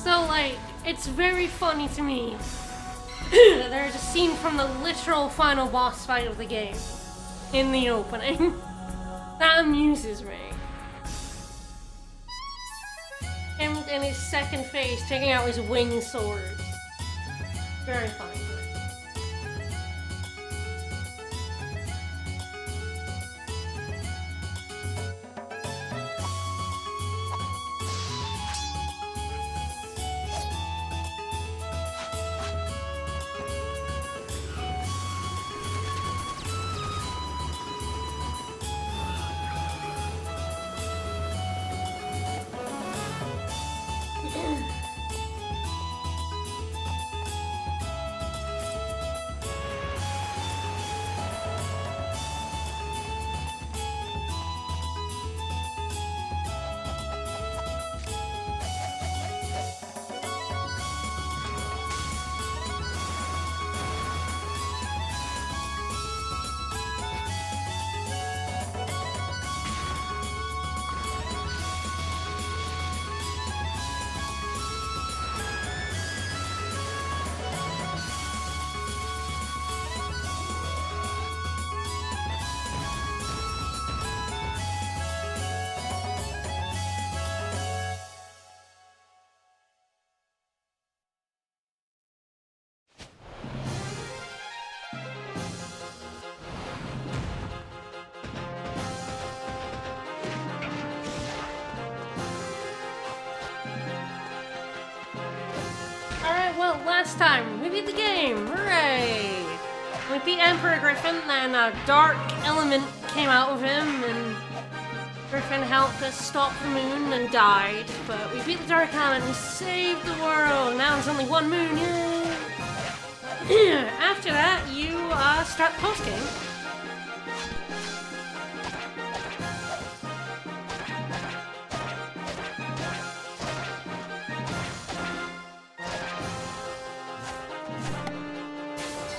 So, like, it's very funny to me that there's a scene from the literal final boss fight of the game in the opening. That amuses me. Him in his second phase taking out his winged sword. Very funny. Well, last time, we beat the game! Hooray! We beat Emperor Griffin, then a dark element came out of him, and Griffin helped us stop the moon and died. But we beat the dark element, we saved the world! Now there's only one moon, yay! After that, you start the post-game.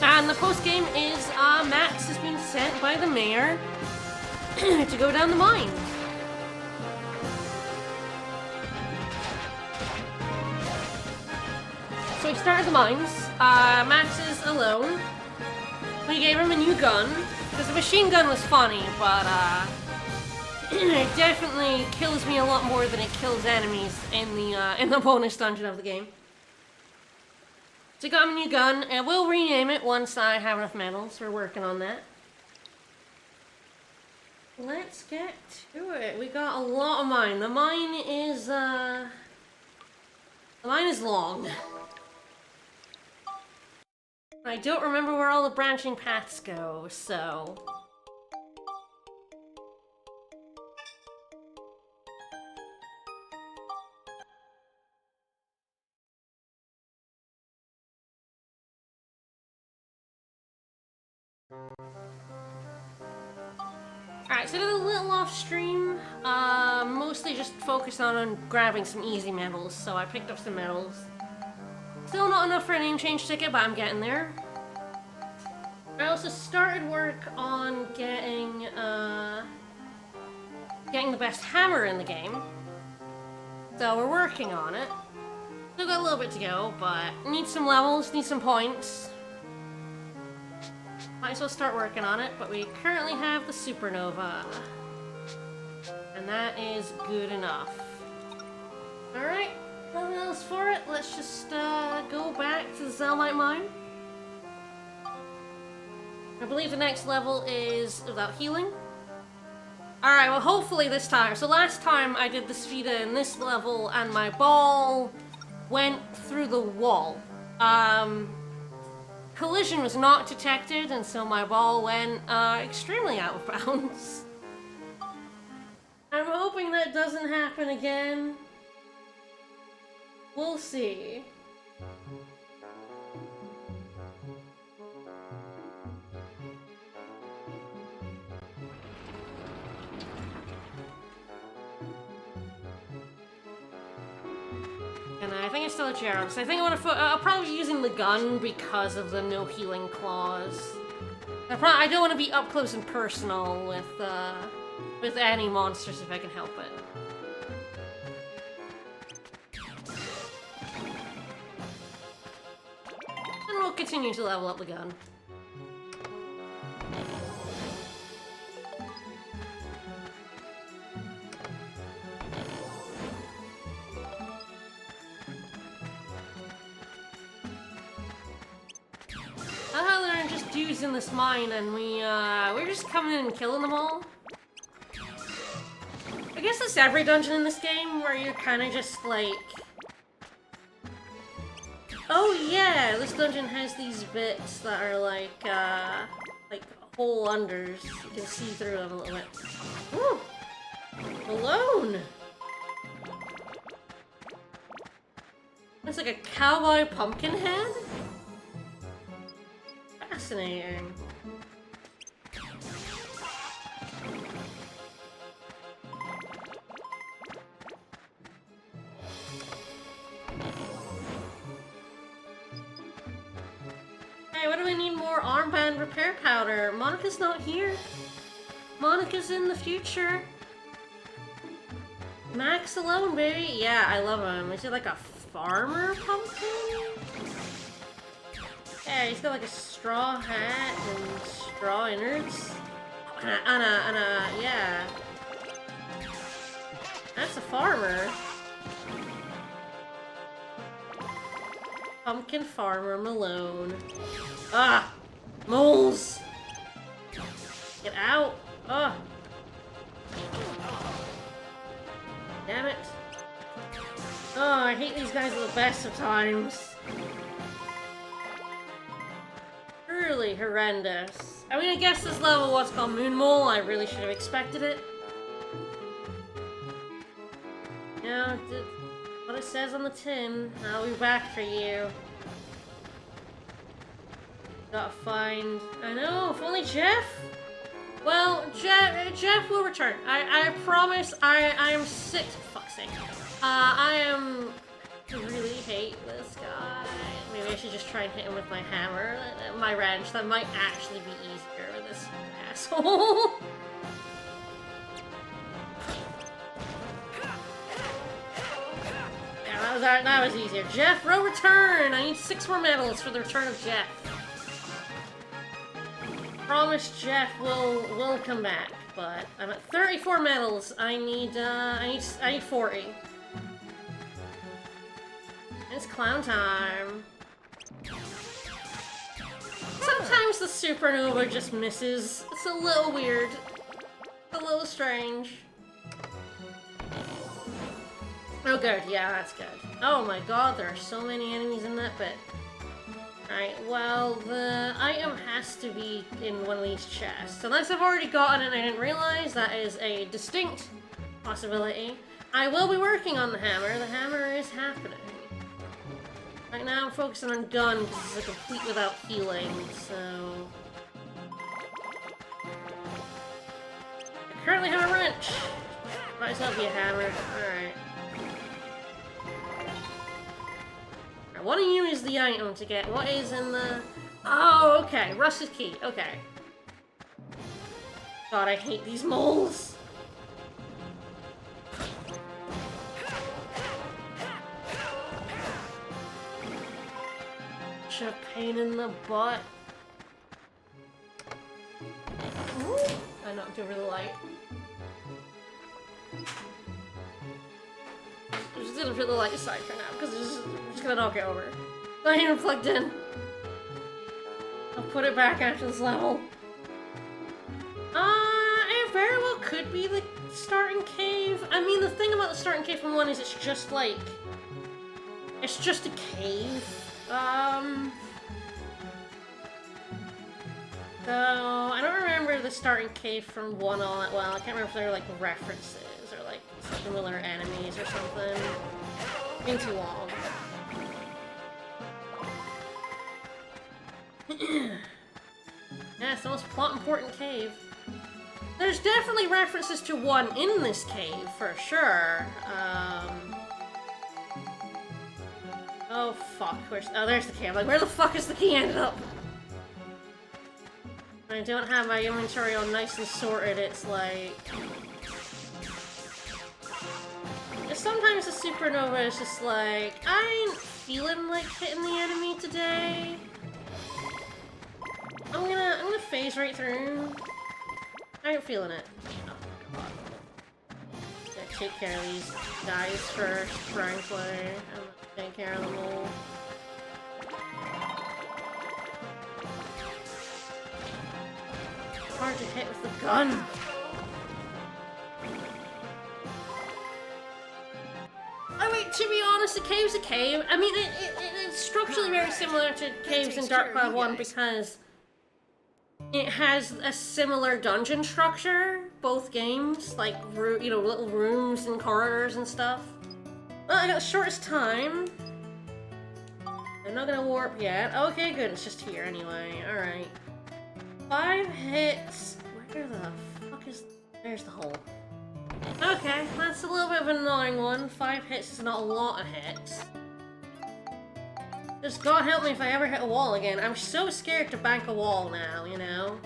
And the post-game is, Max has been sent by the mayor to go down the mine. So we started the mines. Max is alone. We gave him a new gun, because the machine gun was funny, but, it definitely kills me a lot more than it kills enemies in the bonus dungeon of the game. So I got him a new gun, and we'll rename it once I have enough medals. We're working on that. Let's get to it. We got a lot of mine. The mine is long. I don't remember where all the branching paths go, so... Alright, so I did a little off stream, mostly just focused on grabbing some easy medals, so I picked up some medals. Still not enough for a name change ticket, but I'm getting there. I also started work on getting the best hammer in the game. So we're working on it. Still got a little bit to go, but need some levels, need some points. Might as well start working on it, but we currently have the supernova. And that is good enough. Alright, nothing else for it. Let's just go back to the Zelmite mine. I believe the next level is without healing. Alright, well hopefully this time. So last time I did the Spheda in this level and my ball went through the wall. Collision was not detected, and so my ball went extremely out of bounds. I'm hoping that doesn't happen again. We'll see. And I think it's still a Gerald, so I think I want to I'll probably be using the gun because of the no healing clause. I don't want to be up close and personal with any monsters if I can help it. continue to level up the gun. I thought there were just dudes in this mine, and we're just coming in and killing them all. I guess that's every dungeon in this game, where you're kind of just like... Oh yeah, this dungeon has these bits that are like hole unders. You can see through them a little bit. Ooh! Alone! It's like a cowboy pumpkin head? Fascinating. Hey, what do we need more armband repair powder? Monica's not here. Monica's in the future. Max alone, baby. Yeah, I love him. Is he like a farmer pumpkin? Yeah, he's got like a straw hat and straw innards. Yeah. That's a farmer. Pumpkin farmer Malone. Ah! Moles! Get out! Ah! Damn it. Oh, I hate these guys at the best of times. Truly horrendous. I mean, I guess this level was called Moon Mole. I really should have expected it. Yeah, what it says on the tin. I'll be back for you. Gotta find... I know, if only Jeff? Well, Jeff will return. I promise. I am sick. Fuck's sake. I really hate this guy. Maybe I should just try and hit him with my hammer, my wrench. That might actually be easier with this asshole. Yeah, that was easier. Jeff, row return! I need 6 more medals for the return of Jeff. Promise Jeff will come back, but I'm at 34 medals. I need 40. It's clown time. Sometimes the supernova just misses. It's a little weird. A little strange. Oh good, yeah, that's good. Oh my god, there are so many enemies in that bit. Alright, well, the item has to be in one of these chests. Unless I've already gotten it and I didn't realize, that is a distinct possibility. I will be working on the hammer. The hammer is happening. Right now I'm focusing on gun because it's a complete without healing, so... I currently have a wrench. Might as well be a hammer. Alright. What do you use the item to get? What is in the... Oh, okay. Rusted key. Okay. God, I hate these moles. Such a pain in the butt. Ooh. I knocked over the light. I'm just gonna put the light aside for now, because I'm just gonna knock it over. Not even plugged in. I'll put it back after this level. It very well could be the starting cave. I mean, the thing about the starting cave from 1 is it's just like... It's just a cave. So, I don't remember the starting cave from 1 all that well. I can't remember if there were like references or like similar enemies or something. It's been too long. Yeah, it's the most plot important cave. There's definitely references to 1 in this cave, for sure. Oh fuck, oh, there's the key. I'm like, where the fuck is the key ended up? I don't have my inventory all nice and sorted, it's like... Sometimes the supernova is just like, I ain't feeling like hitting the enemy today. blaze right through. I ain't feeling it. Oh, come on. Gotta take care of these guys first, frankly. I'm gonna take care of them all. Hard to hit with the gun. I mean, to be honest, a cave's a cave. I mean, it's structurally very similar to caves in Dark Cloud 1 because it has a similar dungeon structure, both games, like, you know, little rooms and corridors and stuff. Well, I got the shortest time. I'm not gonna warp yet. Okay, good, it's just here anyway. Alright. 5 hits. Where the fuck is... There's the hole. Okay, that's a little bit of an annoying one. 5 hits is not a lot of hits. Just God help me if I ever hit a wall again. I'm so scared to bank a wall now, you know?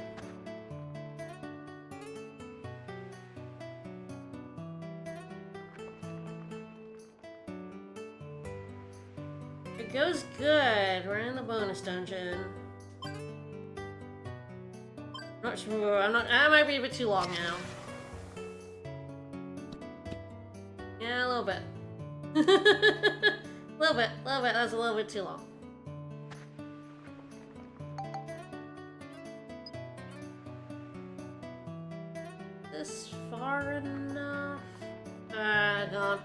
It goes good. We're in the bonus dungeon. Not sure. That might be a bit too long now. Yeah, a little bit. A little bit. That was a little bit too long. This far enough? God.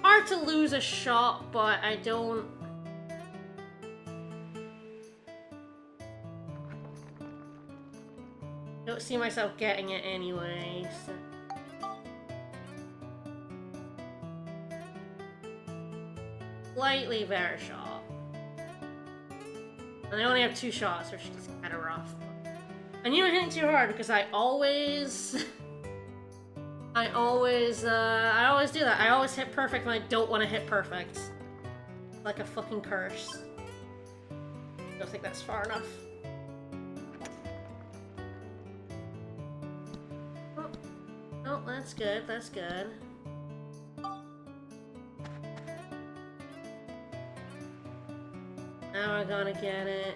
Hard to lose a shot, but I don't see myself getting it anyway, so. Slightly better shot. And I only have 2 shots, which is kind of rough. I knew I hit too hard because I always do that. I always hit perfect when I don't want to hit perfect. Like a fucking curse. I don't think that's far enough. Oh, that's good, that's good. Now I gotta get it.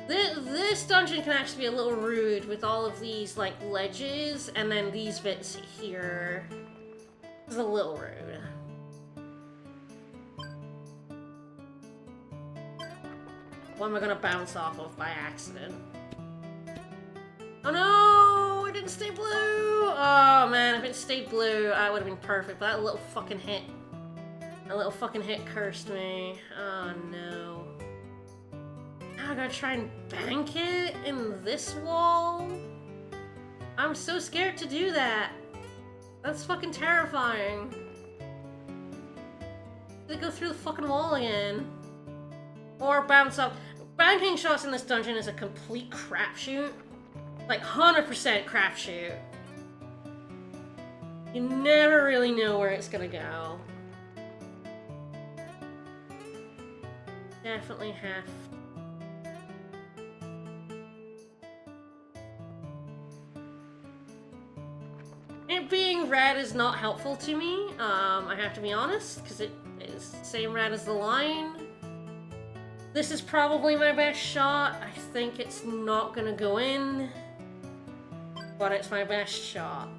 This dungeon can actually be a little rude with all of these, like, ledges, and then these bits here. It's a little rude. What am I gonna bounce off of by accident? Oh no! It didn't stay blue! Oh man, if it stayed blue, I would have been perfect, but that little fucking hit. That little fucking hit cursed me. Oh no. Now I gotta try and bank it in this wall? I'm so scared to do that. That's fucking terrifying. They go through the fucking wall again. Or bounce up. Banking shots in this dungeon is a complete crapshoot. Like 100% crapshoot. You never really know where it's gonna go. Definitely have. It being red is not helpful to me, I have to be honest, because it is the same red as the line. This is probably my best shot. I think it's not gonna go in, but it's my best shot.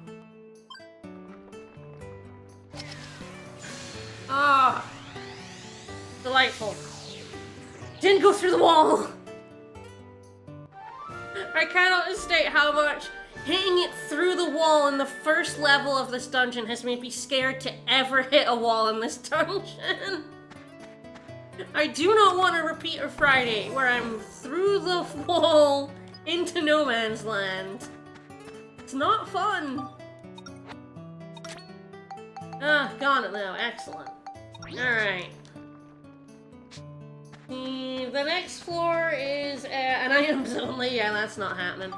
Ah! Delightful. Didn't go through the wall! I cannot state how much hitting it through the wall in the first level of this dungeon has made me scared to ever hit a wall in this dungeon. I do not want to repeat a Friday where I'm through the wall into no man's land. It's not fun. Ah, got it now. Excellent. Alright. The next floor is an items only. Yeah, that's not happening.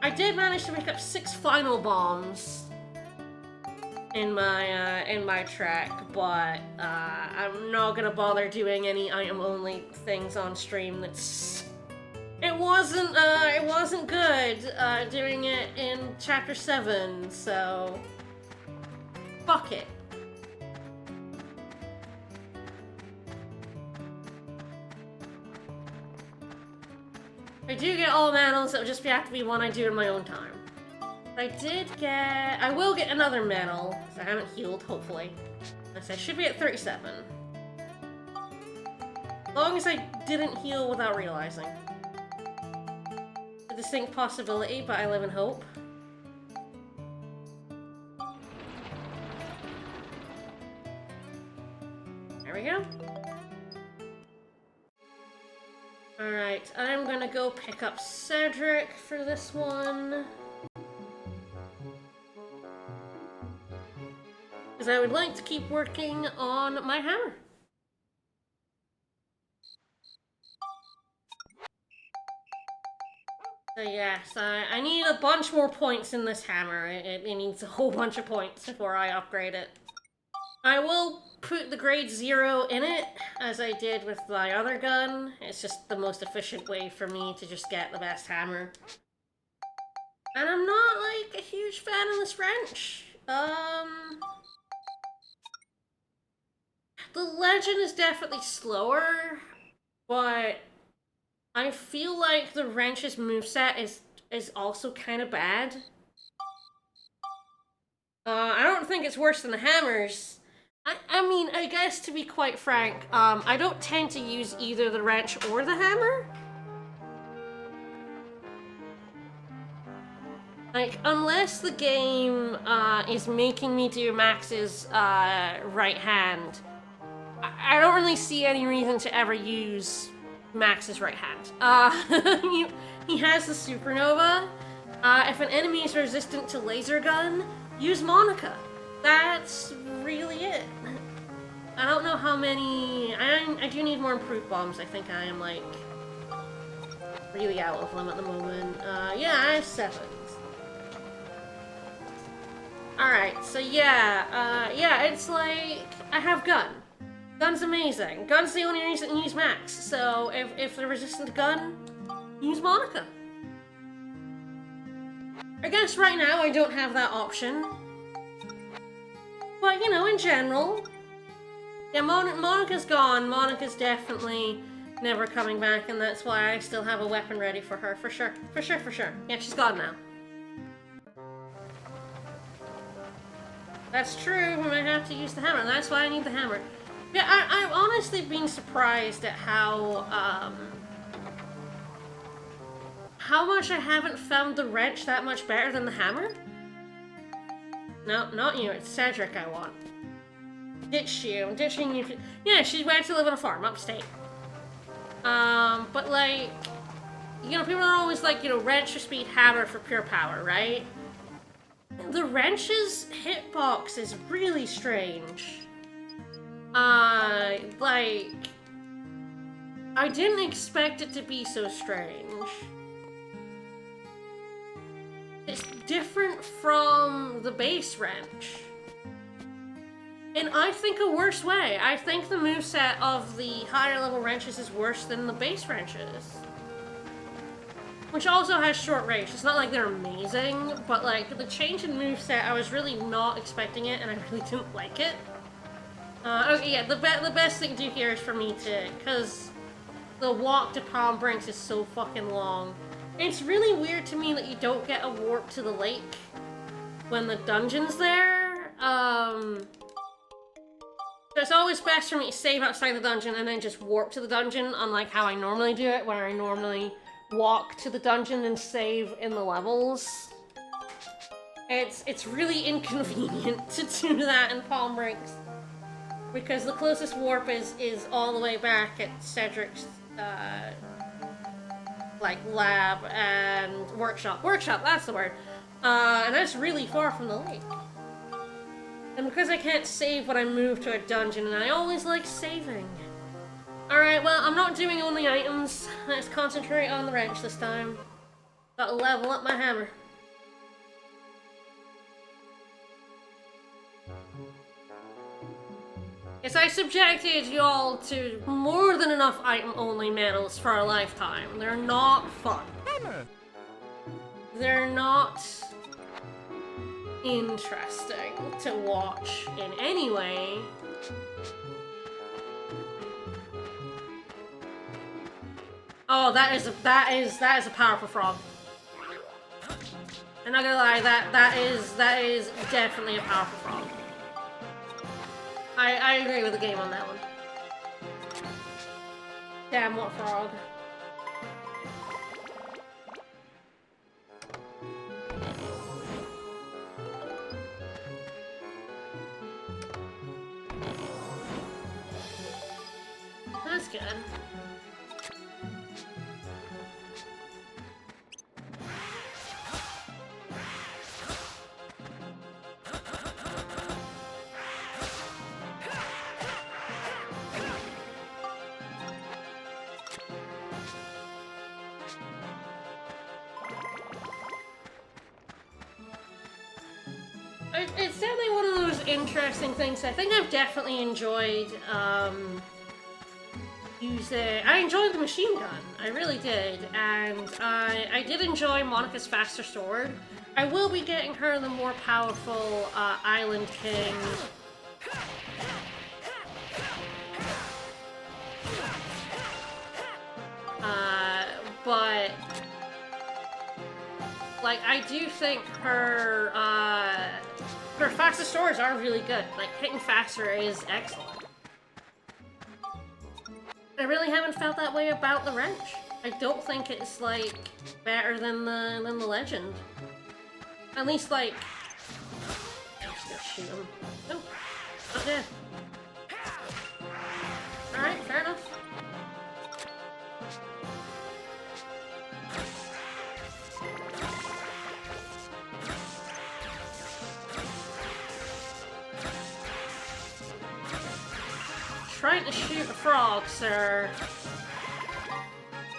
I did manage to pick up 6 final bombs in my track, but I'm not gonna bother doing any item only things on stream. It wasn't good doing it in chapter 7, so fuck it. If I do get all medals, it'll just have to be one I do in my own time. I will get another medal, because I haven't healed, hopefully. I should be at 37. As long as I didn't heal without realizing. A distinct possibility, but I live in hope. There we go. Alright, I'm gonna go pick up Cedric for this one. Because I would like to keep working on my hammer. So yes, I need a bunch more points in this hammer. It needs a whole bunch of points before I upgrade it. I will put the grade 0 in it, as I did with my other gun. It's just the most efficient way for me to just get the best hammer. And I'm not, like, a huge fan of this wrench. The legend is definitely slower, but I feel like the wrench's moveset is also kind of bad. I don't think it's worse than the hammers. I mean, I guess to be quite frank, I don't tend to use either the wrench or the hammer. Like, unless the game is making me do Max's right hand, I don't really see any reason to ever use Max's right hand. He has the supernova. If an enemy is resistant to laser gun, use Monica. That's really it. I don't know how many... I do need more improved bombs. I think I am, like, really out of them at the moment. Yeah, I have 7. Alright, so yeah, it's like, I have gun. Gun's amazing. Gun's the only reason to use Max, so if they're resistant to gun, use Monica. I guess right now I don't have that option. But, you know, in general... Yeah, Monica's gone. Monica's definitely never coming back, and that's why I still have a weapon ready for her, for sure. For sure, for sure. Yeah, she's gone now. That's true, we might have to use the hammer, and that's why I need the hammer. Yeah, I've honestly been surprised at how much I haven't found the wrench that much better than the hammer. No, not you, it's Cedric I want. Ditch you, I'm ditching you. Yeah, she went to live on a farm, upstate. But like, you know, people are always like, you know, wrench for speed, hammer for pure power, right? The wrench's hitbox is really strange. Like, I didn't expect it to be so strange. It's different from the base wrench. In, I think, a worse way. I think the moveset of the higher level wrenches is worse than the base wrenches. Which also has short range. It's not like they're amazing, but like the change in moveset, I was really not expecting it, and I really didn't like it. Okay, yeah, the best thing to do here is for me to, because the walk to Palm Brinks is so fucking long. It's really weird to me that you don't get a warp to the lake when the dungeon's there. So it's always best for me to save outside the dungeon and then just warp to the dungeon, unlike how I normally do it, where I normally walk to the dungeon and save in the levels. It's really inconvenient to do that in Palm Brinks, because the closest warp is all the way back at Cedric's like lab and workshop. Workshop, that's the word. And that's really far from the lake. And because I can't save when I move to a dungeon, and I always like saving. Alright, well, I'm not doing only items. Let's concentrate on the wrench this time. Gotta level up my hammer. Yes, I subjected y'all to more than enough item-only medals for a lifetime. They're not fun. Hammer. They're not interesting to watch in any way. Oh, that is a powerful frog. I'm not gonna lie, that is definitely a powerful frog. I agree with the game on that one. Damn, what frog. That's good. It's definitely one of those interesting things. I think I've definitely enjoyed, I enjoyed the machine gun. I really did. And I did enjoy Monica's faster sword. I will be getting her the more powerful, Island King. But... like, I do think her faster swords are really good. Like, hitting faster is excellent. I really haven't felt that way about the wrench. I don't think it's, like, better than the legend. At least, like... I'm just gonna shoot him. No, not dead. Alright, fair enough. Trying to shoot a frog, sir.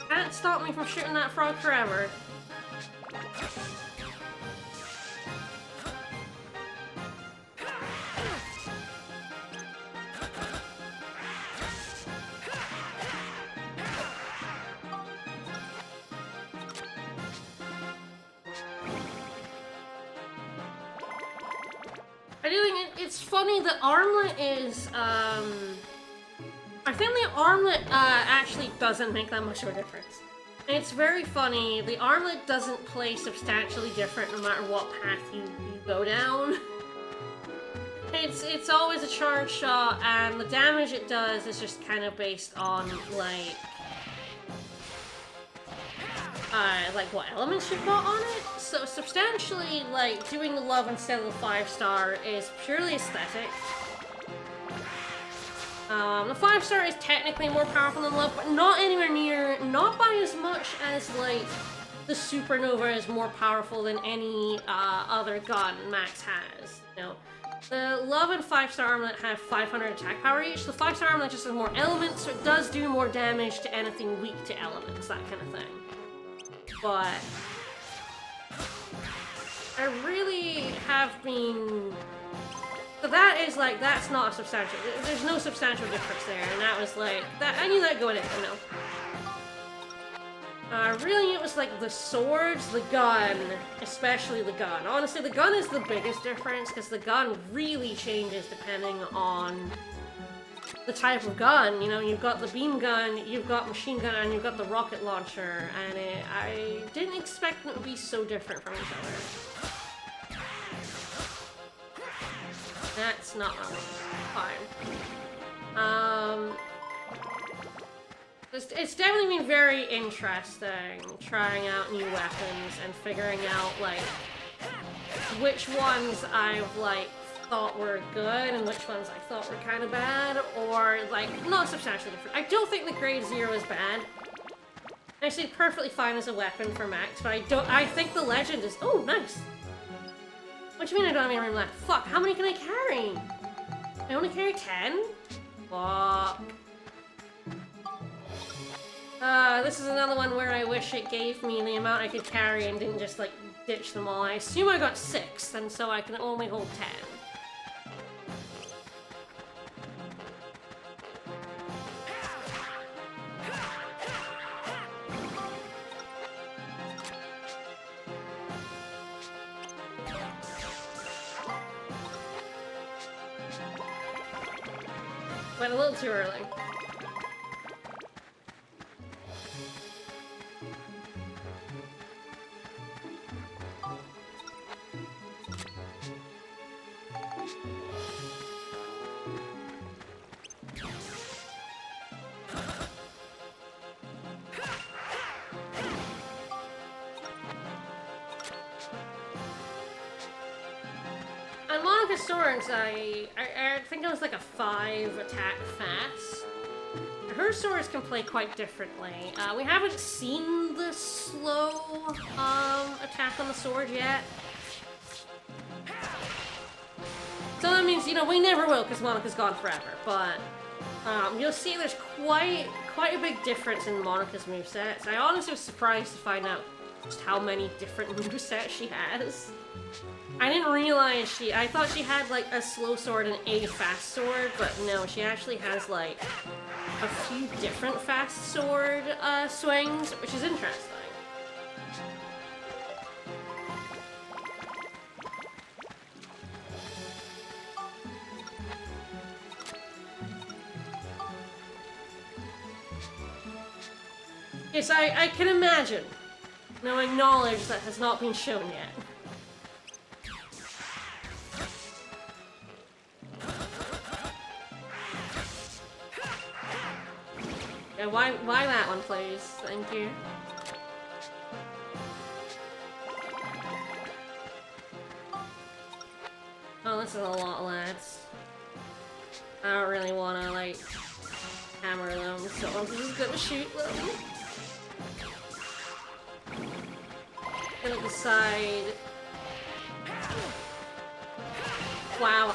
Can't stop me from shooting that frog forever. I do think it's funny that armlet is, I think the armlet actually doesn't make that much of a difference. And it's very funny, the armlet doesn't play substantially different no matter what path you go down. It's always a charge shot, and the damage it does is just kind of based on, like what elements you've got on it. So substantially, like, doing the love instead of the 5-star is purely aesthetic. The 5-star is technically more powerful than love, but not anywhere near, not by as much as, like, the supernova is more powerful than any other gun Max has. You know, the love and 5-star armlet have 500 attack power each. The 5-star armlet just has more elements, so it does do more damage to anything weak to elements, that kind of thing. But I really have been... So that is, like, that's not a substantial... There's no substantial difference there, and that was, like... that I knew that going in, you know. Really, it was, like, the swords, the gun, especially the gun. Honestly, the gun is the biggest difference, because the gun really changes depending on the type of gun. You know, you've got the beam gun, you've got machine gun, and you've got the rocket launcher, and I didn't expect them to be so different from each other. That's not wrong. Fine. It's definitely been very interesting trying out new weapons and figuring out, like, which ones I've, like, thought were good and which ones I thought were kind of bad, or, like, not substantially different. I don't think the grade 0 is bad. Actually, perfectly fine as a weapon for Max, but I think the legend is... Oh, nice! What do you mean I don't have any room left? Fuck, how many can I carry? I only carry 10? Fuck. This is another one where I wish it gave me the amount I could carry and didn't just, like, ditch them all. I assume I got 6, and so I can only hold 10. Went a little too early. Monica's swords, I think it was like a 5 attack fast. Her swords can play quite differently. We haven't seen the slow attack on the sword yet. So that means, you know, we never will because Monica's gone forever. But you'll see there's quite a big difference in Monica's movesets. I honestly was surprised to find out just how many different movesets she has. I didn't realize I thought she had like a slow sword and a fast sword, but no, she actually has like a few different fast sword swings, which is interesting. Yes, I can imagine, knowing knowledge that has not been shown yet. Yeah, why that one, please? Thank you. Oh, this is a lot, lads. I don't really want to, like, hammer them, so I'm just gonna shoot them. Gonna decide. Wow,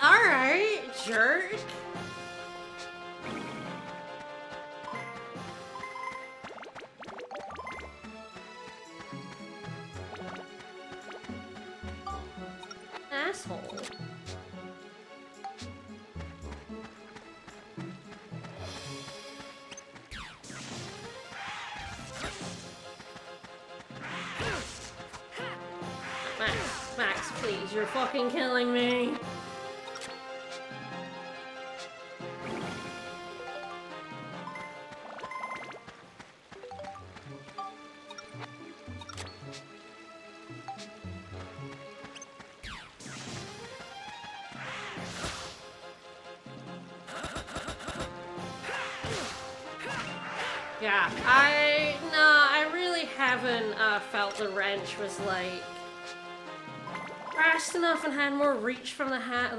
alright, jerk. Asshole. Max, please, you're fucking killing me. Yeah, I really haven't felt the wrench was like fast enough and had more reach from the hammer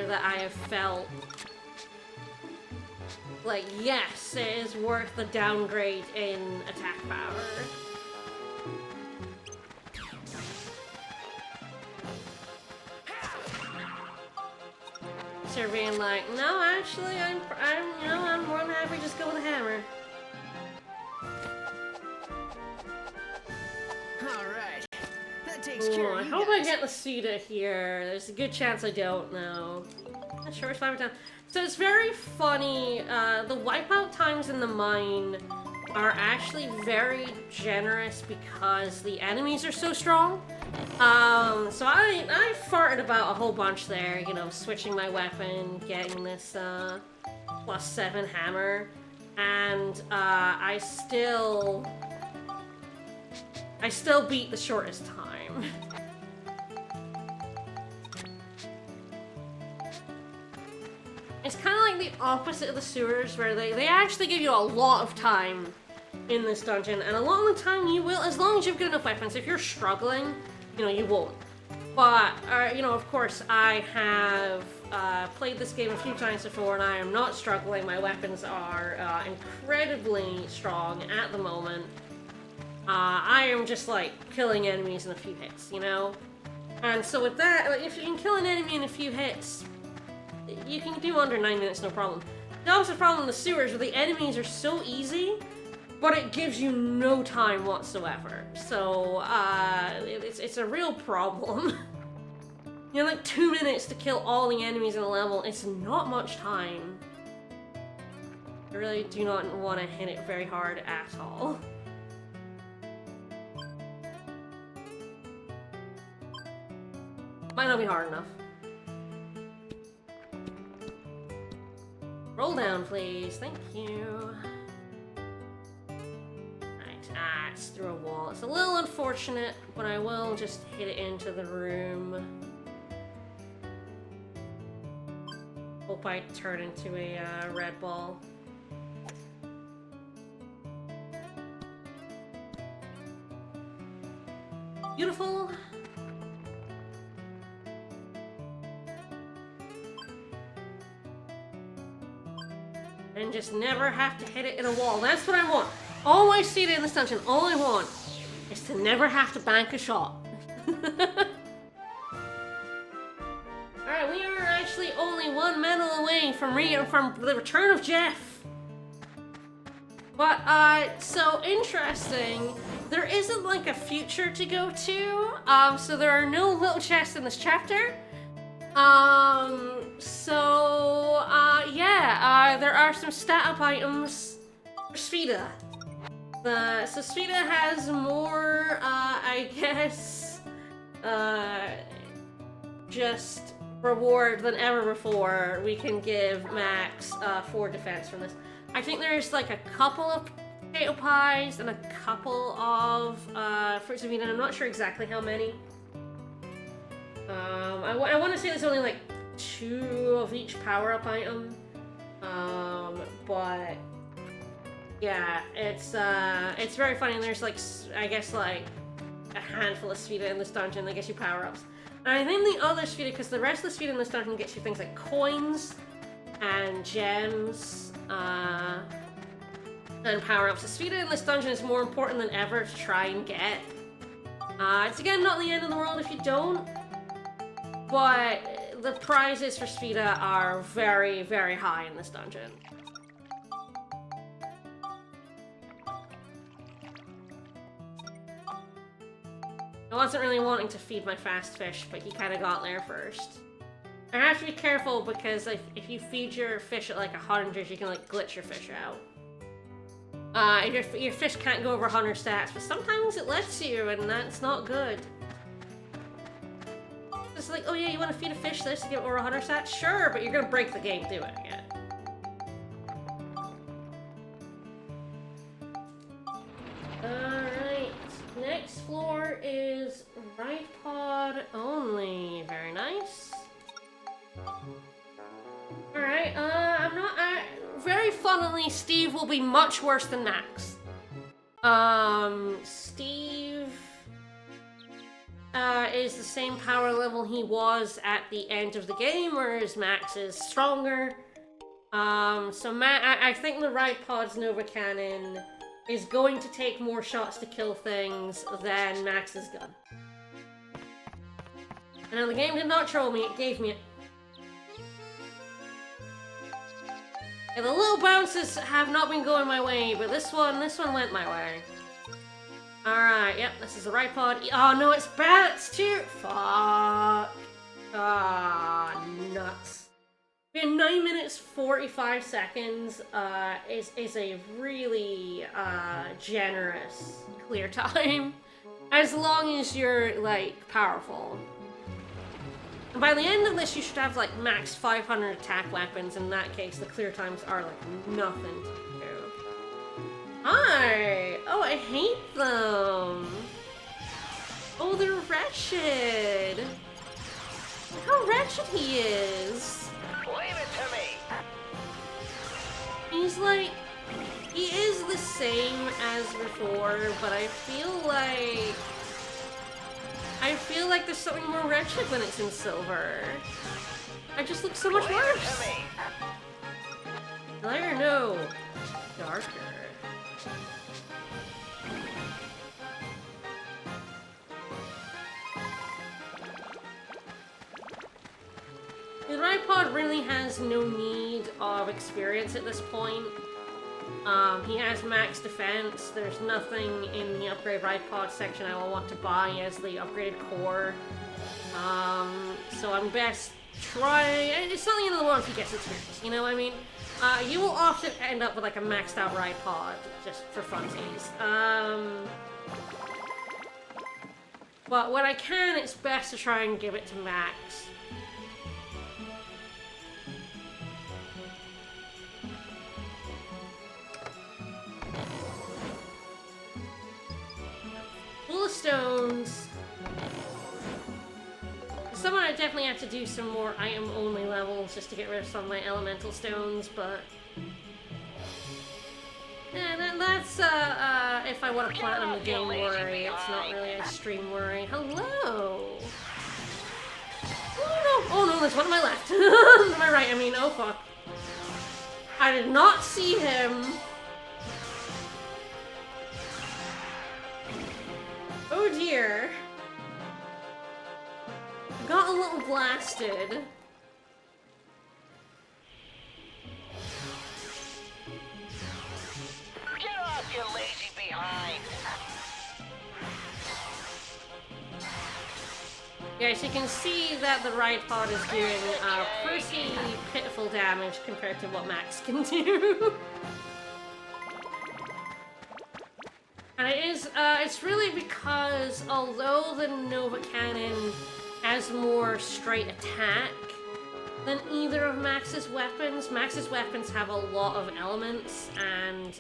that I have felt. Like, yes, it is worth the downgrade in attack power. So being like, no, actually, I'm more than happy to just go with a hammer. Alright. That takes care of I you hope guys. I get the Suda here. There's a good chance I don't, though. Not sure, it's 5 times. So it's very funny, the wipeout times in the mine are actually very generous because the enemies are so strong. So I farted about a whole bunch there, you know, switching my weapon, getting this, +7 hammer, and, I still beat the shortest time. It's kind of like the opposite of the sewers, where they actually give you a lot of time in this dungeon, and a lot of the time you will, as long as you've got enough weapons. If you're struggling, you know, you won't. But, you know, of course, I have played this game a few times before, and I am not struggling. My weapons are incredibly strong at the moment. I am just, like, killing enemies in a few hits, you know? And so with that, like, if you can kill an enemy in a few hits, you can do under 9 minutes, no problem. The opposite problem in the sewers, where the enemies are so easy, but it gives you no time whatsoever. So, it's a real problem. You have like 2 minutes to kill all the enemies in a level. It's not much time. I really do not want to hit it very hard at all. Might not be hard enough. Roll down, please. Thank you. Right, it's through a wall. It's a little unfortunate, but I will just hit it into the room. Hope I turn into a red ball. and just never have to hit it in a wall. That's what I want. Always see it in this dungeon. All I want is to never have to bank a shot. Alright, we are actually only one medal away from the return of Jeff. But, so interesting. There isn't like a future to go to. So there are no little chests in this chapter. There are some stat up items for Sfida. So Sfida has more, I guess, just reward than ever before. We can give Max 4 defense from this. I think there's like a couple of potato pies and a couple of fruits of Eden. I'm not sure exactly how many. I want to say there's only like 2 of each power-up item. But yeah, it's very funny. And there's like, I guess like a handful of Sfida in this dungeon that gets you power-ups. And I think the other Sfida, because the rest of the Sfida in this dungeon gets you things like coins and gems, and power-ups. The Sfida in this dungeon is more important than ever to try and get. It's again not the end of the world if you don't, but the prizes for Sfida are very, very high in this dungeon. I wasn't really wanting to feed my fast fish, but he kind of got there first. I have to be careful because if you feed your fish at like 100, you can like glitch your fish out. Your fish can't go over 100 stats, but sometimes it lets you, and that's not good. It's like, oh yeah, you want to feed a fish this to get over 100 stats? Sure, but you're gonna break the game doing it. Alright, next floor is right pod only. Very nice. Alright, very funnily, Steve will be much worse than Max. Steve is the same power level he was at the end of the game, whereas Max is stronger. I think the right pod's Nova Cannon is going to take more shots to kill things than Max's gun. And now the game did not troll me, it gave me it. Yeah, the little bounces have not been going my way, but this one went my way. Alright, yep, this is the right pod. Oh no, it's bats too! Fuck. Ah, nuts. 9 minutes 45 seconds is a really generous clear time. As long as you're, like, powerful. And by the end of this, you should have, like, max 500 attack weapons. In that case, the clear times are, like, nothing to do. Hi! Oh, I hate them! Oh, they're wretched! Look how wretched he is! Leave it to me! He's like... He is the same as before, but I feel like there's something more wretched when it's in silver. I just look so much worse. Lighter, no. Darker. The right pod really has no need of experience at this point. He has max defense. There's nothing in the upgrade right pod section I will want to buy as the upgraded core. So I'm best try. It's not the end of the world if he gets experience. You know what I mean? You will often end up with like a maxed out right pod just for funsies. But when I can, it's best to try and give it to max. Full of stones. Someone I definitely have to do some more item only levels just to get rid of some of my elemental stones, but yeah, that's if I want to platinum the game worry. It's not really a stream worry. Hello. Oh no! Oh no! There's one on my left. On my right. I mean, oh fuck. I did not see him. Oh dear. I got a little blasted. Get off, you lazy behind! Guys, you can see that the ride pod is doing pretty pitiful damage compared to what Max can do. And it's really because although the Nova Cannon has more straight attack than either of Max's weapons have a lot of elements and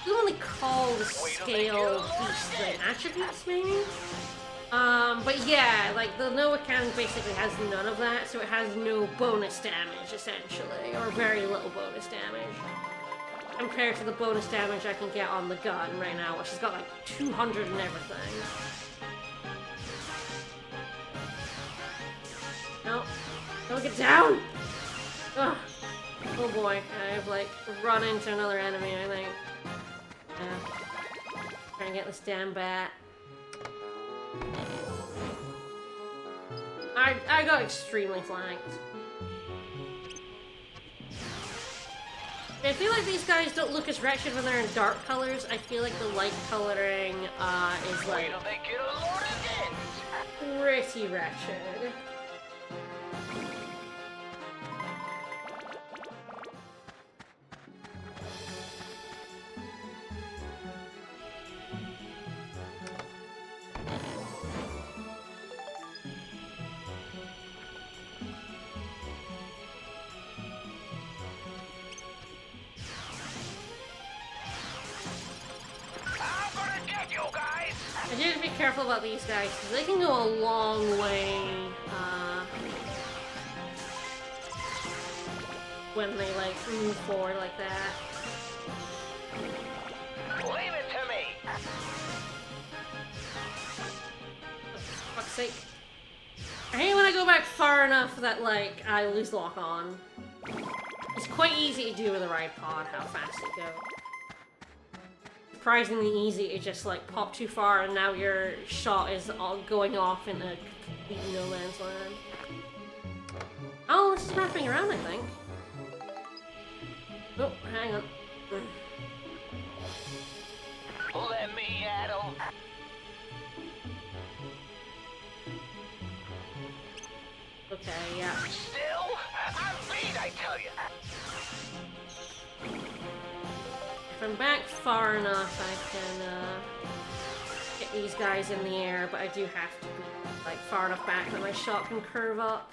you only call the scale beast than attributes maybe? But yeah, like the Nova Cannon basically has none of that, so it has no bonus damage essentially, or very little bonus damage. Compared to the bonus damage I can get on the gun right now, which has got like 200 and everything. No. No, get down! Ugh. Oh boy, I've like run into another enemy, I think. Yeah. Try and get this damn bat. I got extremely flanked. I feel like these guys don't look as wretched when they're in dark colors. I feel like the light coloring is like pretty wretched. I do have to be careful about these guys, because they can go a long way, when they, like, move forward like that. Leave it to me! For fuck's sake. I hate when I go back far enough that, like, I lose lock on. It's quite easy to do with a ride pod, how fast it goes. Surprisingly easy to just like pop too far and now your shot is all going off in a complete no man's land. Oh, this is wrapping around, I think. Oh, hang on. Let me at 'em. Okay, yeah. Still? I'm beat, I tell you. If I'm back far enough, I can get these guys in the air, but I do have to be like far enough back that my shot can curve up.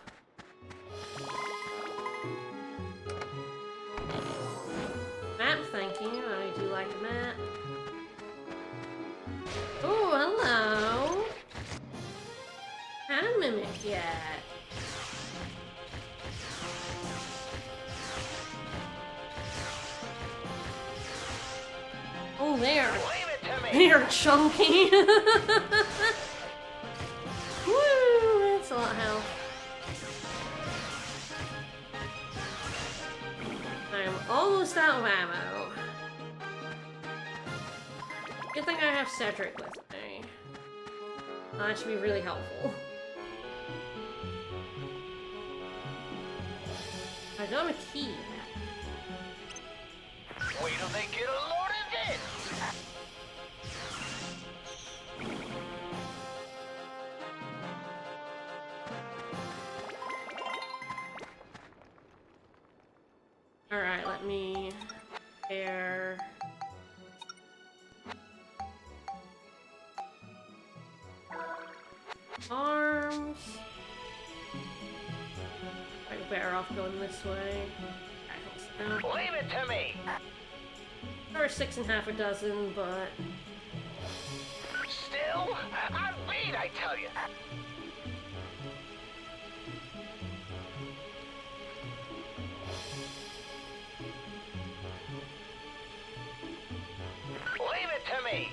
Map, thank you. I do like a map. Oh, hello. Haven't mimicked yet. Oh, they are chunky. Woo, that's a lot of health. I am almost out of ammo. Good thing I have Cedric with me. That should be really helpful. I don't have a key yet. Wait till they get a load of this! Alright, let me pair. Arms. I'm better off going this way. I hope so. Leave it to me! Or 6 1/2 dozen, but Still? I'm beat, I tell you. Leave it to me.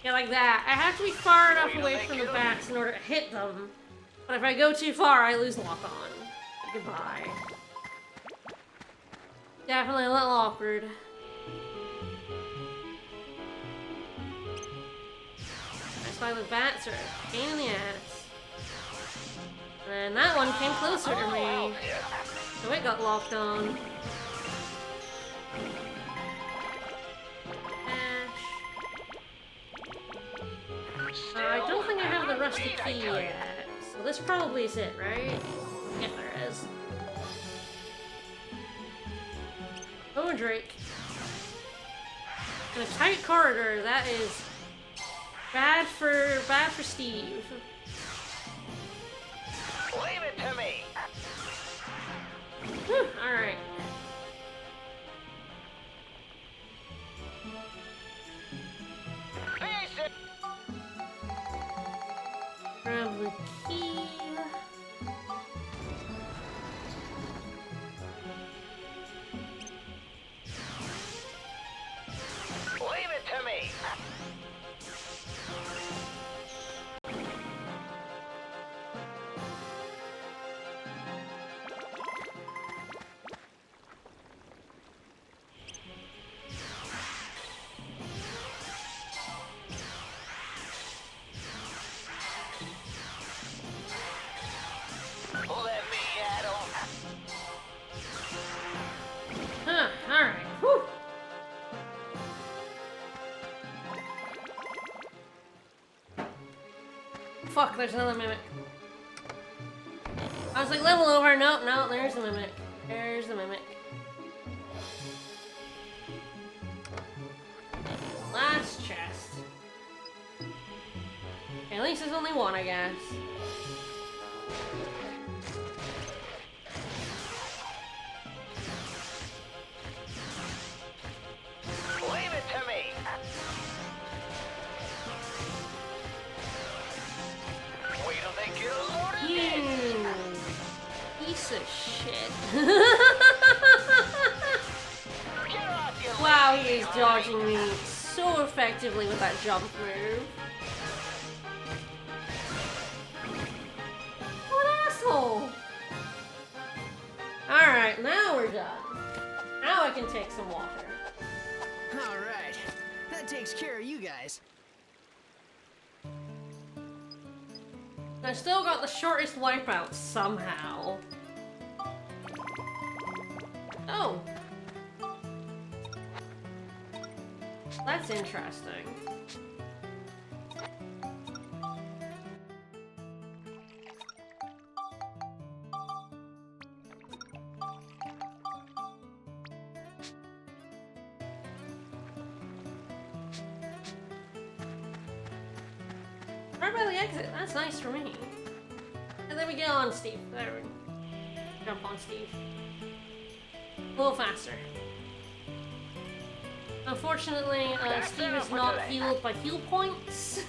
yeah, like that. I have to be far enough away from the bats in order to hit them. But if I go too far, I lose lock on. Goodbye. Definitely a little awkward. That's why the bats are a pain in the ass. And that one came closer to me. So it got locked on. I don't think I have the rusty key yet. So this probably is it, right? Yeah, there is. Oh, Drake. In a tight corridor, that is bad for Steve. Leave it to me. Whew, all right. Face it. Grab the key. Leave it to me. Let me at 'em. Huh, all right. Whew. Fuck, there's another mimic. I was like, level over. Nope, no, there's the mimic. There's the mimic. Last chest. Okay, at least there's only one, I guess. Leave it to me. Wait till they get a load of this. You piece of shit. Get off your Wow, legs, he is Johnny. dodging me so effectively with that jump move. What an asshole! Alright, now we're done. Now I can take some water. Alright, that takes care of you guys. I still got the shortest wipeout somehow. Oh. That's interesting. Right by the exit. That's nice for me. And then we get on Steve. There we go. Jump on Steve. A little faster. Unfortunately, Steve is not healed by heal points.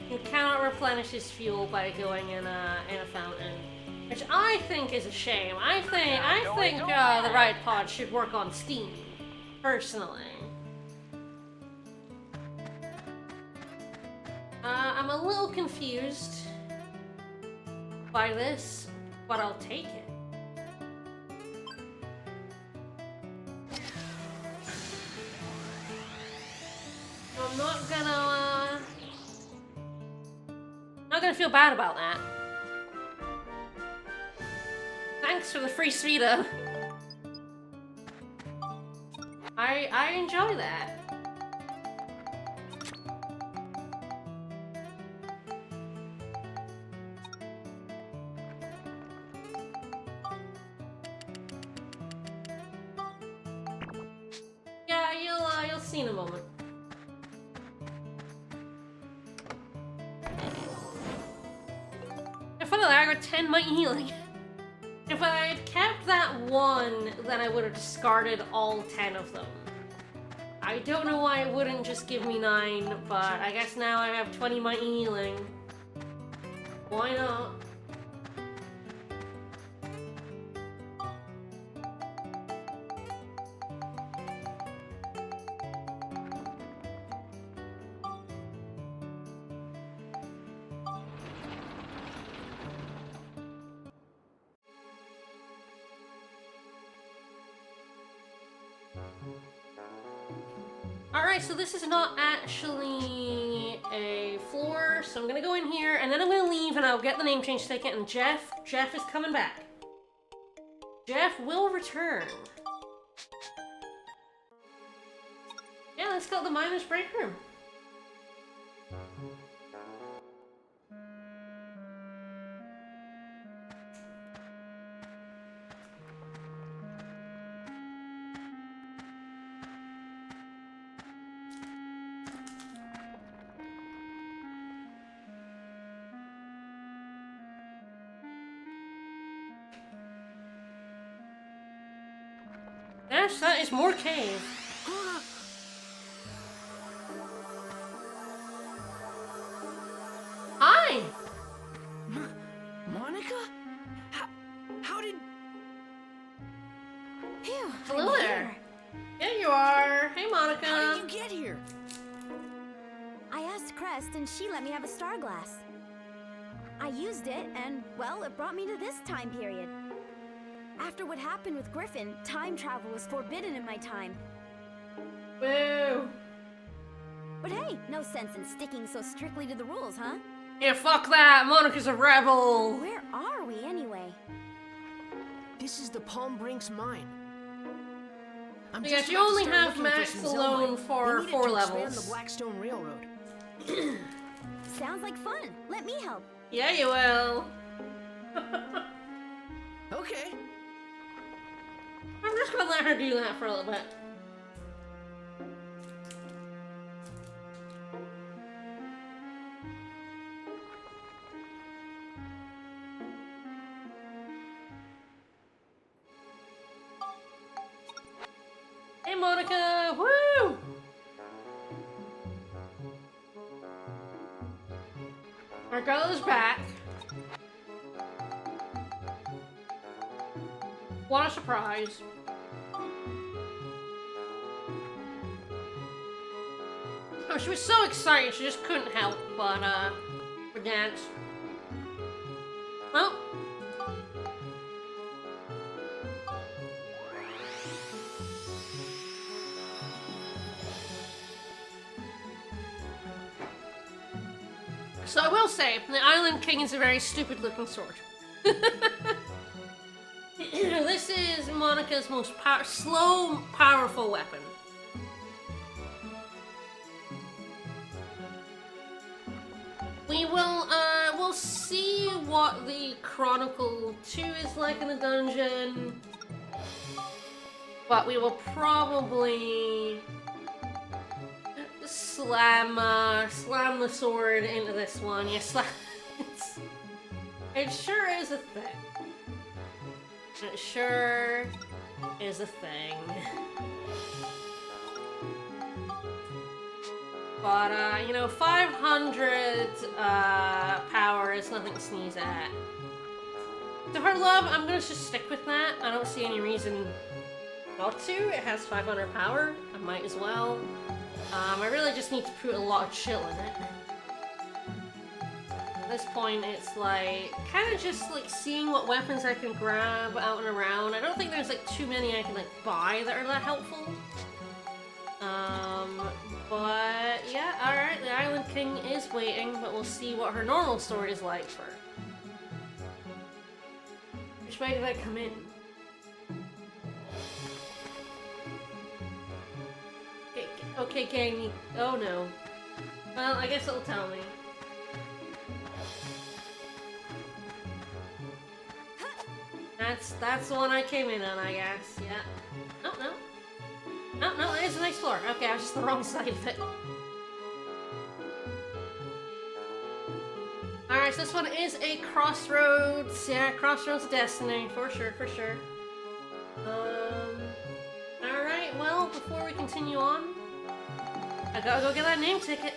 You cannot replenish his fuel by going in a fountain, which I think is a shame. I think the Riot Pod should work on Steam, personally. I'm a little confused by this, but I'll take it. I'm not gonna feel bad about that. Thanks for the free speeder. I enjoy that. Yeah, you'll see in a moment. And finally, I got 10 mighty healing. If I had kept that one, then I would have discarded all 10 of them. I don't know why it wouldn't just give me 9, but I guess now I have 20 mighty healing. Why not? Alright, so this is not actually a floor, so I'm gonna go in here, and then I'm gonna leave, and I'll get the name change ticket, and Jeff is coming back. Jeff will return. Yeah, let's go to the miner's break room. Yes, that is more cave. Hi! Monica? How did... Phew, Hello I'm there. here. There you are. Hey, Monica. How did you get here? I asked Crest and she let me have a star glass. I used it and, well, it brought me to this time period. After what happened with Griffin, time travel was forbidden in my time. Boo. But hey, no sense in sticking so strictly to the rules, huh? Yeah, fuck that. Monica's a rebel. Where are we anyway? This is the Palm Brinks mine. I'm Yes, just you about to only start have looking max for some alone Zelmite. for They need it 4 to expand levels. the Blackstone Railroad. Sounds like fun. Let me help. Yeah, you will. Okay. I'm just gonna let her do that for a little bit. Hey, Monica! Woo! Our girl is back. What a surprise. Oh, she was so excited, she just couldn't help but, dance. Well. So I will say, the Island King is a very stupid looking sword. This is Monica's most slow, powerful weapon. We will, we'll see what the Chronicle 2 is like in the dungeon. But we will probably slam the sword into this one. Yes, it sure is a thing. It sure is a thing. But, you know, 500 power is nothing to sneeze at. To her love, I'm gonna just stick with that. I don't see any reason not to. It has 500 power. I might as well. I really just need to put a lot of chill in it. At this point, it's like, kind of just like seeing what weapons I can grab out and around. I don't think there's like too many I can like buy that are that helpful. But yeah, alright, the Island King is waiting, but we'll see what her normal sword is like for her. Which way did I come in? Okay, gang. Oh no. Well, I guess it'll tell me. That's the one I came in on, I guess. Yeah. Oh, no. No, it is a nice floor. Okay, I was just the wrong side of it. Alright, so this one is a crossroads. Yeah, crossroads of destiny. For sure, for sure. Alright, well, before we continue on, I gotta go get that name ticket.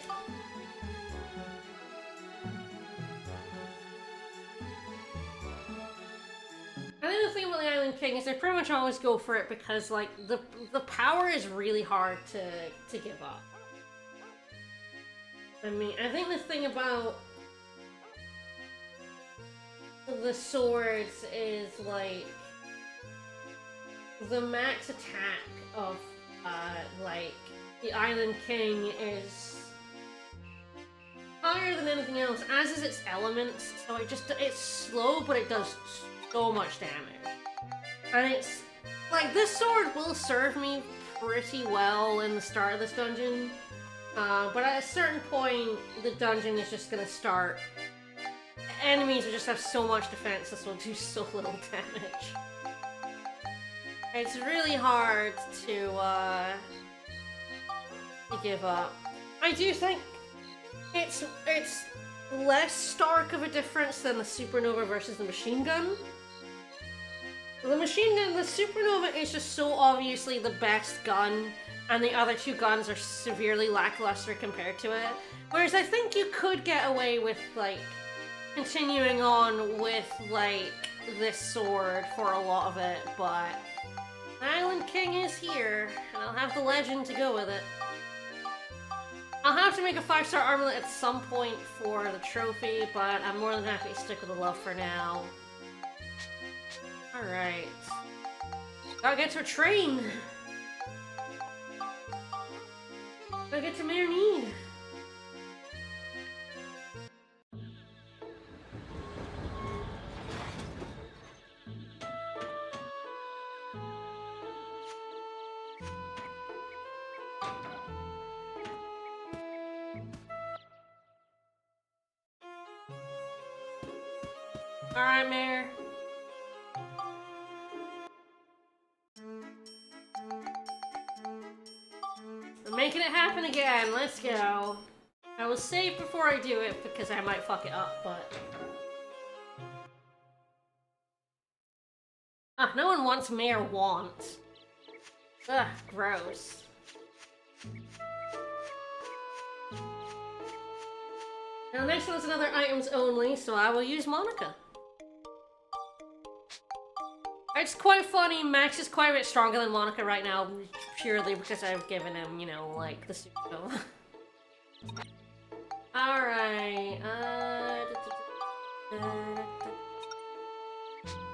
I think the thing about the Island King is they pretty much always go for it because, like, the power is really hard to give up. I mean, I think the thing about the swords is, like, the max attack of like, the Island King is higher than anything else, as is its elements, so it's slow, but it does so much damage. And it's, like, this sword will serve me pretty well in the start of this dungeon, but at a certain point, the dungeon is just gonna start. Enemies will just have so much defense, this will do so little damage. It's really hard to give up. I do think it's less stark of a difference than the Supernova versus the machine gun. The Supernova is just so obviously the best gun, and the other two guns are severely lackluster compared to it. Whereas I think you could get away with, like, continuing on with, like, this sword for a lot of it, but Island King is here, and I'll have the legend to go with it. I'll have to make a 5-star armlet at some point for the trophy, but I'm more than happy to stick with the love for now. Alright. Gotta get to a train! Gotta get to Mayor Need! Alright, Mayor. We're making it happen again, let's go. I will save before I do it because I might fuck it up, but... Ah, no one wants Mayor Want. Ugh, gross. Now the next one's another items only, so I will use Monica. It's quite funny, Max is quite a bit stronger than Monica right now, purely because I've given him, you know, like, the Supernova. Alright, I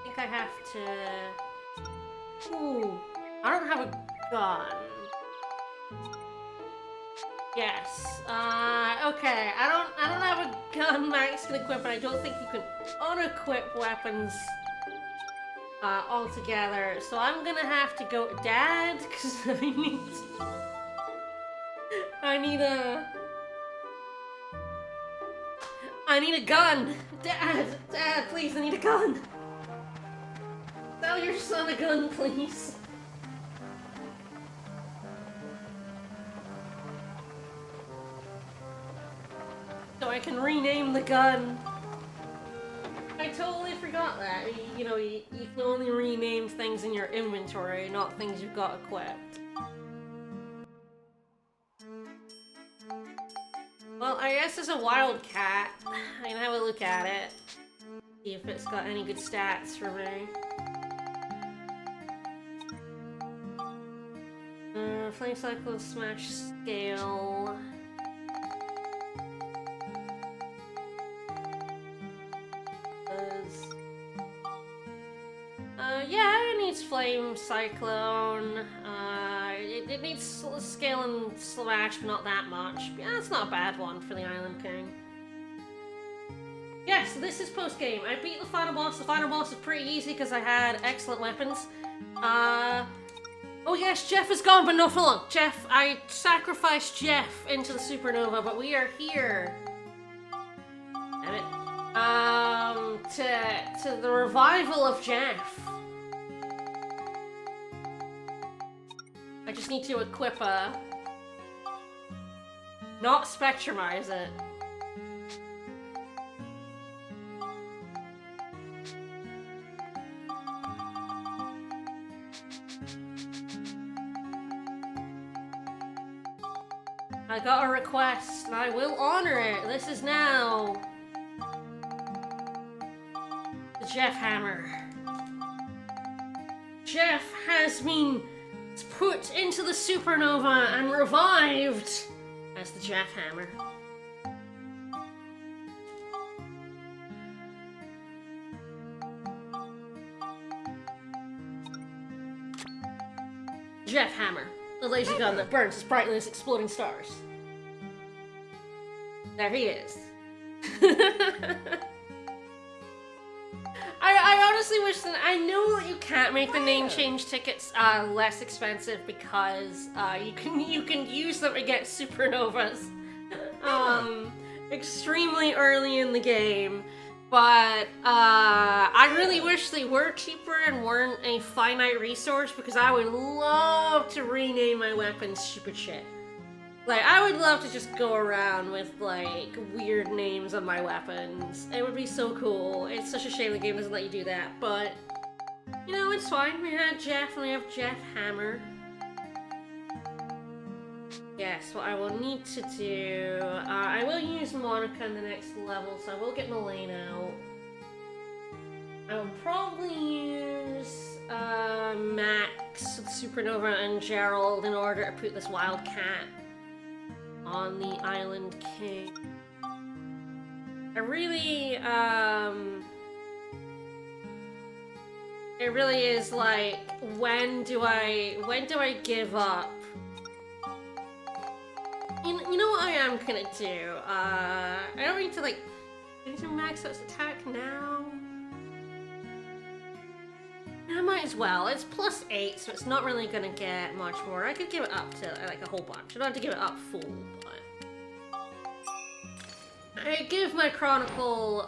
think I have to... Ooh, I don't have a gun. Yes, okay, I don't have a gun Max can equip, and I don't think you can unequip weapons altogether, so I'm gonna have to go Dad, because I need a gun! Dad, please, I need a gun! Sell your son a gun, please. So I can rename the gun. I totally forgot that. You know, you can only rename things in your inventory, not things you've got equipped. Well, I guess it's a wildcat. I can have a look at it. See if it's got any good stats for me. Flame cycle, smash scale. Yeah, it needs Flame Cyclone. It needs Scale and Slash, but not that much. Yeah, that's not a bad one for the Island King. Yes, this is post-game. I beat the final boss. The final boss is pretty easy because I had excellent weapons. Oh yes, Jeff is gone, but not for long. Jeff, I sacrificed Jeff into the Supernova, but we are here. Damn it. To the revival of Jeff. I just need to equip a... Not spectrumize it. I got a request, and I will honor it. This is now... the Jeff Hammer. Jeff has been put into the Supernova and revived as the Jeff Hammer. Jeff Hammer. The laser gun that burns as brightly as exploding stars. There he is. I honestly wish that I know that you can't make the name change tickets less expensive because you can use them to get supernovas extremely early in the game, but I really wish they were cheaper and weren't a finite resource because I would love to rename my weapons stupid shit. Like, I would love to just go around with, like, weird names on my weapons. It would be so cool. It's such a shame the game doesn't let you do that, but, you know, it's fine. We had Jeff, and we have Jeff Hammer. Yes, what I will need to do... I will use Monica in the next level, so I will get Melaine out. I will probably use Max, Supernova, and Gerald in order to put this wild cat on the Island King. I really, it really is like, when do I give up? You know what I am gonna do? I don't need to, like, I need to max out its attack now. I might as well. It's +8, so it's not really gonna get much more. I could give it up to, like, a whole bunch. I don't have to give it up full, but... I give my Chronicle,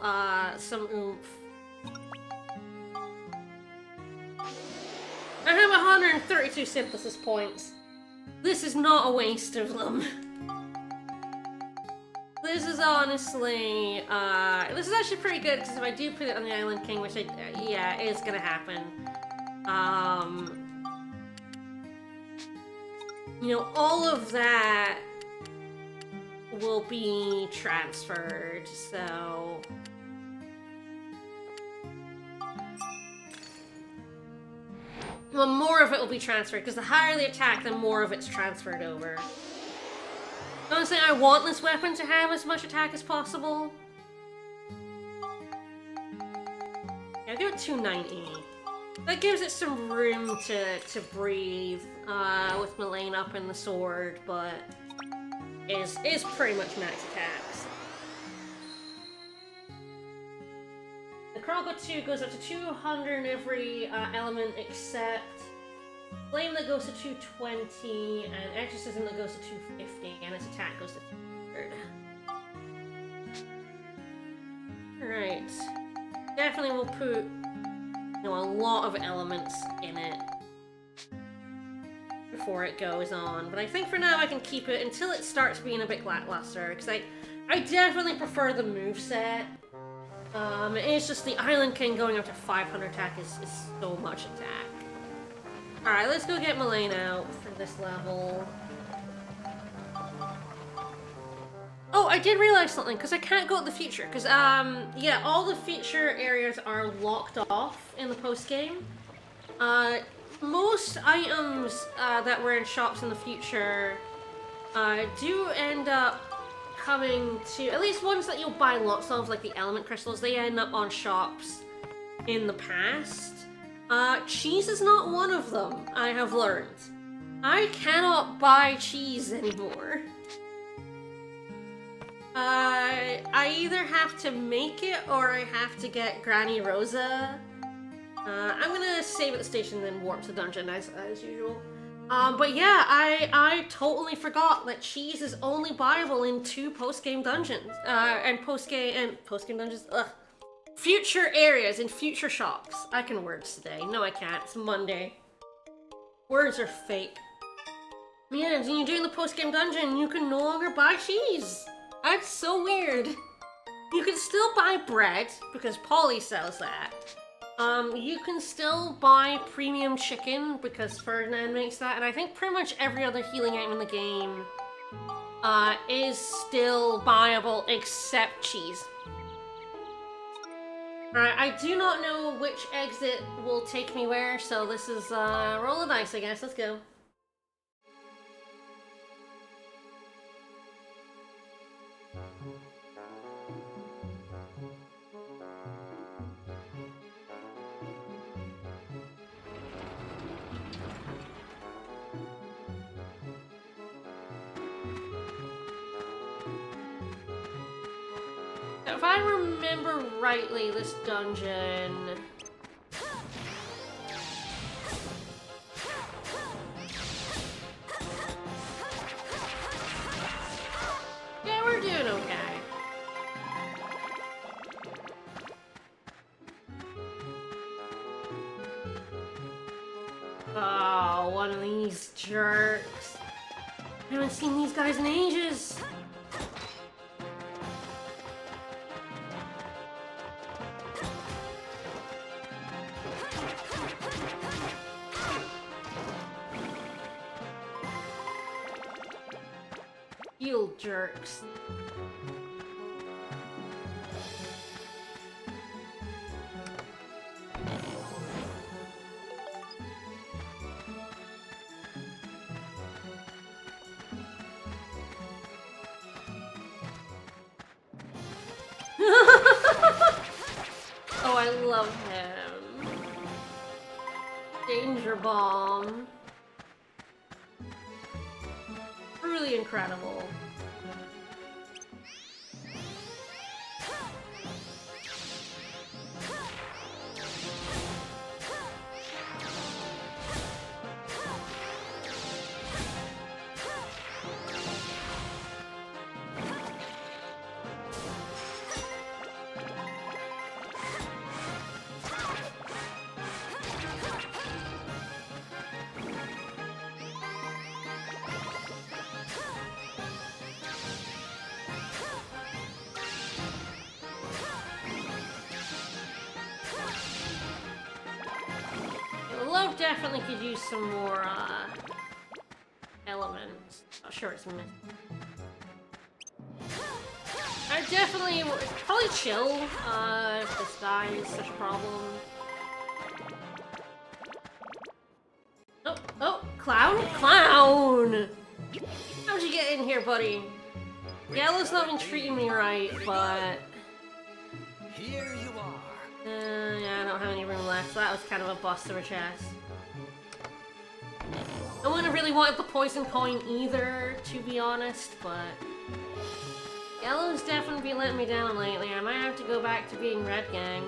some oomph. I have 132 synthesis points. This is not a waste of them. This is honestly, this is actually pretty good, because if I do put it on the Island King, which yeah, it is gonna happen, you know, all of that will be transferred, so... Well, more of it will be transferred, because the higher the attack, the more of it's transferred over. Honestly, I want this weapon to have as much attack as possible. Yeah, I'll give it 290. That gives it some room to breathe with Melaine up in the sword, but is pretty much max attacks. The Chronicle 2 goes up to 200 in every element except Flame that goes to 220, and Exorcism that goes to 250, and its attack goes to 300. Alright. Definitely will put, you know, a lot of elements in it before it goes on. But I think for now I can keep it until it starts being a bit lackluster, because I definitely prefer the moveset. It's just the Island King going up to 500 attack is so much attack. Alright, let's go get Melaine out for this level. Oh, I did realize something, because I can't go to the future, because, yeah, all the future areas are locked off in the post-game. Most items that were in shops in the future do end up coming to, at least ones that you'll buy lots of, like the element crystals, they end up on shops in the past. Cheese is not one of them, I have learned. I cannot buy cheese anymore. I either have to make it or I have to get Granny Rosa. I'm gonna save at the station and then warp to the dungeon as usual. But yeah, I totally forgot that cheese is only buyable in 2 post-game dungeons. And post-game dungeons, ugh. Future areas in future shops. I can words today. No, I can't. It's Monday. Words are fake. Yeah, when you're doing the post-game dungeon, you can no longer buy cheese. That's so weird. You can still buy bread, because Polly sells that. You can still buy premium chicken, because Ferdinand makes that, and I think pretty much every other healing item in the game is still buyable except cheese. Alright, I do not know which exit will take me where, so this is, roll the dice, I guess. Let's go. if I remember rightly, this dungeon... Yeah, we're doing okay. Oh, one of these jerks. I haven't seen these guys in ages. You jerks. Oh, I love him. Danger Bomb. Truly incredible. Love definitely could use some more, elements. Not sure it's missing. I definitely probably chill, if this guy is such a problem. Oh, oh, clown? Clown! How'd you get in here, buddy? Yellow's not been treating me right, but... Here you are. Yeah, I don't have any room left, so that was kind of a bust of a chest. I wouldn't have really wanted the poison coin either, to be honest, but... Yellow's definitely been letting me down lately. I might have to go back to being Red Gang.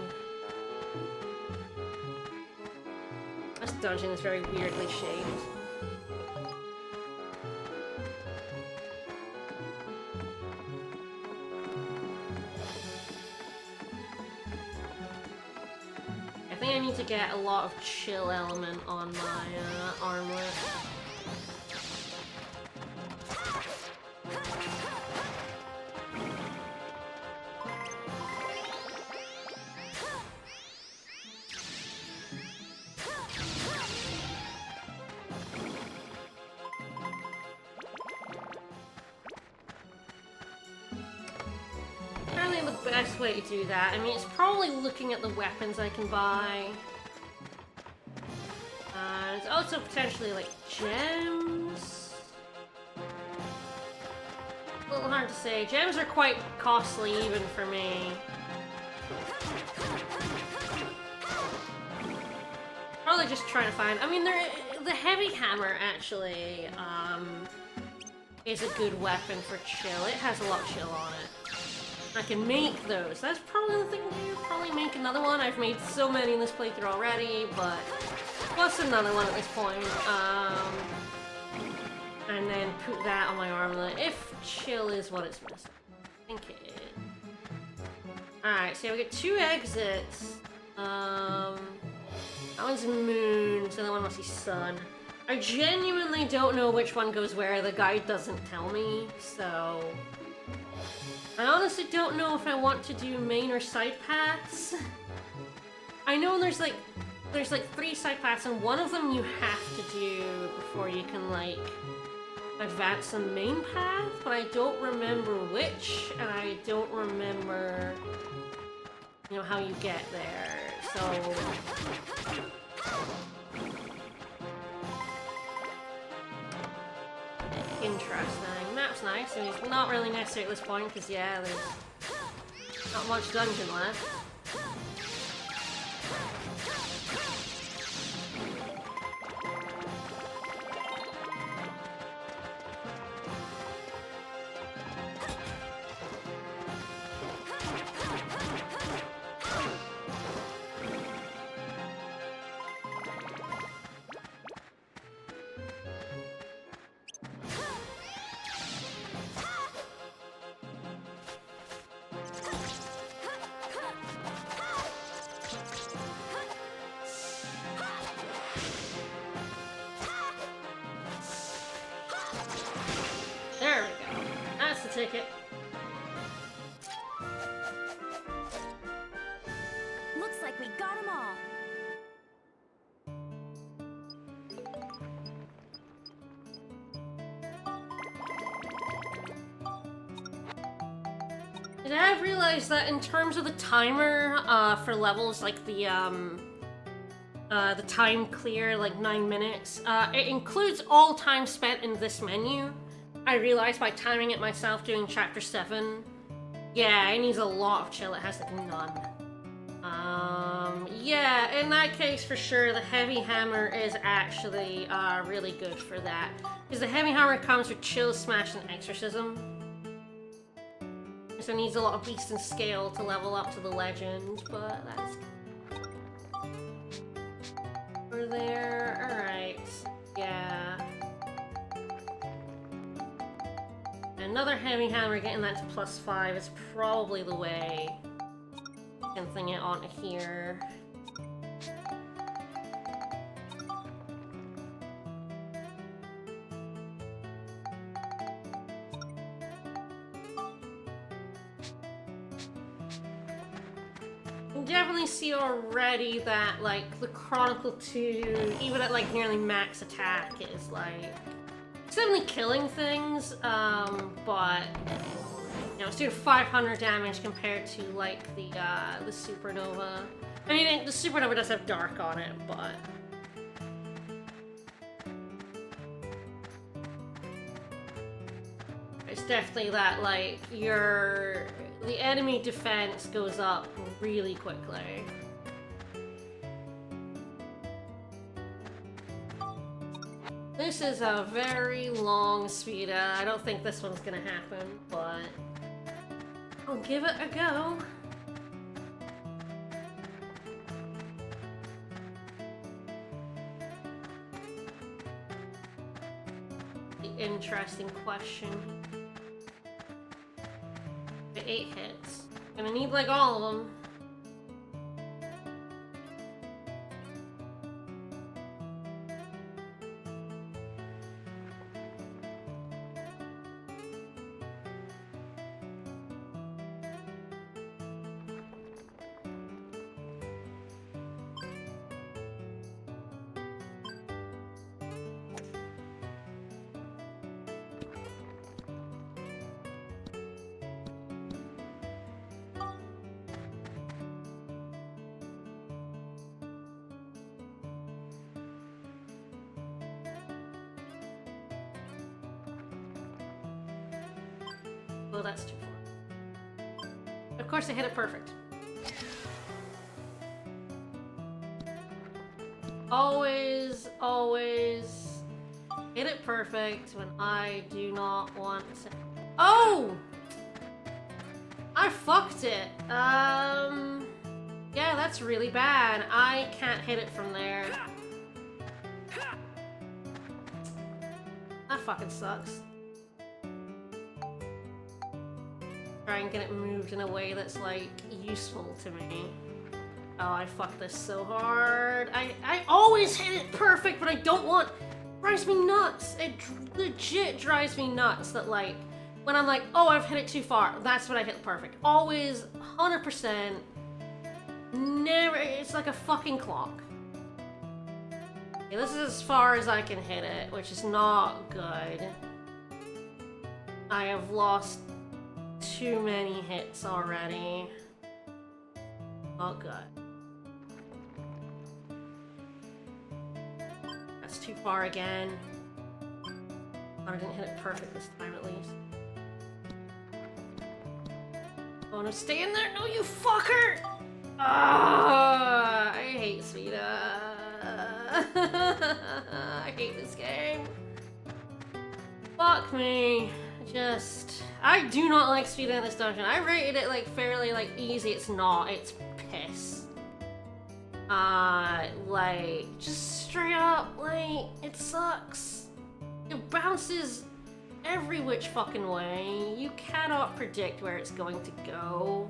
This dungeon is very weirdly shaped. I think I need to get a lot of chill element on my armlet. Apparently the best way to do that, I mean, it's probably looking at the weapons I can buy. It's also potentially like gems. A little hard to say. Gems are quite costly even for me. Probably just trying to find. I mean, the heavy hammer actually is a good weapon for chill. It has a lot of chill on it. I can make those. That's probably the thing to do. Probably make another one. I've made so many in this playthrough already, but what's another one at this point? And then put that on my armlet if chill is what it's missing. I think it is. Alright, so we get 2 exits. That one's moon, so that one must be sun. I genuinely don't know which one goes where. The guide doesn't tell me, so... I honestly don't know if I want to do main or side paths. I know there's like 3 side paths, and one of them you have to do before you can like advance the main path, but I don't remember which, and I don't remember, you know, how you get there. So interesting. Map's nice, and it's not really necessary at this point, because yeah, there's not much dungeon left. take it. Looks like we got them all. And I've realized that in terms of the timer for levels, like the time clear, like 9 minutes, it includes all time spent in this menu. I realized by timing it myself doing chapter 7, yeah, it needs a lot of chill. It has like none. Yeah, in that case, for sure, the heavy hammer is actually really good for that. Because the heavy hammer comes with chill, smash, and exorcism. So it needs a lot of beast and scale to level up to the legend, but that's over there. Alright. Yeah. Another heavy hammer, getting that to +5 is probably the way. Can thing it onto here. You can definitely see already that, like, the Chronicle 2, even at, like, nearly max attack, is, like, it's definitely killing things, but, you know, it's doing 500 damage compared to, like, the Supernova. I mean, the Supernova does have Dark on it, but... it's definitely that, like, the enemy defense goes up really quickly. This is a very long speed. I don't think this one's gonna happen, but I'll give it a go. The interesting question. The 8 hits. Gonna need like all of them. Oh, that's too far. Of course, I hit it perfect. Always, always hit it perfect when I do not want to. Oh! I fucked it. Yeah, that's really bad. I can't hit it from there. That fucking sucks. Try and get it moved in a way that's, like, useful to me. Oh, I fucked this so hard. I always hit it perfect, but I don't want... drives me nuts. It legit drives me nuts that, like, when I'm like, oh, I've hit it too far, that's when I hit perfect. Always, 100%. Never... it's like a fucking clock. Okay, this is as far as I can hit it, which is not good. I have lost too many hits already. Oh, good. That's too far again. I didn't hit it perfect this time, at least. Oh, no, stay in there! No, you fucker! Ah, I hate Svita. I hate this game. Fuck me. I do not like speed in this dungeon. I rated it like fairly like easy. It's not. It's piss. Like just straight up like it sucks. It bounces every which fucking way. You cannot predict where it's going to go.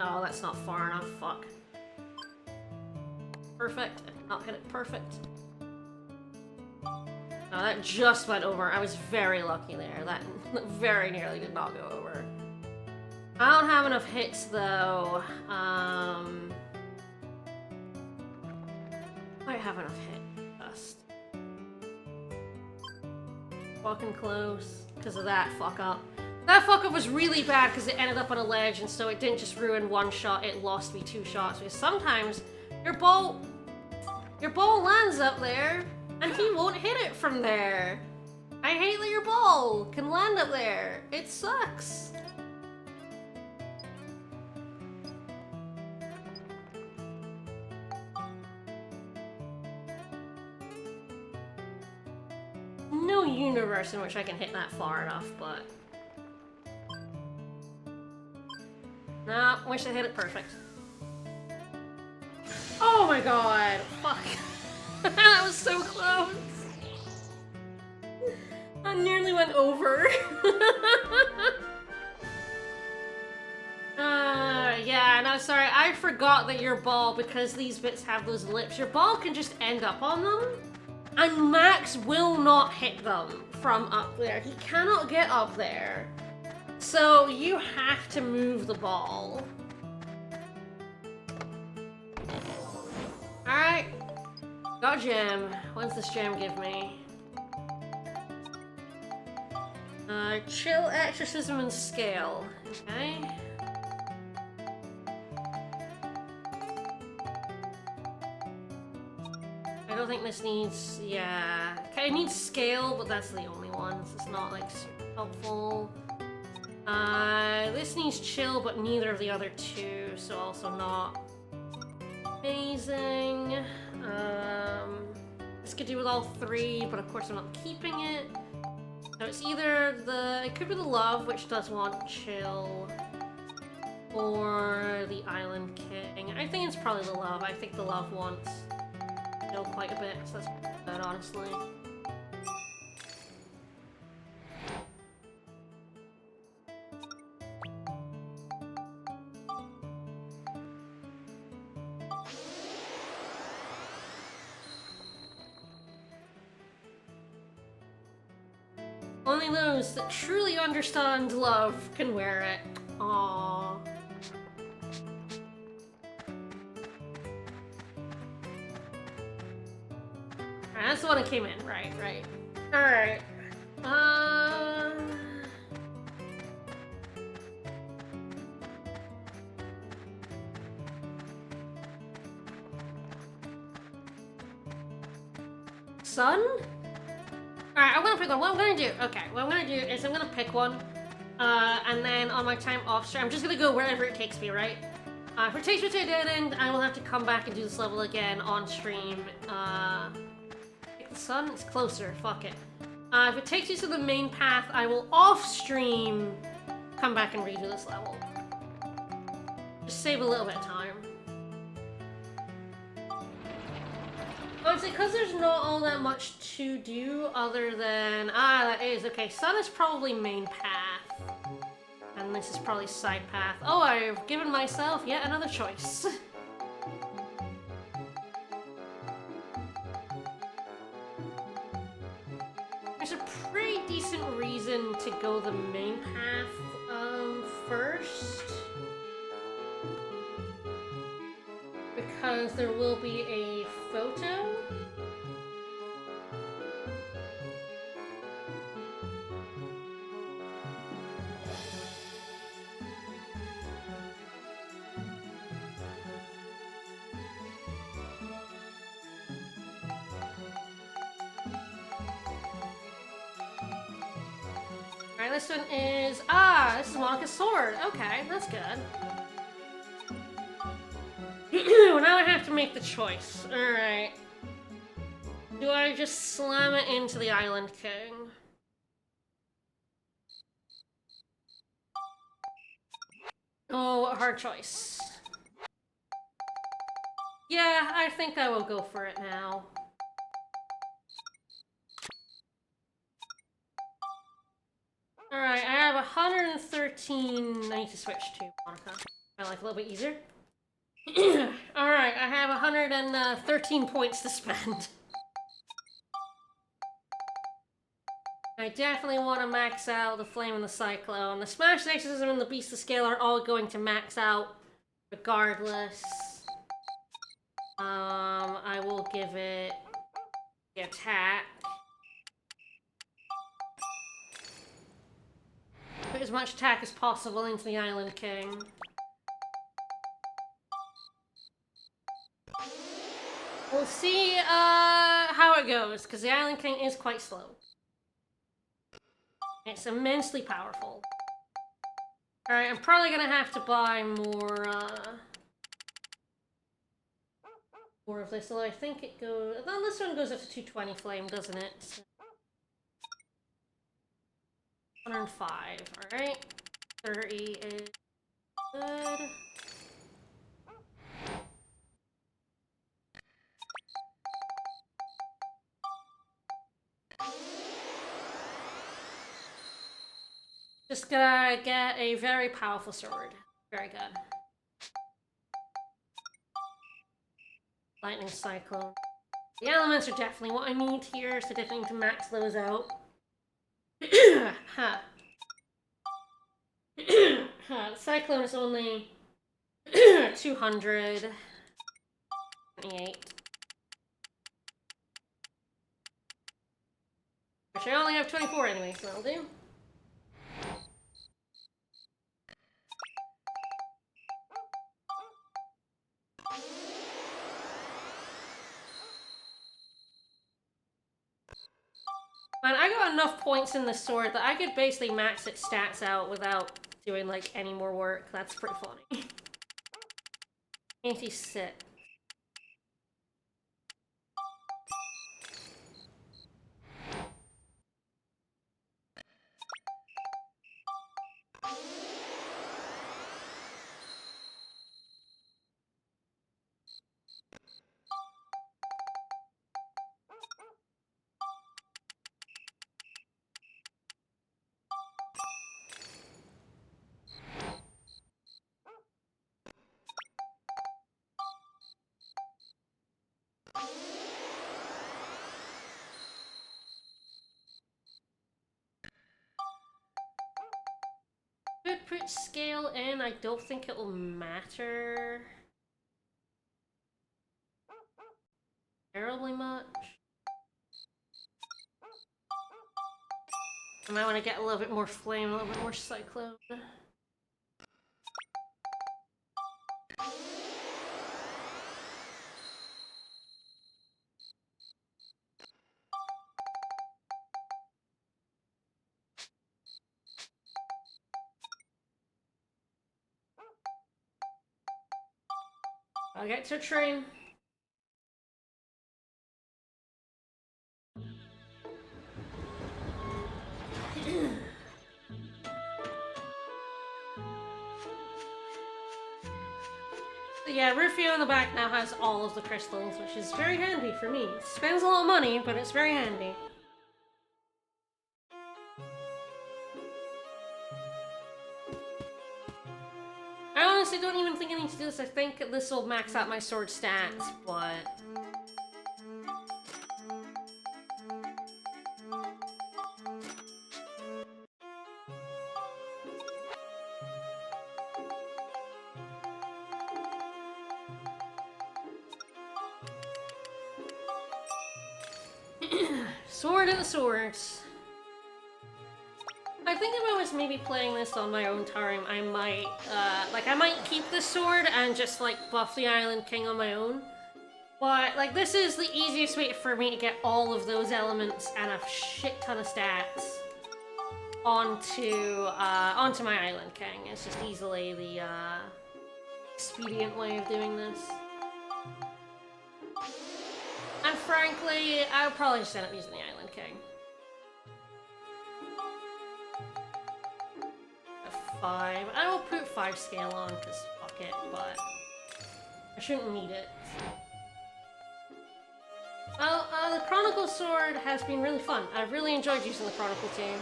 Oh, that's not far enough. Fuck. Perfect. I'll hit it perfect. Oh, that just went over. I was very lucky there. That very nearly did not go over. I don't have enough hits, though. Might have enough hit, just. Walking close, because of that fuck up. That fuck up was really bad because it ended up on a ledge, and so it didn't just ruin one shot, it lost me 2 shots. Because sometimes your ball lands up there, and he won't hit it from there. I hate that your ball can land up there. It sucks. No universe in which I can hit that far enough, but... No, wish I hit it perfect. Oh my god! Fuck. That was so close! I nearly went over. Yeah, no, sorry, I forgot that your ball, because these bits have those lips, your ball can just end up on them, and Max will not hit them from up there. He cannot get up there. So you have to move the ball. Alright. Got a gem. What does this gem give me? Chill, exorcism, and scale. Okay. I don't think this needs, yeah. Okay, it needs scale, but that's the only one, so it's not like super helpful. This needs chill, but neither of the other two, so also not amazing. This could do with all 3, but of course I'm not keeping it. So it's either it could be the love, which does want chill, or the Island King. I think it's probably the love. I think the love wants chill quite a bit, so that's good, honestly. Only those that truly understand love can wear it. Aww. Alright, that's the one that came in. Right. Alright. Sun? Alright, I'm gonna pick one. What I'm gonna do, okay, what I'm gonna do is I'm gonna pick one, and then on my time off stream, I'm just gonna go wherever it takes me, right? If it takes me to a dead end, I will have to come back and do this level again on stream. Pick the sun, it's closer, fuck it. If it takes you to the main path, I will off stream come back and redo this level. Just save a little bit of time. Honestly, because there's not all that much to do other than... that is. Okay, sun is probably main path. And this is probably side path. Oh, I've given myself yet another choice. There's a pretty decent reason to go the main path first. Because there will be a photo. Alright, this one is... this is Monica's sword. Okay, that's good. Now I have to make the choice. Alright. Do I just slam it into the Island King? Oh, what a hard choice. Yeah, I think I will go for it now. Alright, I have 113. I need to switch to Monica. My life a little bit easier. Alright, I have 113 points to spend. I definitely want to max out the Flame and the Cyclone. The Smash, the Exorcism, and the Beast of Scale are all going to max out regardless. I will give it the attack. Put as much attack as possible into the Island King. We'll see how it goes, because the Island King is quite slow. It's immensely powerful. Alright, I'm probably gonna have to buy more of this, although I think it goes... Well, this one goes up to 220 flame, doesn't it? 105, alright. 30 is good. Just gotta get a very powerful sword. Very good. Lightning Cyclone. The elements are definitely what I need here, so definitely need to max those out. Huh. The Cyclone is only 200. 28. Which I only have 24 anyway, so that'll do. Man, I got enough points in the sword that I could basically max its stats out without doing, like, any more work. That's pretty funny. 86. Could put scale in, I don't think it will matter terribly much. I might want to get a little bit more flame, a little bit more cyclone. I'll get to a train. Yeah, Rufio in the back now has all of the crystals, which is very handy for me. It spends a lot of money, but it's very handy. I honestly don't even think I need to do this. I think this will max out my sword stats, but... Sword of the Swords. I think if I was maybe playing this on my own time, I might, I might keep the sword and just, like, buff the Island King on my own. But, like, this is the easiest way for me to get all of those elements and a shit ton of stats onto my Island King. It's just easily the, expedient way of doing this. And frankly, I'll probably just end up using the Island King. A 5. I will put 5 scale on, because fuck it, but I shouldn't need it. Well, the Chronicle sword has been really fun. I've really enjoyed using the Chronicle team.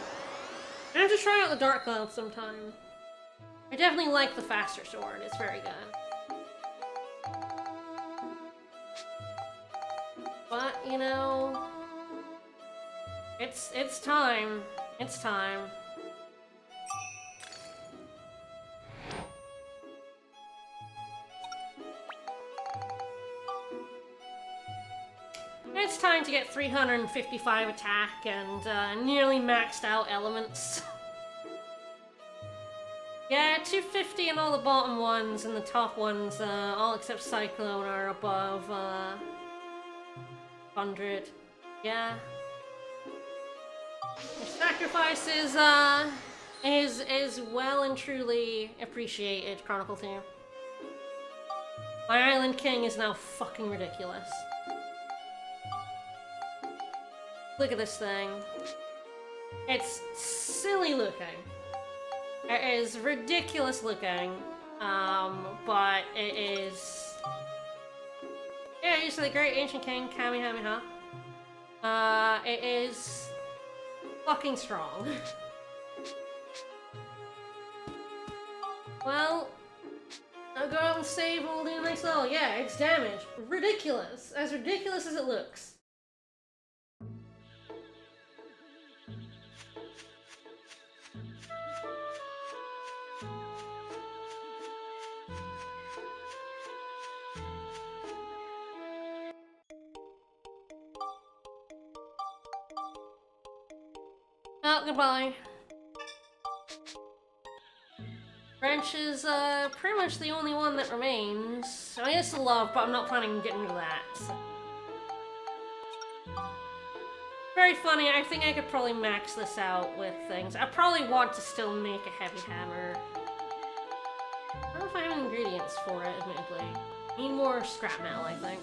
I have to try out the Dark Cloud sometime. I definitely like the faster sword. It's very good. But, you know, it's time. It's time. It's time to get 355 attack and nearly maxed out elements. Yeah, 250 in all the bottom ones, and the top ones, all except Cyclone, are above 100. Yeah. Your sacrifice is well and truly appreciated, Chronicle team. My Island King is now fucking ridiculous. Look at this thing. It's silly looking. It is ridiculous looking, but it is... Yeah, use of the Great Ancient King, Kamehameha. It is fucking strong. Well, I'll go out and save and we'll do a nice level. Yeah, it's damage. Ridiculous. As ridiculous as it looks. Oh, goodbye. Wrench is pretty much the only one that remains. I mean, it's a love, but I'm not planning on getting rid of that. So. Very funny. I think I could probably max this out with things. I probably want to still make a heavy hammer. I don't know if I have ingredients for it, admittedly. Need more scrap metal, I think.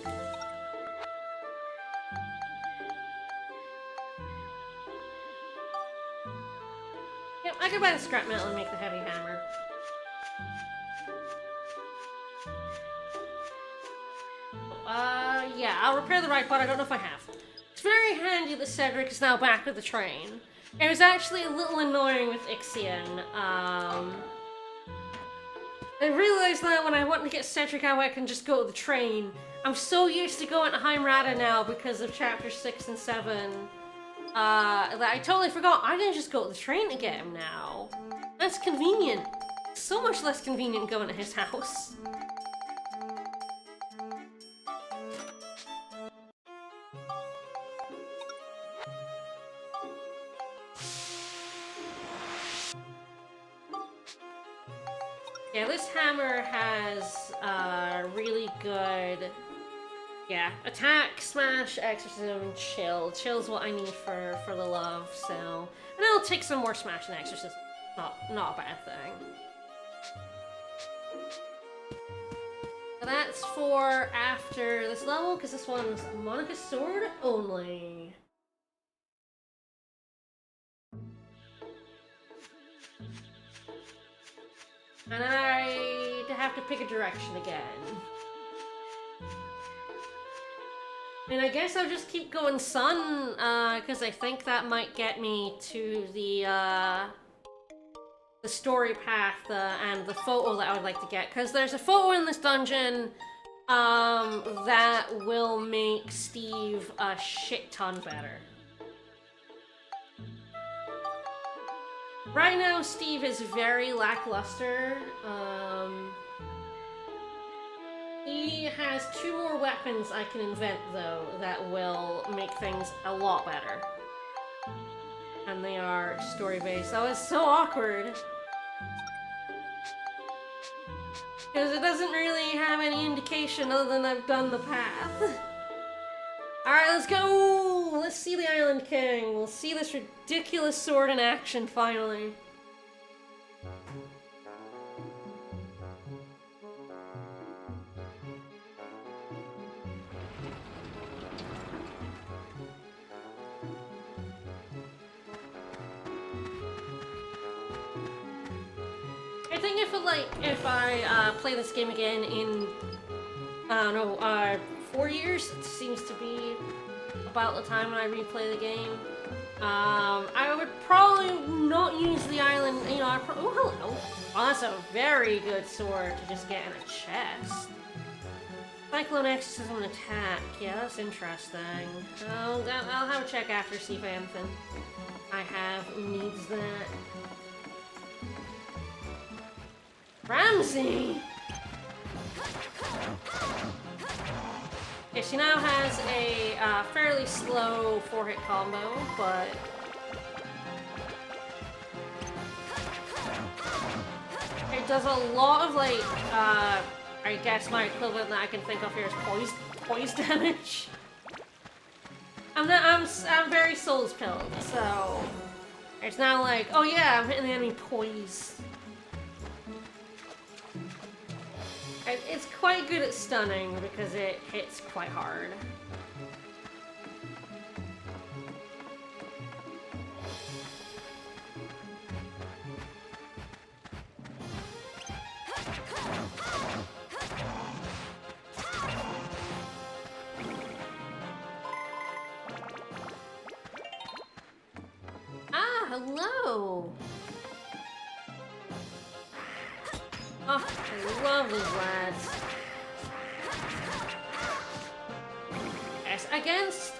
Yep, I could buy the scrap metal and make the heavy hammer. Yeah, I'll repair the right part. I don't know if I have. It's very handy that Cedric is now back with the train. It was actually a little annoying with Ixion. I realized that when I want to get Cedric out, I can just go to the train. I'm so used to going to Heimrada now because of Chapter 6 and 7. That I totally forgot. I can just go to the train to get him now. That's convenient. So much less convenient going to his house. Yeah, this hammer has really good, attack, smash, exorcism, chill. Chill's what I need for the love, so... And I'll take some more smash and exorcism. Not a bad thing. So that's for after this level, because this one's Monica's Sword only. And I have to pick a direction again. I mean, I guess I'll just keep going sun, because I think that might get me to the story path, and the photo that I would like to get. Because there's a photo in this dungeon, that will make Steve a shit ton better. Right now, Steve is very lackluster. He has 2 more weapons I can invent, though, that will make things a lot better. And they are story-based. That was so awkward. Because it doesn't really have any indication other than I've done the path. Alright, let's go! Let's see the Island King. We'll see this ridiculous sword in action, finally. I think if I play this game again in, I don't know, 4 years, it seems to be about the time when I replay the game. I would probably not use the island, you know, oh, hello. Oh, that's a very good sword to just get in a chest. Cyclone X is an attack. Yeah, that's interesting. I'll have a check after, see if anything I have needs that. Ramsey! Yeah, she now has a fairly slow 4-hit combo, but... it does a lot of, like, I guess my equivalent that I can think of here is poise damage. I'm very souls pilled, so it's now like, oh yeah, I'm hitting the enemy poise. It's quite good at stunning because it hits quite hard. Ah, hello! Oh, I love these lads. Yes, against,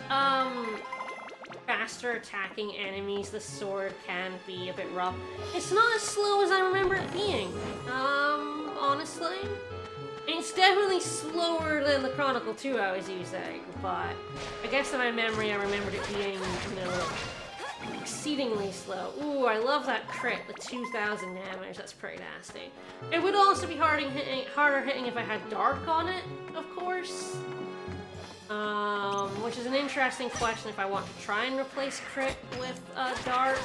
faster attacking enemies, the sword can be a bit rough. It's not as slow as I remember it being, honestly. It's definitely slower than the Chronicle 2 I was using, but I guess in my memory I remembered it being, you know, exceedingly slow. Ooh, I love that crit, the 2,000 damage. That's pretty nasty. It would also be harder hitting if I had Dark on it, of course. Which is an interesting question if I want to try and replace crit with Dark.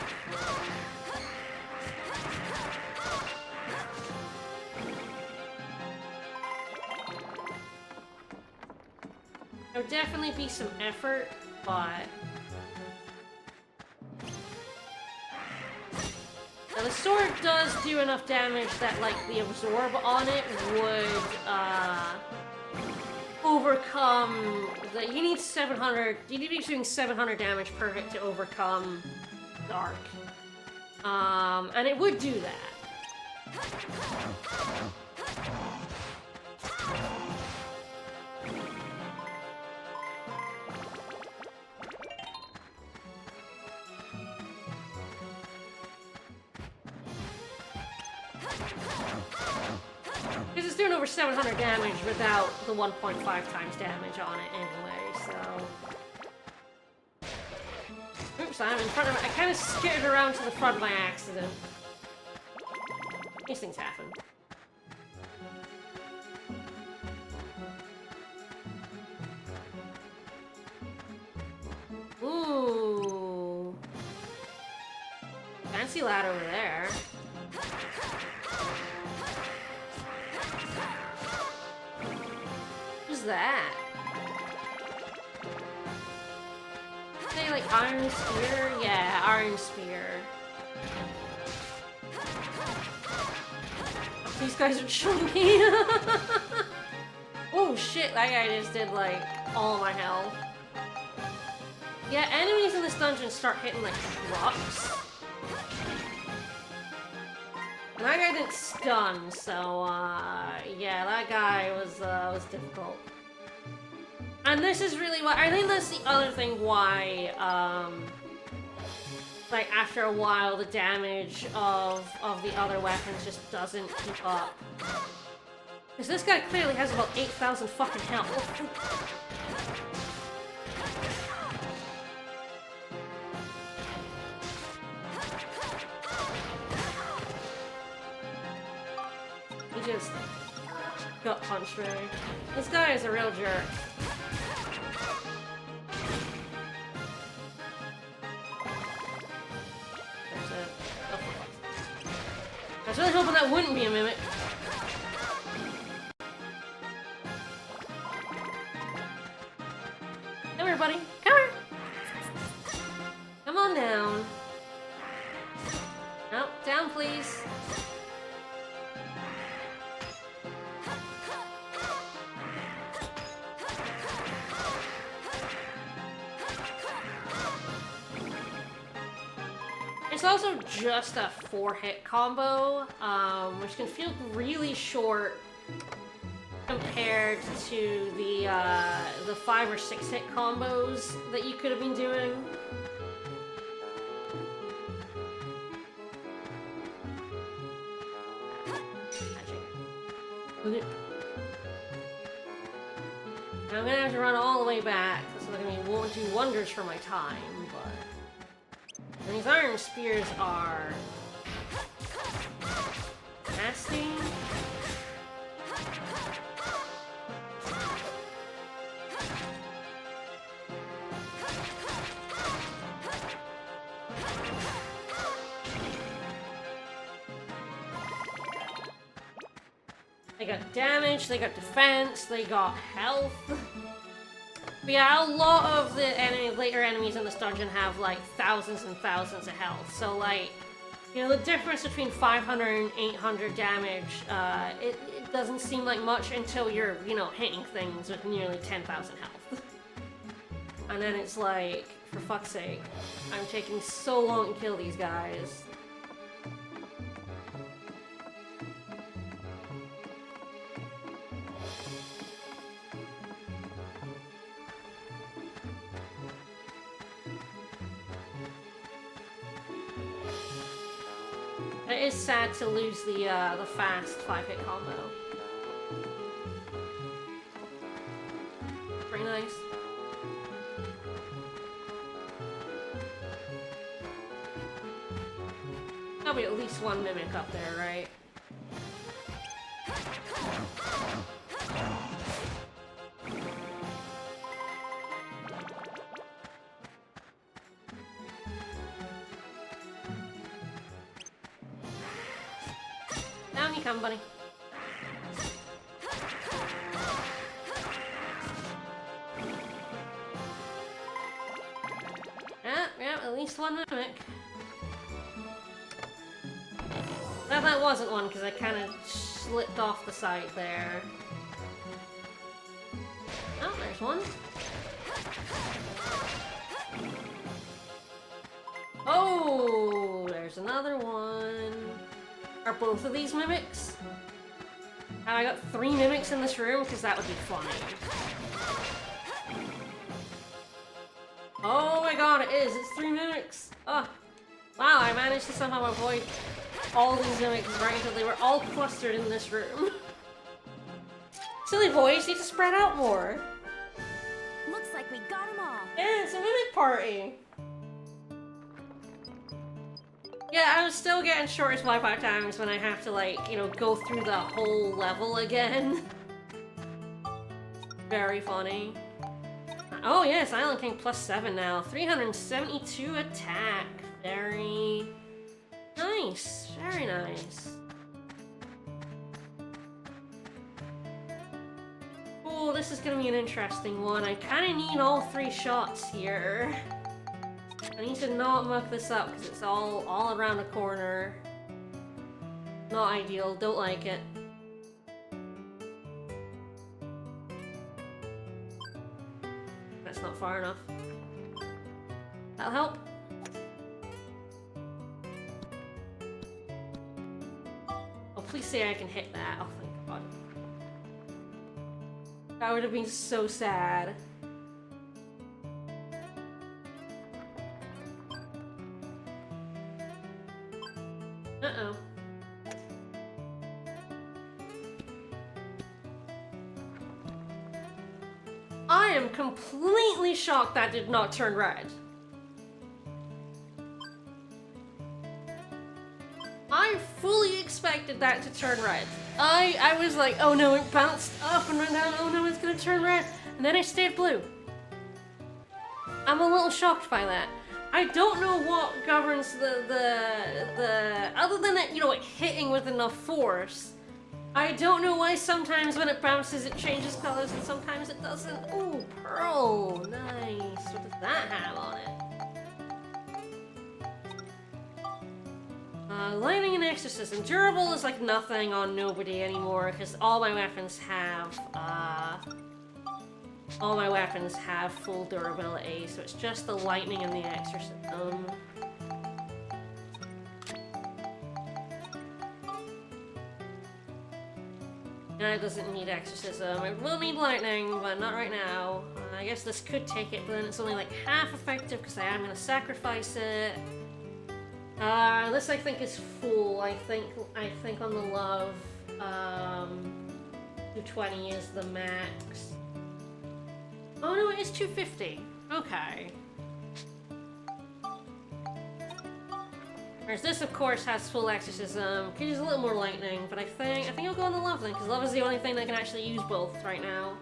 There would definitely be some effort, but... now, the sword does do enough damage that, like, the absorb on it would, overcome the... you need 700... you need to be doing 700 damage per hit to overcome Dark. And it would do that. Because it's doing over 700 damage without the 1.5 times damage on it anyway, so... oops, I'm in front of I kind of skittered around to the front by accident. These things happen. Ooh. Fancy lad over there. Who's that? Say like Iron Spear? Yeah, Iron Spear. These guys are chunky. Oh shit, that guy just did like all my health. Yeah, enemies in this dungeon start hitting like drops. And that guy didn't stun, so yeah, that guy was difficult. And this is really why I think that's the other thing why like after a while the damage of the other weapons just doesn't keep up. Because this guy clearly has about 8,000 fucking health. He just got punched me. This guy is a real jerk. There's a... oh. I was really hoping that wouldn't be a mimic. Come here, buddy. Come here. Come on down. No, down, please. It's also just a 4-hit combo, which can feel really short compared to the 5 or 6 hit combos that you could have been doing. Magic. I'm gonna have to run all the way back, so they're gonna do wonders for my time, but... And these iron spears are... nasty. They got damage, they got defense, they got health. But yeah, a lot of the later enemies in this dungeon have like thousands and thousands of health. So like, you know, the difference between 500 and 800 damage, it doesn't seem like much until you're, you know, hitting things with nearly 10,000 health. And then it's like, for fuck's sake, I'm taking so long to kill these guys. It is sad to lose the fast 5-hit combo. Pretty nice. There'll be at least one mimic up there, right? Down you come, buddy. Yeah, at least one mimic. That wasn't one, because I kind of slipped off the side there. Oh, there's one. Oh, there's another one. Are both of these mimics? Have I got 3 mimics in this room? Because that would be funny. Oh my god, it is! It's 3 mimics! Oh. Wow, I managed to somehow avoid all these mimics right until they were all clustered in this room. Silly boys, need to spread out more. Looks like we got them all. Yeah, it's a mimic party. Yeah, I was still getting short swipe-out times when I have to, like, you know, go through the whole level again. Very funny. Oh yes, Island King +7 now. 372 attack. Very nice. Very nice. Oh, this is gonna be an interesting one. I kinda need all 3 shots here. I need to not muck this up because it's all around the corner. Not ideal, don't like it. That's not far enough. That'll help. Oh, please say I can hit that. Oh, thank God. That would have been so sad. Uh-oh. I am completely shocked that did not turn red. I fully expected that to turn red. I was like, oh no, it bounced up and went down, oh no, it's gonna turn red. And then it stayed blue. I'm a little shocked by that. I don't know what governs the other than it, you know, like hitting with enough force. I don't know why sometimes when it bounces it changes colors and sometimes it doesn't. Ooh, pearl, nice. What does that have on it? Lightning and exorcism. Durable is like nothing on nobody anymore because all my weapons have full durability, so it's just the lightning and the exorcism. No, it doesn't need exorcism. It will need lightning, but not right now. I guess this could take it, but then it's only like half effective because I am going to sacrifice it. This I think is full. I think on the love, 220 is the max. Oh no, it is 250. Okay. Whereas this, of course, has full exorcism. Could use a little more lightning, but I think I'll go on the love then, because love is the only thing that can actually use both right now.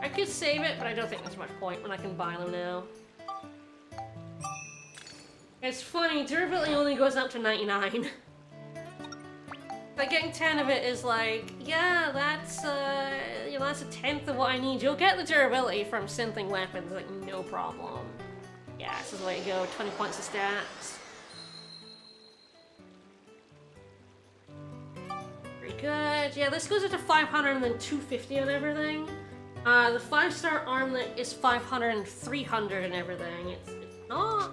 I could save it, but I don't think there's much point when I can buy them now. It's funny, durability only goes up to 99. Like getting 10 of it is like, yeah, that's you know, that's a tenth of what I need. You'll get the durability from synthing weapons, like no problem. Yeah, this is the way to go. 20 points of stats. Very good. Yeah, this goes up to 500 and then 250 on everything. The 5-star armlet is 500 and 300 and everything. It's not...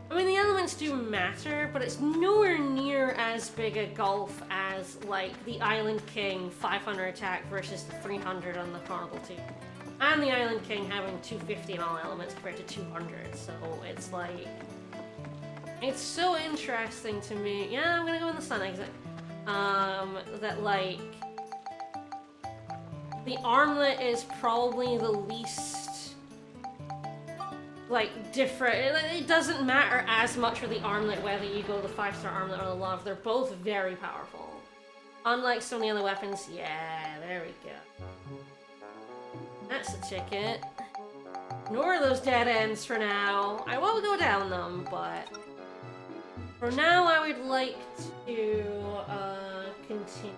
I mean, the elements do matter, but it's nowhere near as big a gulf as, like, the Island King 500 attack versus the 300 on the Chronicle 2. And the Island King having 250 in all elements compared to 200, so it's like... It's so interesting to me. Yeah, I'm gonna go in the sun exit. That, like... The armlet is probably the least... like, different. It doesn't matter as much for the armlet whether you go the 5-star armlet or the love. They're both very powerful. Unlike so many other weapons. Yeah, there we go. That's the ticket. Ignore those dead ends for now. I will go down them, but... For now, I would like to, continue.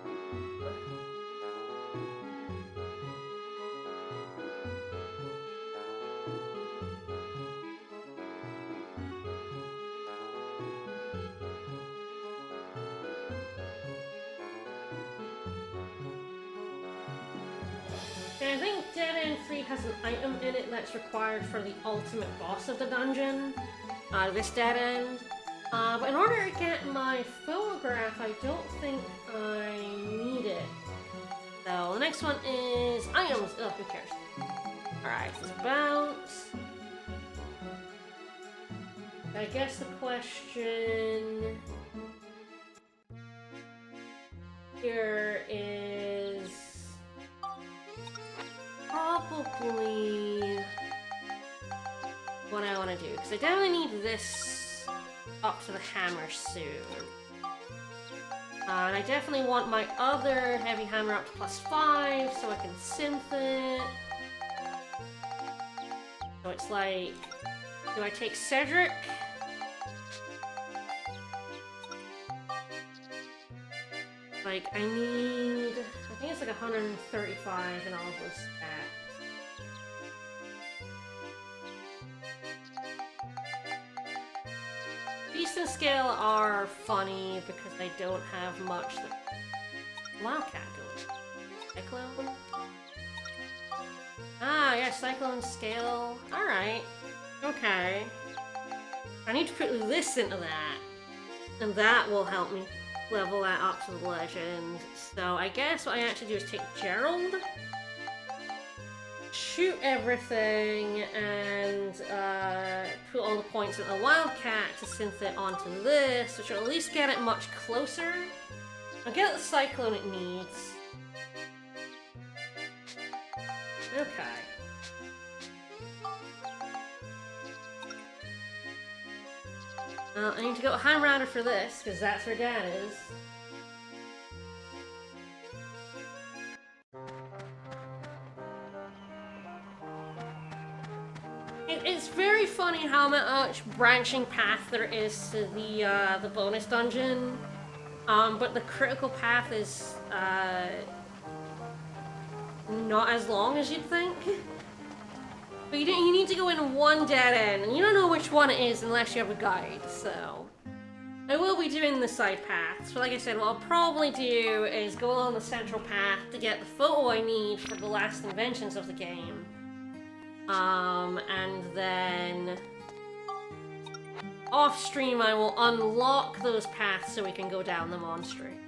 I think Dead End 3 has an item in it that's required for the ultimate boss of the dungeon. This Dead End. But in order to get my photograph, I don't think I need it. So the next one is items. Oh, who cares? Alright, let's bounce. I guess the question here is probably what I want to do, because I definitely need this up to the hammer soon. And I definitely want my other heavy hammer up to +5 so I can synth it. So it's like, do I take Cedric? Like, I think it's like 135 in all of those stats. Beast and Scale are funny because they don't have much that... Wildcat going. Cyclone? Ah, yeah, Cyclone Scale. Alright. Okay. I need to put this into that. And that will help me level that up to the legend. So I guess what I actually do is take Gerald, shoot everything, and put all the points in the Wildcat to synth it onto this, which will at least get it much closer. I'll get the Cyclone it needs. Okay. I need to go High Router for this, because that's where Dad is. It's very funny how much branching path there is to the bonus dungeon, but the critical path is not as long as you'd think. But you need to go in one dead end, and you don't know which one it is unless you have a guide, so... I will be doing the side paths, but like I said, what I'll probably do is go along the central path to get the photo I need for the last inventions of the game. And then... off-stream I will unlock those paths so we can go down them on-stream.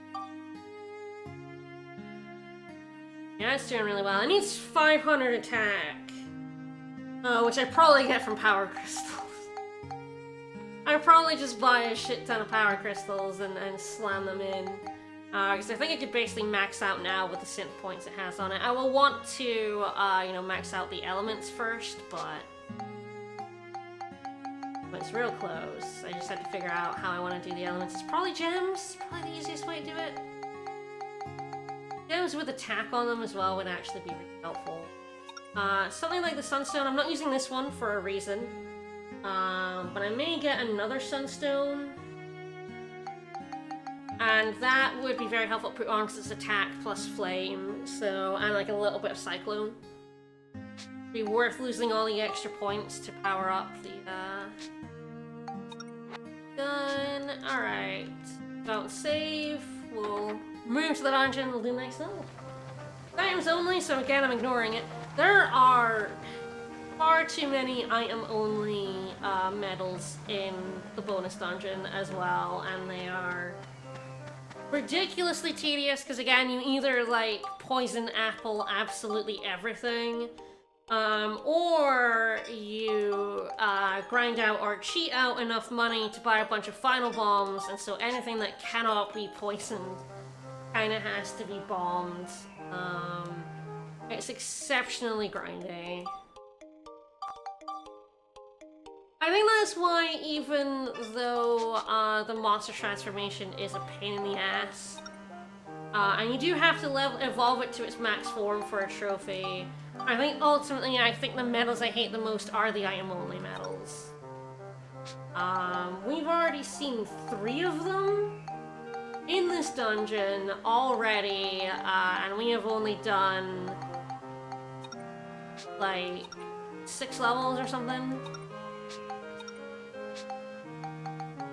Yeah, it's doing really well. It needs 500 attack. Which I probably get from power crystals. I probably just buy a shit ton of power crystals and slam them in. Because I think it could basically max out now with the synth points it has on it. I will want to, you know, max out the elements first, but it's real close. I just had to figure out how I want to do the elements. It's probably gems. Probably the easiest way to do it. Gems with attack on them as well would actually be really helpful. Something like the Sunstone. I'm not using this one for a reason. But I may get another Sunstone. And that would be very helpful to put on because it's attack plus flame. So, and like a little bit of Cyclone. Be worth losing all the extra points to power up the, gun. Alright. Don't save. We'll move to the dungeon. We'll do next level. Items only, so again, I'm ignoring it. There are far too many item-only medals in the bonus dungeon as well, and they are ridiculously tedious, because again, you either, like, poison apple absolutely everything, or you grind out or cheat out enough money to buy a bunch of final bombs, and so anything that cannot be poisoned kinda has to be bombed. It's exceptionally grindy. I think that's why, even though the monster transformation is a pain in the ass, and you do have to evolve it to its max form for a trophy, I think ultimately, I think the medals I hate the most are the item-only medals. We've already seen 3 of them in this dungeon already, and we have only done, like, 6 levels or something.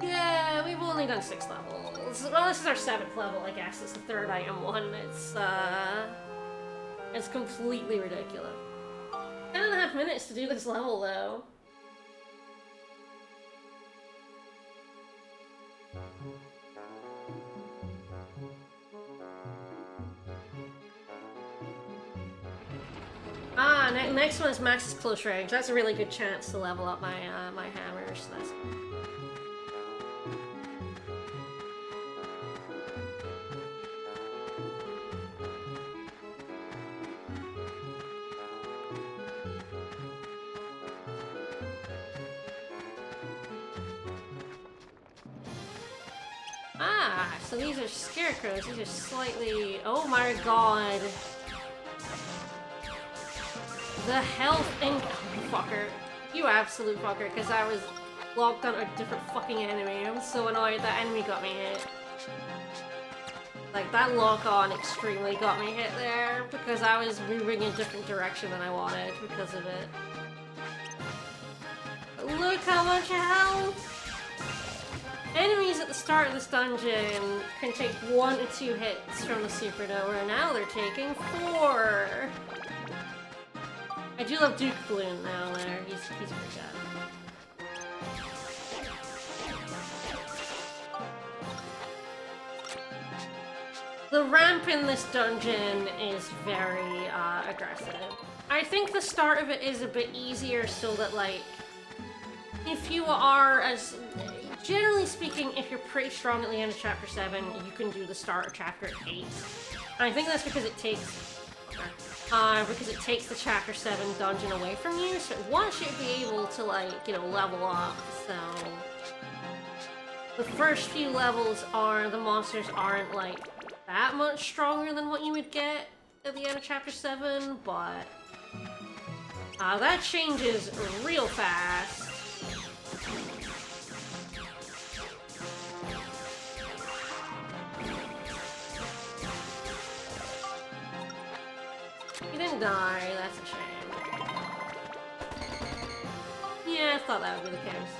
Yeah, we've only done 6 levels. Well, this is our 7th level, I guess. It's the 3rd item one. It's completely ridiculous. 10.5 minutes to do this level, though. Next one is Max's close range. That's a really good chance to level up my my hammers. That's so these are scarecrows. These are slightly... Oh my god. The health and... Oh, fucker. You absolute fucker, because I was locked on a different fucking enemy. I'm so annoyed that enemy got me hit. Like, that lock-on extremely got me hit there, because I was moving in a different direction than I wanted because of it. But look how much health! Enemies at the start of this dungeon can take 1 to 2 hits from the supernova, and now they're taking 4! I do love Duke Balloon now there, he's pretty good. The ramp in this dungeon is very aggressive. I think the start of it is a bit easier so that, like, if you are, as generally speaking, if you're pretty strong at the end of Chapter 7, you can do the start of Chapter 8. And I think that's because it takes the Chapter 7 dungeon away from you, so it wants you to be able to, like, you know, level up, so... The first few levels the monsters aren't, like, that much stronger than what you would get at the end of Chapter 7, but... that changes real fast. He didn't die, that's a shame. Yeah, I thought that would be the case.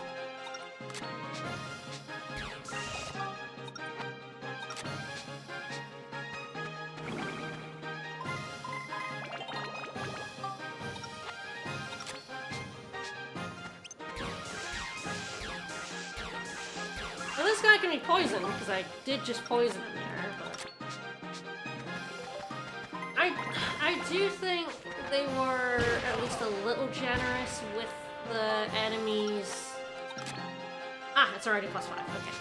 Well, this guy can be poisoned, because I did just poison him there, but... I do think they were at least a little generous with the enemies. Ah, it's already +5, okay.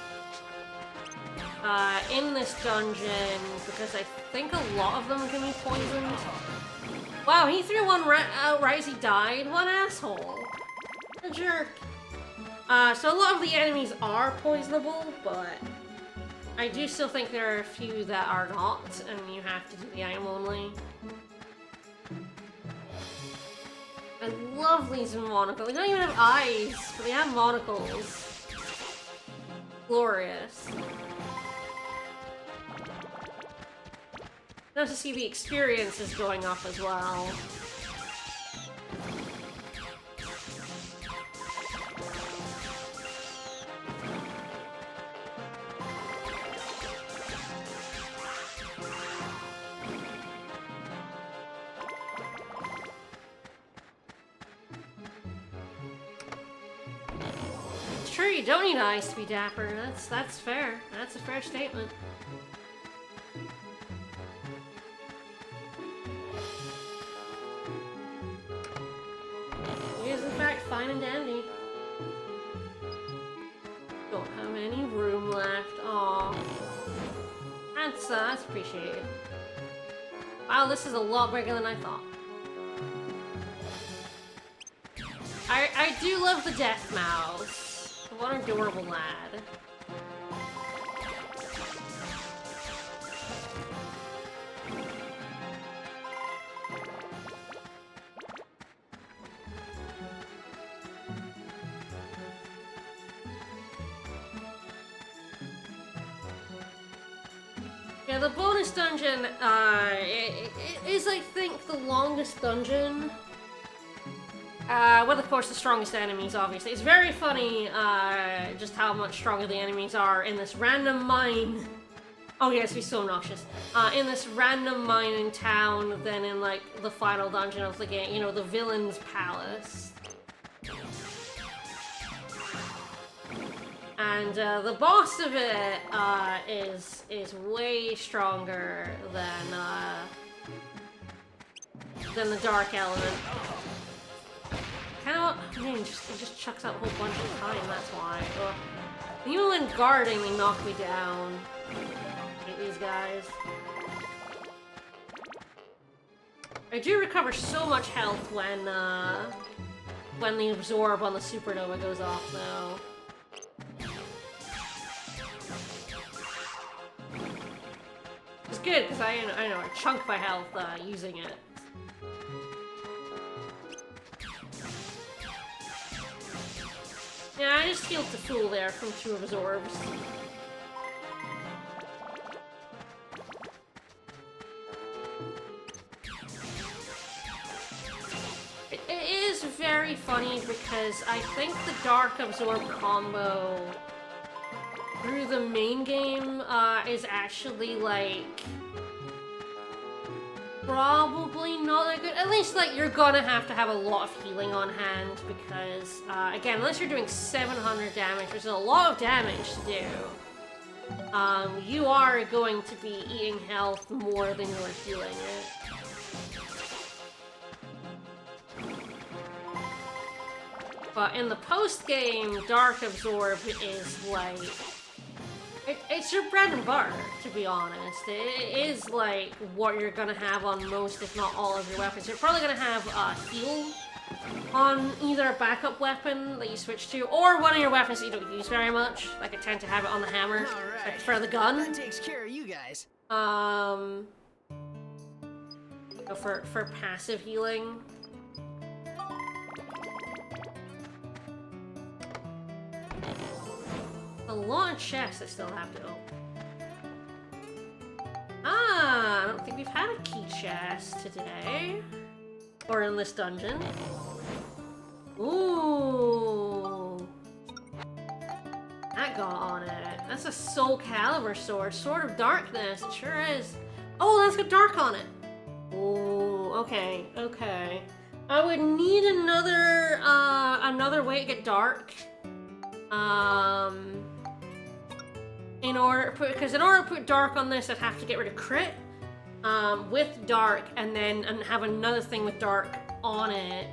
In this dungeon, because I think a lot of them can be poisoned. Wow, he threw one outright as he died? What asshole. A jerk. So a lot of the enemies are poisonable, but I do still think there are a few that are not, and you have to do the item only. I love these monocles. They don't even have eyes, but they have monocles. Glorious. Nice to see the experience is going up as well. Sure, you don't need eyes to be dapper. That's fair. That's a fair statement. He is in fact fine and dandy. Don't have any room left. Aw. That's appreciated. Wow, this is a lot bigger than I thought. I do love the death mouse. What an adorable lad. Yeah, the bonus dungeon, it is, I think, the longest dungeon. With, of course, the strongest enemies, obviously. It's very funny, just how much stronger the enemies are in this random mine. Oh, yes, he's so obnoxious. In this random mining town than in, like, the final dungeon of the game, you know, the villain's palace. And, the boss of it, is way stronger than the dark element. Kinda, man, it just chucks out a whole bunch of time, that's why. Ugh. Even when guarding, they knock me down. I hate these guys. I do recover so much health when the absorb on the supernova goes off, though. It's good, because I know, I chunk my health using it. Yeah, I just healed the fool there from 2 absorbs. It is very funny because I think the Dark Absorb combo through the main game is actually, like, probably not that good. At least, like, you're gonna have to have a lot of healing on hand because, again, unless you're doing 700 damage, which is a lot of damage to do, you are going to be eating health more than you're healing it. But in the post-game, Dark Absorb is, like, it's your bread and butter, to be honest. It is, like, what you're gonna have on most, if not all, of your weapons. You're probably gonna have heal on either a backup weapon that you switch to, or one of your weapons that you don't use very much. Like, I tend to have it on the hammer. Right. I prefer the gun. That takes care of you guys. For passive healing. A lot of chests I still have to open. Ah, I don't think we've had a key chest today. Or in this dungeon. Ooh. That got on it. That's a Soul Calibur sword. Sword of Darkness. It sure is. Oh, that's got dark on it. Ooh, okay, okay. I would need another way to get dark. In order to put dark on this, I'd have to get rid of crit. with dark, and have another thing with dark on it.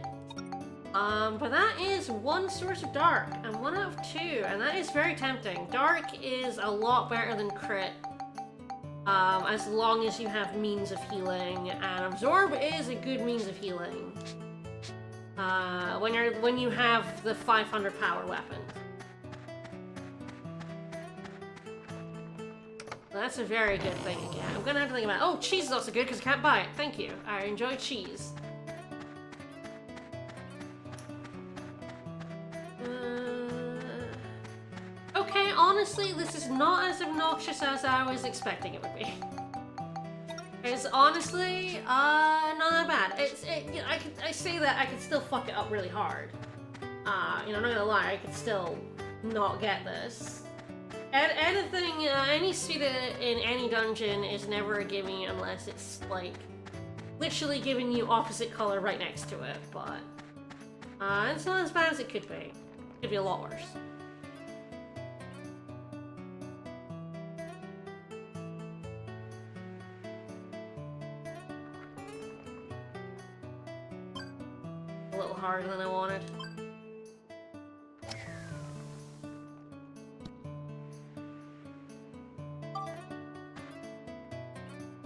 But that is one source of dark, and 1 out of 2, and that is very tempting. Dark is a lot better than crit, as long as you have means of healing, and absorb is a good means of healing. When you have the 500 power weapon. That's a very good thing again. I'm gonna have to think about it. Oh, cheese is also good because I can't buy it. Thank you. I enjoy cheese. Okay, honestly, this is not as obnoxious as I was expecting it would be. It's honestly, not that bad. You know, I say that I could still fuck it up really hard. You know, I'm not gonna lie, I could still not get this. Anything, any speed in any dungeon is never a gimme unless it's, like, literally giving you opposite color right next to it, but, it's not as bad as it could be. It could be a lot worse. A little harder than I wanted.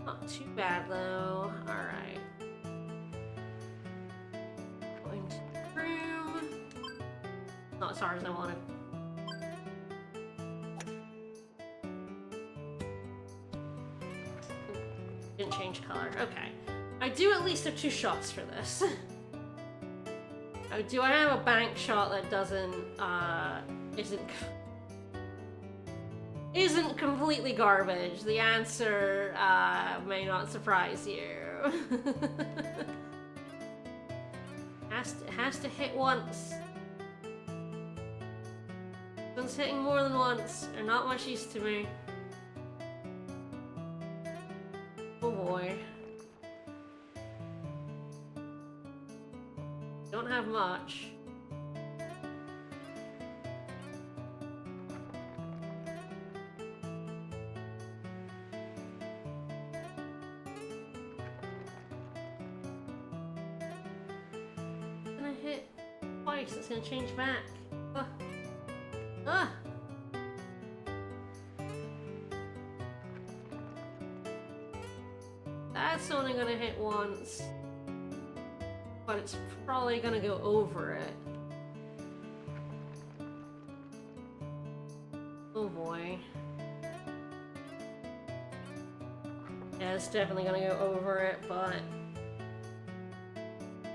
Not too bad though. Alright. Going to the room. Not as hard as I wanted. Didn't change color. Okay. I do at least have 2 shots for this. Do I have a bank shot that doesn't, isn't completely garbage? The answer, may not surprise you. has to hit once. Since hitting more than once are not much use to me. Oh boy. Don't have much. Gonna hit twice, it's gonna change back. Ah! That's only gonna hit once. But it's probably gonna go over it. Oh boy. Yeah, it's definitely gonna go over it, but...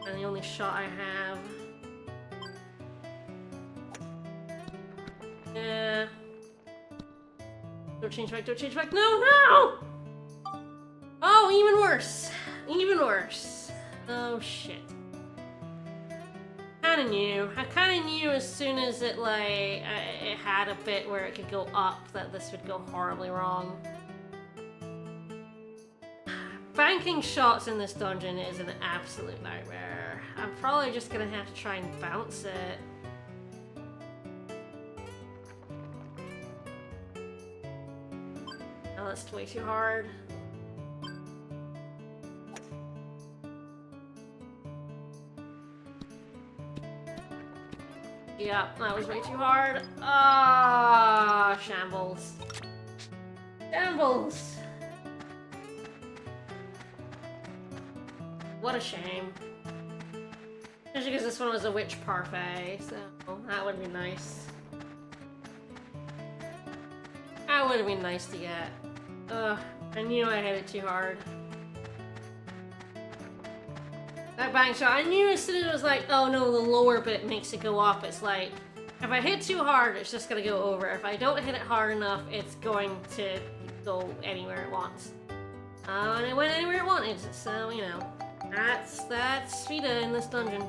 And the only shot I have... Yeah... Don't change back, don't change back, no, no! Oh, even worse! Even worse. Oh shit. I kinda knew as soon as it, like, it had a bit where it could go up that this would go horribly wrong. Banking shots in this dungeon is an absolute nightmare. I'm probably just gonna have to try and bounce it. Oh, that's way too hard. Yeah, that was way too hard. Ah, shambles. Shambles! What a shame. Especially because this one was a witch parfait, so that would be nice. That would have been nice to get. Ugh, I knew I hit it too hard. That bank shot, I knew as soon as it was like, oh no, the lower bit makes it go up. It's like, if I hit too hard, it's just gonna go over. If I don't hit it hard enough, it's going to go anywhere it wants. And it went anywhere it wanted, so, you know. That's Svita in this dungeon.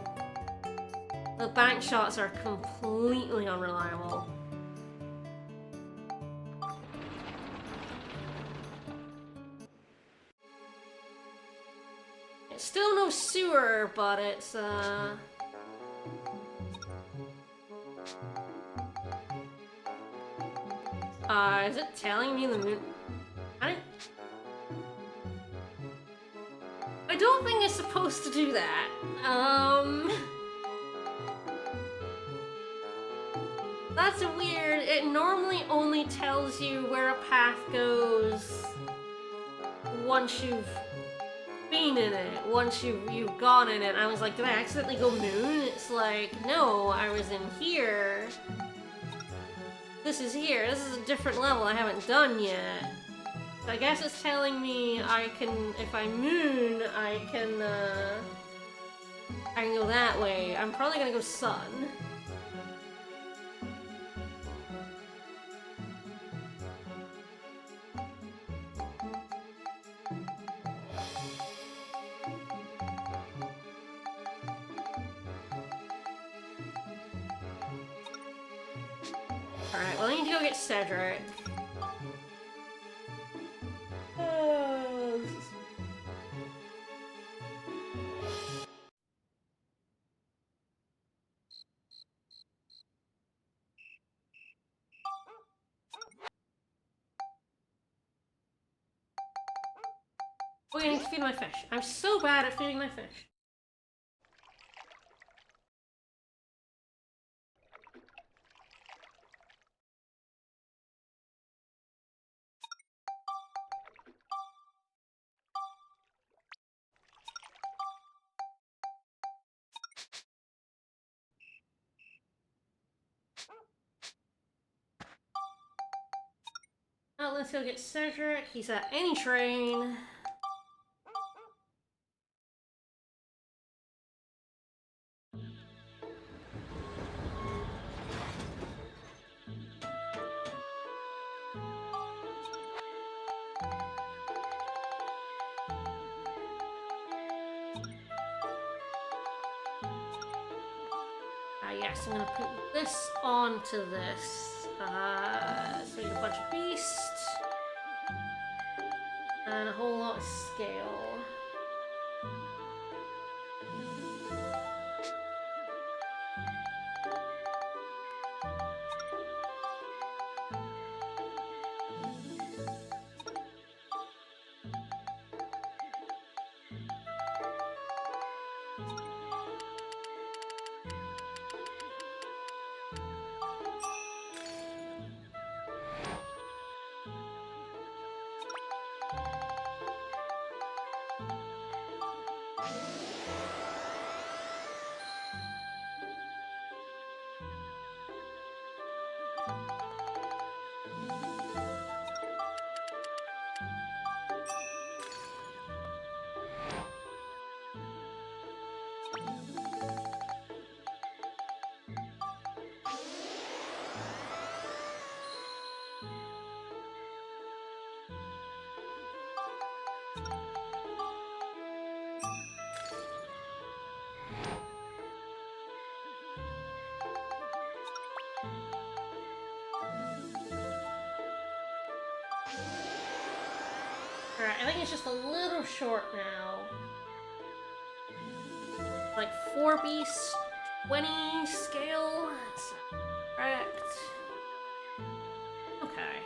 The bank shots are completely unreliable. Still no sewer, but it's, is it telling me the moon? don't think it's supposed to do that. That's weird. It normally only tells you where a path goes once you've been in it, once you've gone in it. I was like, did I accidentally go moon? It's like, no, I was in here. This is here. This is a different level I haven't done yet. So I guess it's telling me I can, if I moon, I can go that way. I'm probably gonna go sun. Alright, well I need to go get Cedric. Oh, I need to feed my fish. I'm so bad at feeding my fish. Oh, let's go get Cedric. He's at any train. Yes, I'm gonna put this onto this. So we get a bunch of beast. And a whole lot of scale. Alright, I think it's just a little short now. Like 4 beasts, 20 scale. That's correct. Okay.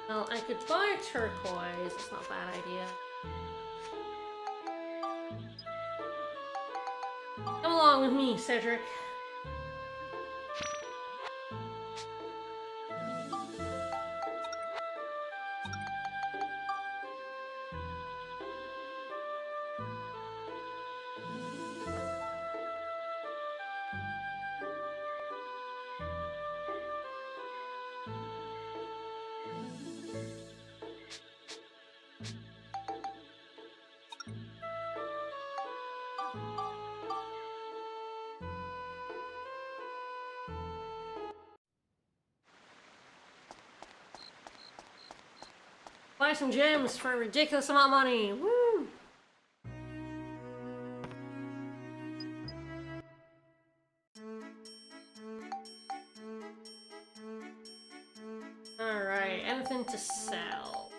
Well, I could buy turquoise. It's not a bad idea. Come along with me, Cedric. Buy some gems for a ridiculous amount of money. Woo! Alright, anything to sell.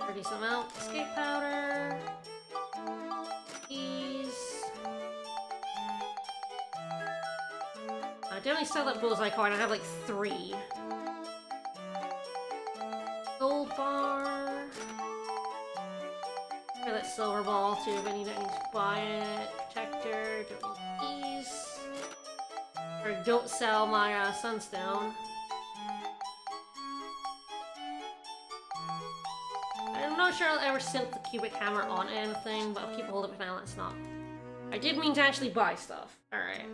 Pretty some out. Escape powder. Keys. definitely sell that bullseye coin. I have like 3. Gold bar. Try that silver ball too, but I need to buy it. Protector, don't need these. Or don't sell my sunstone. I'm not sure I'll ever synth the cubic hammer on anything, but I'll keep a hold of it now. Let's not. I did mean to actually buy stuff. Alright.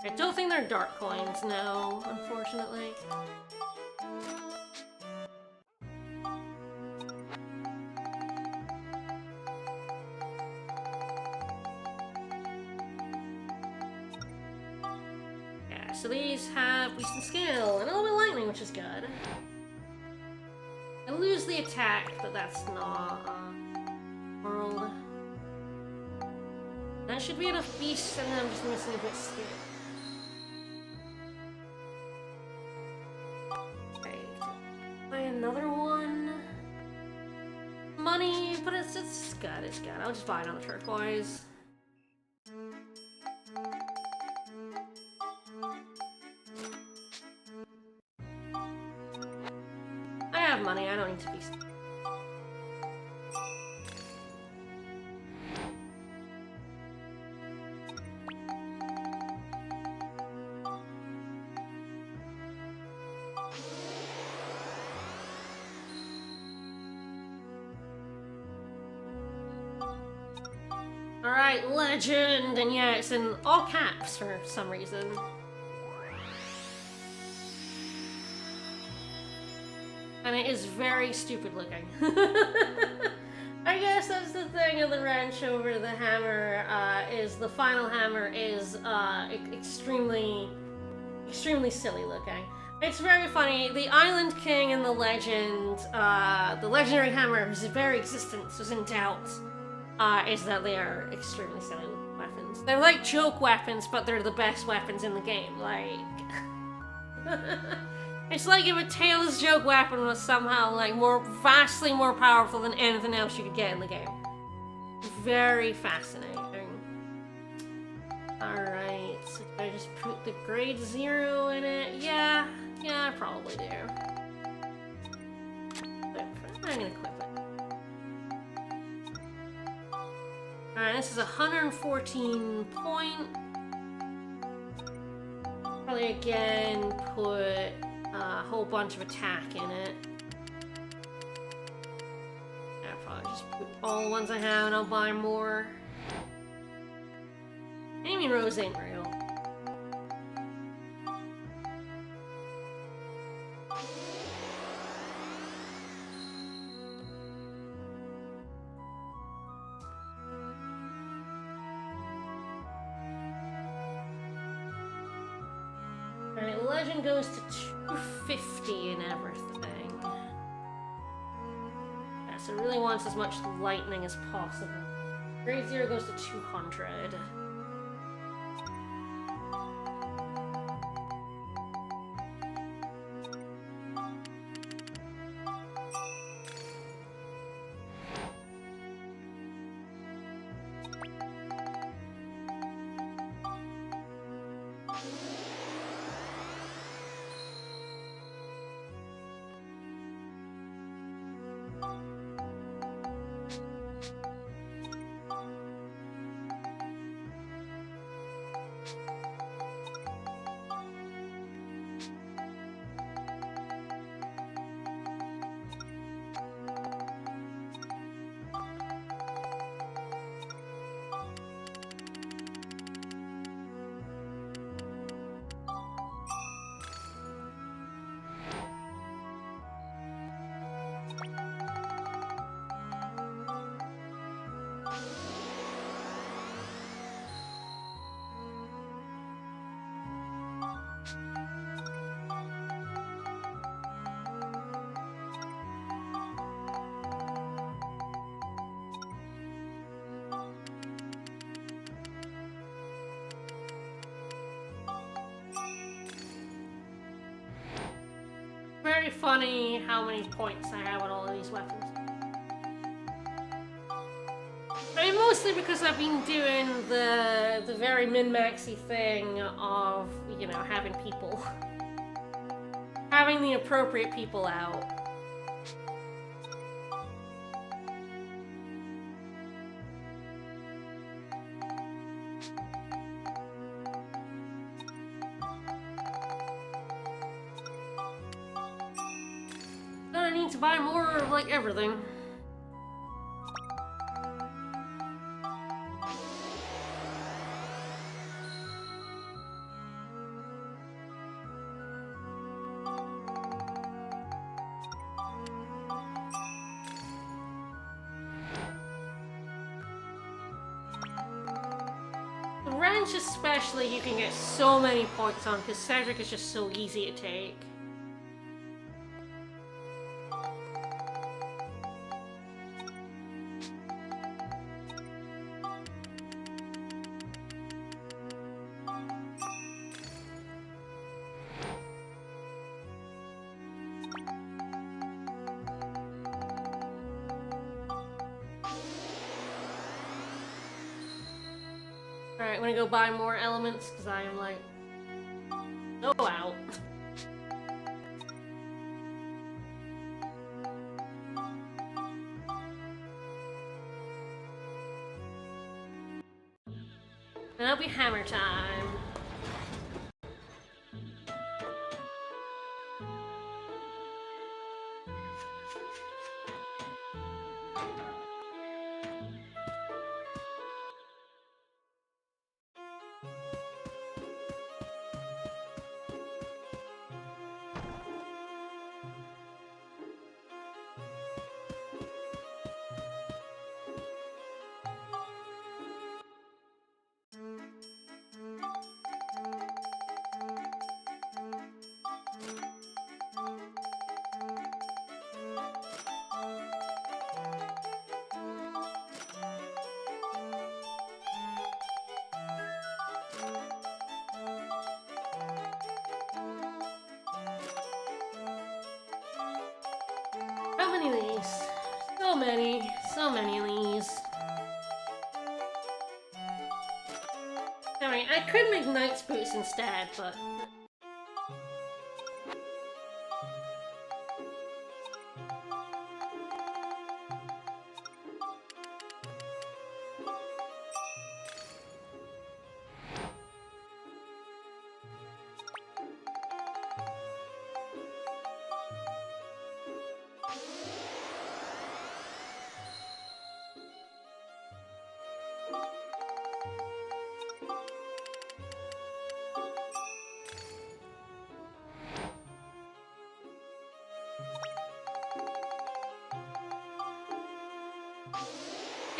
I don't think they're dark coins, no, unfortunately. Yeah, so these have beast and scale and a little bit of lightning, which is good. I lose the attack, but that's not world. That should be enough beast, and then I'm just missing a bit of skill. Buy another one. Money, but it's good, it's good. I'll just buy another turquoise. I have money, I don't need to be... Alright, legend! And yeah, it's in all caps for some reason. And it is very stupid looking. I guess that's the thing of the wrench over the hammer, is the final hammer is extremely silly looking. It's very funny. The Island King and the legend, the legendary hammer whose very existence was in doubt, is that they are extremely silly weapons. They're like joke weapons, but they're the best weapons in the game. Like, it's like if a Tails joke weapon was somehow like vastly more powerful than anything else you could get in the game. Very fascinating. Alright, so do I just put the grade 0 in it? Yeah, I probably do. But I'm gonna equip it. Alright, this is 114 point. Probably again put a whole bunch of attack in it. Yeah, probably just put all the ones I have and I'll buy more. Amy Rose ain't real. Alright, legend goes to 250 and everything. Yeah, so it really wants as much lightning as possible. Grade 0 goes to 200. Very funny how many points I have on all of these weapons. mostly because I've been doing the very min-maxy thing of, you know, having the appropriate people out. Then I need to buy more of, like, everything. The ranch especially, you can get so many points on, because Cedric is just so easy to take. Alright, I'm gonna go buy more elements, because I am, like, so out. And it'll be hammer time. How many of these? So many of these. Alright, I could make Knight's Boots instead, but...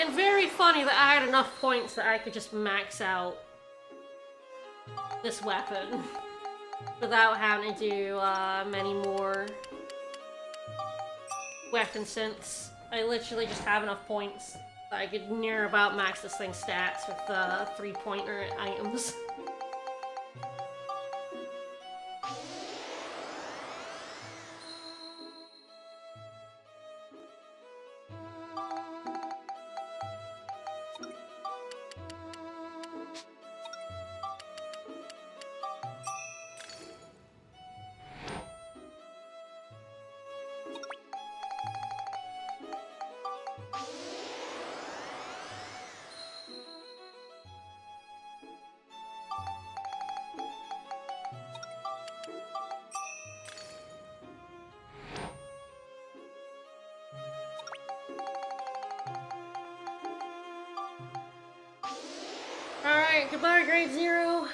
And very funny that I had enough points that I could just max out this weapon without having to do many more weapon synths. I literally just have enough points that I could near about max this thing's stats with 3-pointer items. Alright, goodbye, grade 0.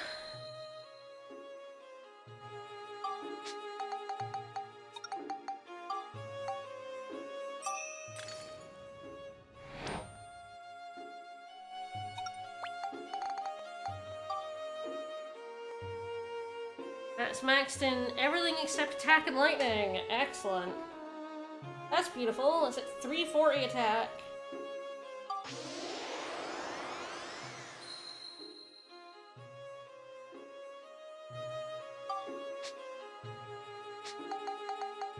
That's maxed in everything except attack and lightning. Excellent. That's beautiful. It's at 340 attack.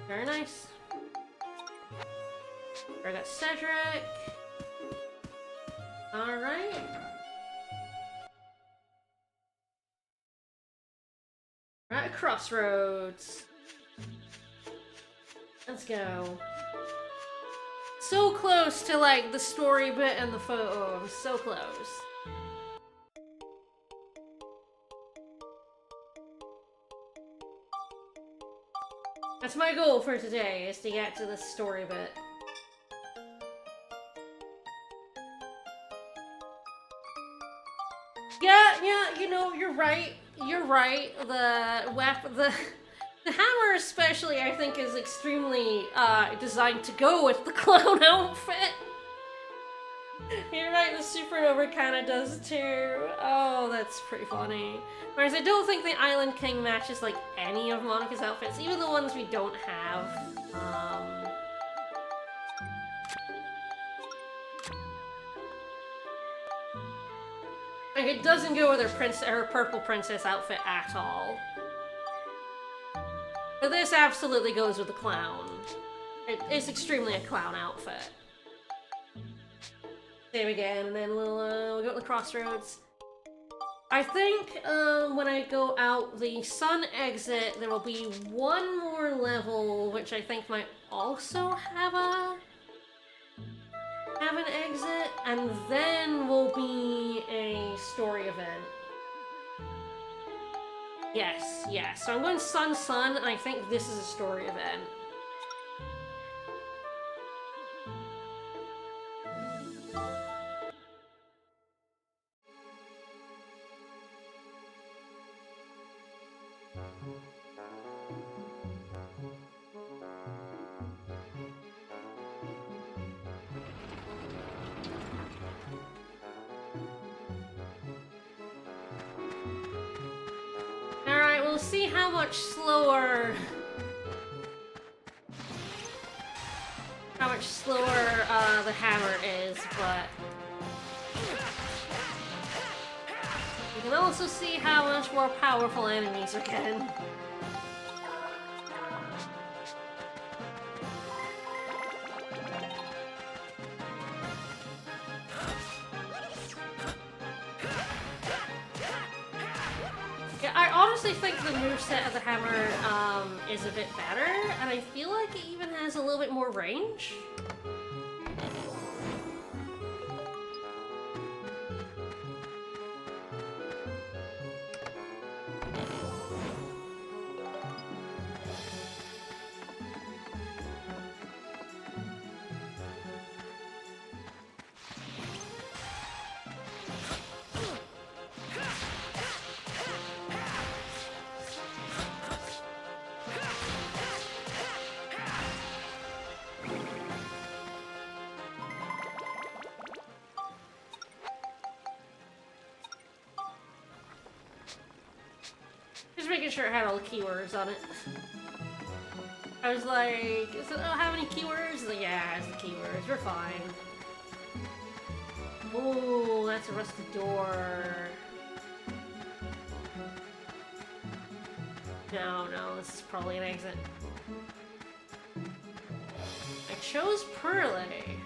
Very nice. I got Cedric. Alright. crossroads. Let's go. So close to, like, the story bit and the photo. I'm so close. That's my goal for today, is to get to the story bit. Yeah, you know, you're right. You're right. The hammer especially, I think, is extremely designed to go with the clown outfit. You're right, the supernova kind of does too. Oh, that's pretty funny. Whereas I don't think the Island King matches like any of Monica's outfits, even the ones we don't have. Like, it doesn't go with her purple princess outfit at all. But this absolutely goes with the clown. It's extremely a clown outfit. Same again, and then we'll go to the crossroads. I think when I go out the sun exit, there will be one more level, which I think might also have an exit, and then will be a story event. Yes. So I'm going sun, and I think this is a story event. Alright, we'll see how much slower the hammer is, but you can also see how much more powerful enemies are getting. Yeah, I honestly think the moveset of the hammer is a bit better, and I feel like it even has a little bit more range. Just making sure it had all the keywords on it. I was like, does it have any keywords? Like, yeah, it has the keywords. We're fine. Ooh, that's a rusted door. No, this is probably an exit. I chose Pearly.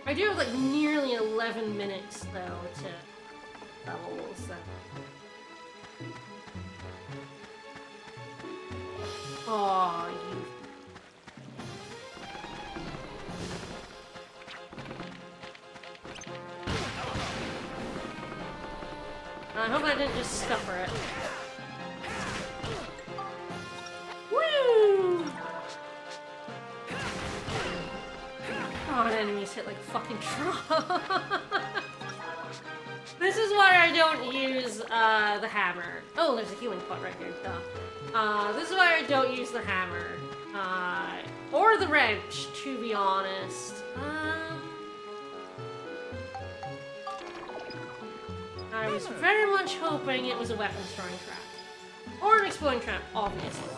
I do have like nearly 11 minutes though to levels. So. Oh, you. I hope I didn't just scupper it. Woo! God, enemies hit like fucking truck. This is why I don't use the hammer. Oh, there's a healing pot right here. Duh. This is why I don't use the hammer. Or the wrench, to be honest. I was very much hoping it was a weapon throwing trap. Or an exploding trap, obviously.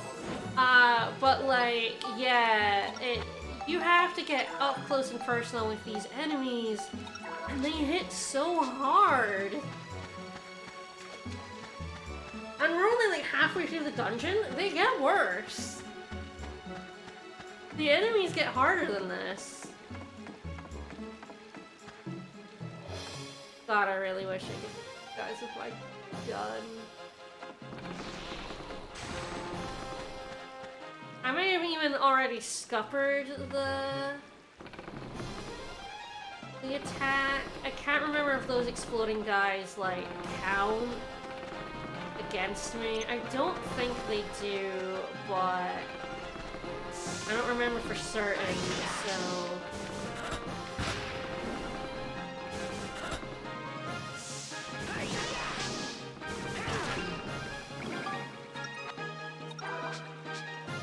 But like, yeah, you have to get up close and personal with these enemies, and they hit so hard. And we're only like halfway through the dungeon. They get worse. The enemies get harder than this. God, I really wish I could hit these guys with my gun. I may have even already scuppered the attack. I can't remember if those exploding guys, like, count against me. I don't think they do, but I don't remember for certain, so...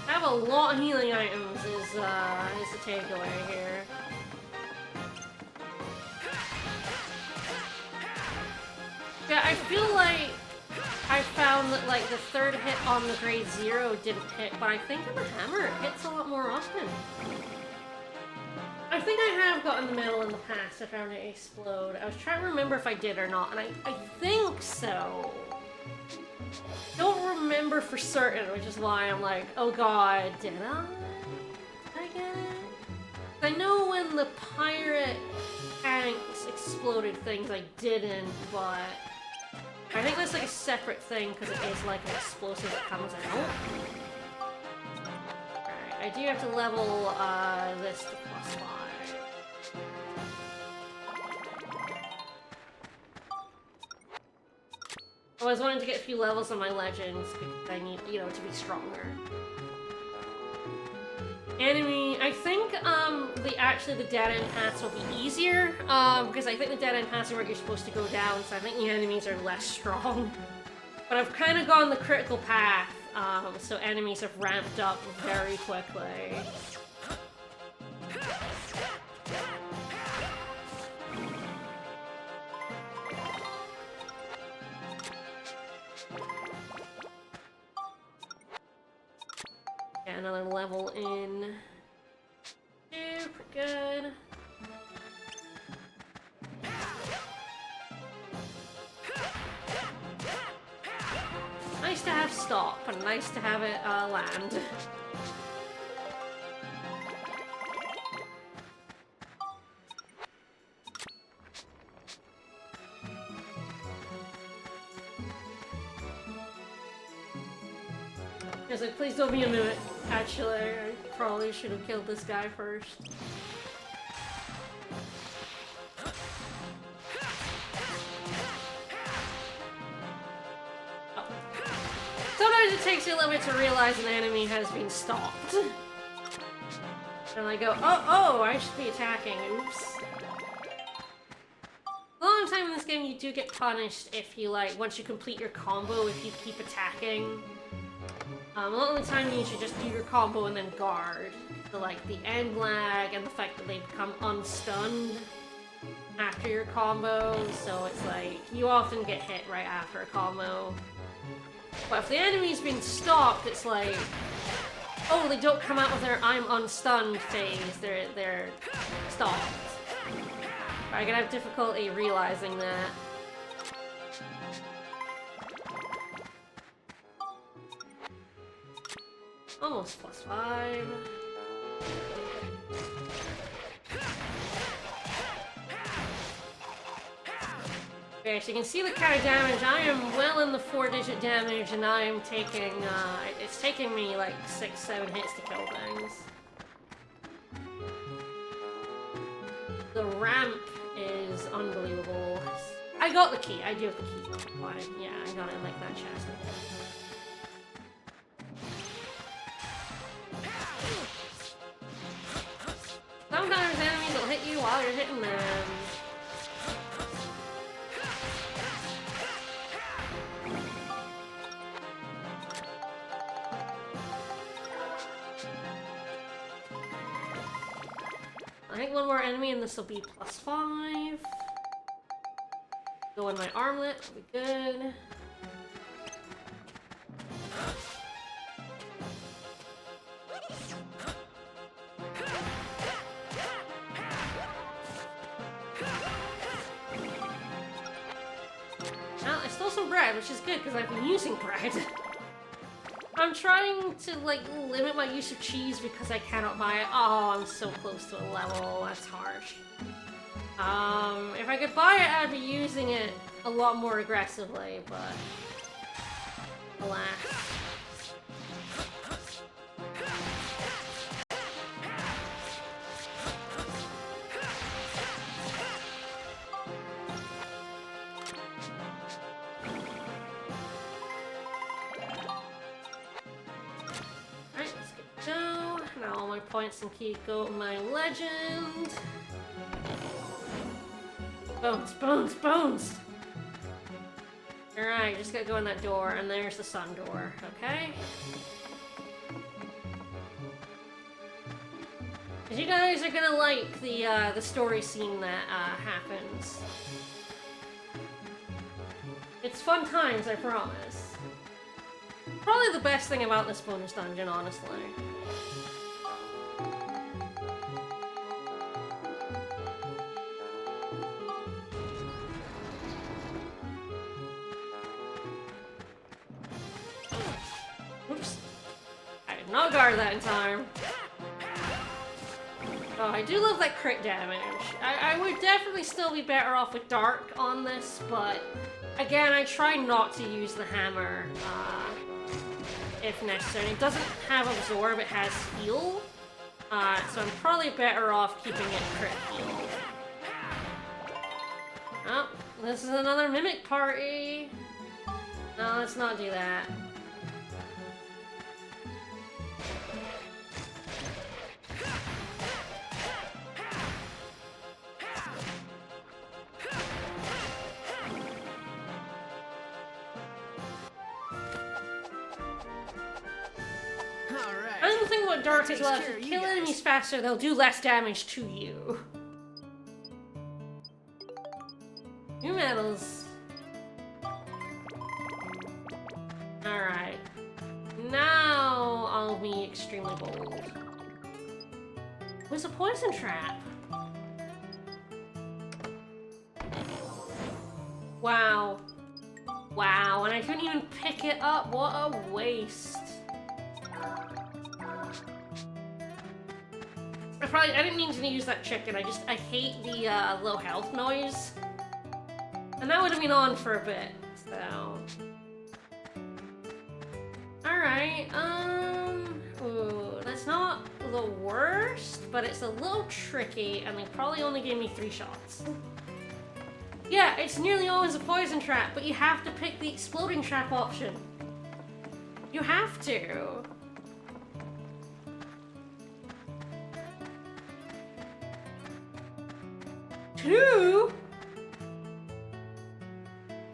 I have a lot of healing items is the takeaway here. Yeah, I feel like I found that, like, the third hit on the grade 0 didn't hit, but I think on the hammer it hits a lot more often. I think I have gotten the medal in the past. I found it explode. I was trying to remember if I did or not, and I think so. Don't remember for certain, which is why I'm like, oh god, did I? Did I get it? I know when the pirate tanks exploded things, I didn't, but I think that's like a separate thing because it is like an explosive that comes out. Alright, I do have to level this to +5. I was wanting to get a few levels on my legends because I need, you know, to be stronger. Enemy, I think the dead end paths will be easier because I think the dead end paths are where you're supposed to go down, so I think the enemies are less strong. But I've kind of gone the critical path, so enemies have ramped up very quickly. Yeah, another level in. Super good. Nice to have stop, and nice to have it land. I was like, please don't be a mimic. Actually, I probably should have killed this guy first. Oh. Sometimes it takes you a little bit to realize an enemy has been stopped. And I go, oh, I should be attacking. Oops. A lot of the time in this game, you do get punished if you, like, once you complete your combo, if you keep attacking. A lot of the time you should just do your combo and then guard. So like the end lag and the fact that they become unstunned after your combo, so it's like you often get hit right after a combo. But if the enemy's been stopped, it's like, oh, they don't come out with their I'm unstunned phase, they're stopped. I'm gonna have difficulty realizing that. Almost +5. Okay, so you can see the kind of damage. I am well in the 4-digit damage, and I am taking, it's taking me like 6-7 hits to kill things. The ramp is unbelievable. I got the key. I do have the key. Fine. Yeah, I got it in like that chest. Sometimes enemies will hit you while you're hitting them. I think one more enemy and this will be +5. Go in my armlet, will be good. Well, I stole some bread, which is good because I've been using bread. I'm trying to, like, limit my use of cheese because I cannot buy it. Oh, I'm so close to a level. That's harsh. If I could buy it, I'd be using it a lot more aggressively, but alas. Alright, let's go. Now all my points and keys go to my legend. Bones, bones, bones! Alright, just gotta go in that door, and there's the sun door, okay? You guys are gonna like the story scene that happens. It's fun times, I promise. Probably the best thing about this bonus dungeon, honestly. Oops. I did not guard that in time. Oh, I do love that crit damage. I would definitely still be better off with Dark on this, but again, I try not to use the hammer if necessary. It doesn't have Absorb, it has Heal, so I'm probably better off keeping it crit heal. Oh, this is another Mimic party. No, let's not do that. Another thing about Dark as well, if you kill enemies faster, they'll do less damage to you. New medals. Alright. Now I'll be extremely bold. What's a poison trap? Wow. Wow, and I couldn't even pick it up. What a waste. I didn't mean to use that chicken. I hate the low health noise. And that would have been on for a bit, so. Alright, ooh, that's not the worst, but it's a little tricky, and they probably only gave me 3 shots. Yeah, it's nearly always a poison trap, but you have to pick the exploding trap option. You have to. Two?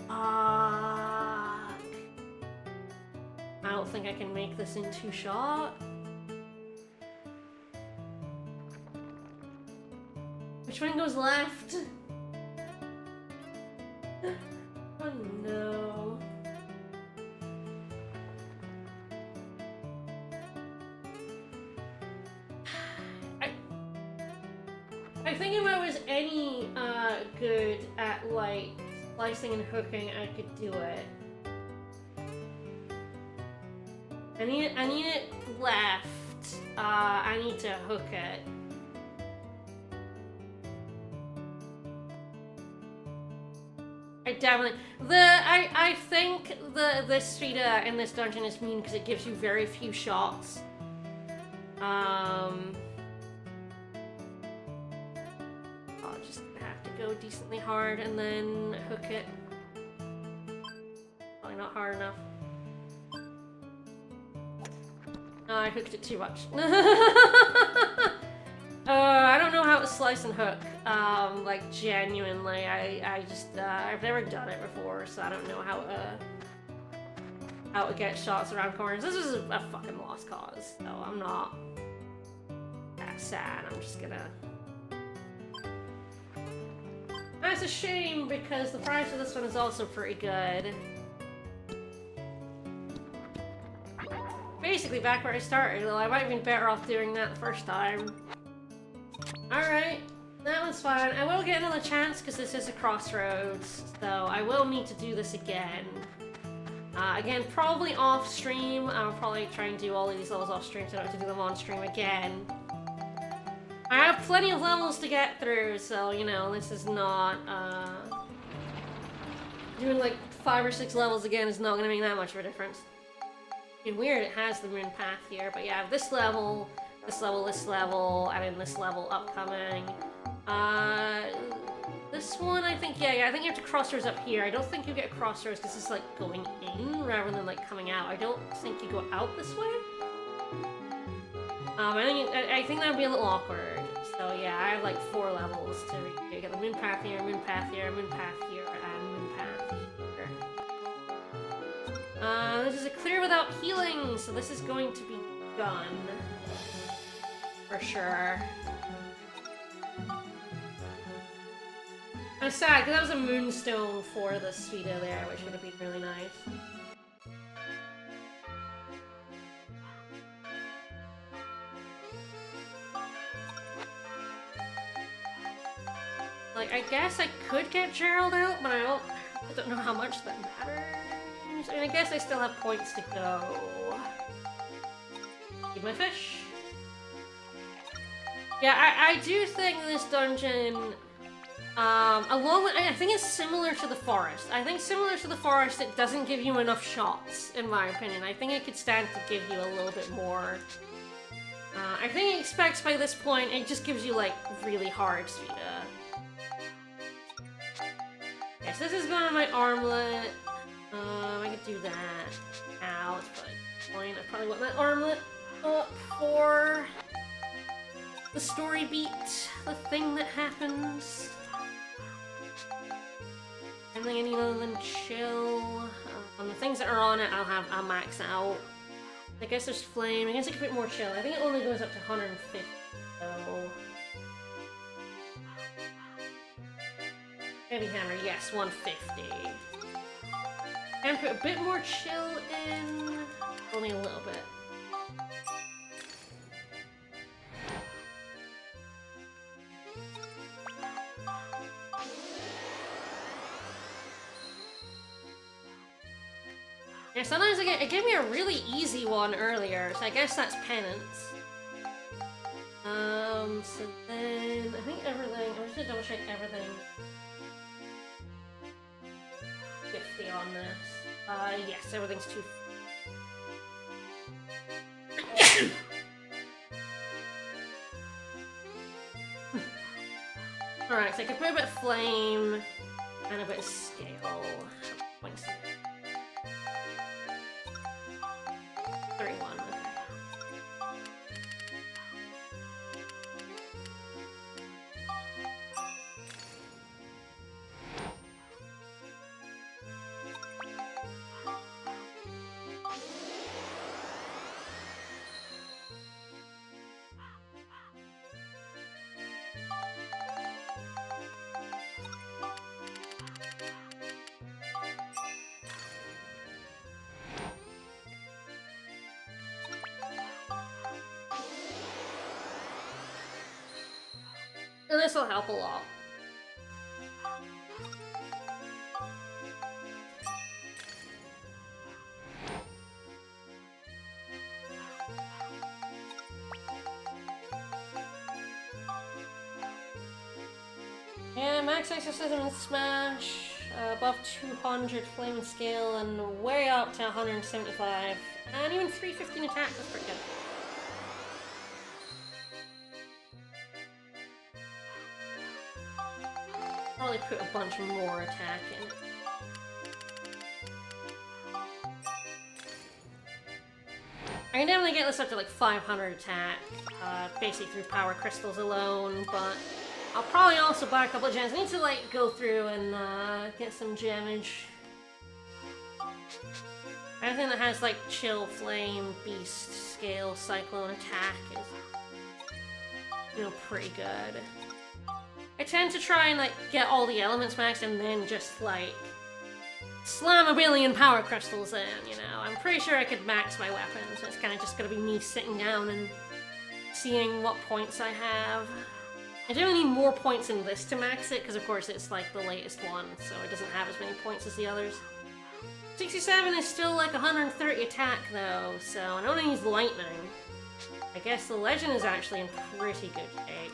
I don't think I can make this in 2 shots. Which one goes left? Oh no. I think if I was any good at like slicing and hooking, I could do it. I need it left. I need to hook it. I definitely I think this feat in this dungeon is mean because it gives you very few shots. I'll just have to go decently hard and then hook it. Probably not hard enough. Oh, I hooked it too much. I don't know how to slice and hook. Like genuinely, I just I've never done it before, so I don't know how to get shots around corners. This is a fucking lost cause, so I'm not that sad. I'm just gonna. That's a shame because the price of this one is also pretty good. Basically back where I started, though I might have been better off doing that the first time. Alright, that was fine. I will get another chance because this is a crossroads, so I will need to do this again. Again, probably off stream. I'll probably try and do all of these levels off stream so I don't have to do them on stream again. I have plenty of levels to get through, so, you know, this is not, doing like 5 or 6 levels again is not gonna make that much of a difference. It's weird, it has the moon path here, but yeah, this level, this level, this level, and then this level upcoming. This one, I think, yeah, I think you have to crossroads up here. I don't think you get crossroads because it's like going in rather than like coming out. I don't think you go out this way. I think that would be a little awkward. So yeah, I have like 4 levels to reach. You get the moon path here, moon path here, moon path here, and moon path here. This is a clear without healing, so this is going to be done. For sure. I'm sad, because that was a moonstone for the Sweeto there, which would have been really nice. Like, I guess I could get Gerald out, but I don't know how much that matters. I mean, I guess I still have points to go. Eat my fish. Yeah, I do think this dungeon, along with, I think it's similar to the forest. I think similar to the forest, it doesn't give you enough shots, in my opinion. I think it could stand to give you a little bit more. I think it expects by this point, it just gives you, like, really hard Sweeto. Yes, this is going on my armlet. I could do that. Ow, it's probably fine. I probably want that armlet up for the story beat, the thing that happens. Anything I need other than chill. The things that are on it, I'll max out. I guess there's flame. I guess I can put more chill. I think it only goes up to 150 though. Heavy hammer, yes, 150. And put a bit more chill in. Only a little bit. Yeah, sometimes it gave me a really easy one earlier, so I guess that's penance. So then I think everything. I'm just gonna double check everything. 50 on this. Yes, everything's 2. Alright, so I can put a bit of flame and a bit of scale. 31, okay. And this will help a lot. Yeah, max exorcism and smash, above 200 flame and scale, and way up to 175, and even 315 attack, that's pretty good. Probably put a bunch more attack in. I can definitely get this up to like 500 attack, basically through power crystals alone, but I'll probably also buy a couple of gems. I need to like go through and get some gemage. Anything that has like chill, flame, beast, scale, cyclone, attack is, you know, pretty good. I tend to try and like get all the elements maxed and then just like slam a billion power crystals in, you know. I'm pretty sure I could max my weapons. It's kind of just gonna be me sitting down and seeing what points I have. I definitely need more points in this to max it, because of course it's like the latest one, so it doesn't have as many points as the others. 67 is still like 130 attack though, so I don't use lightning. I guess the Legend is actually in pretty good shape.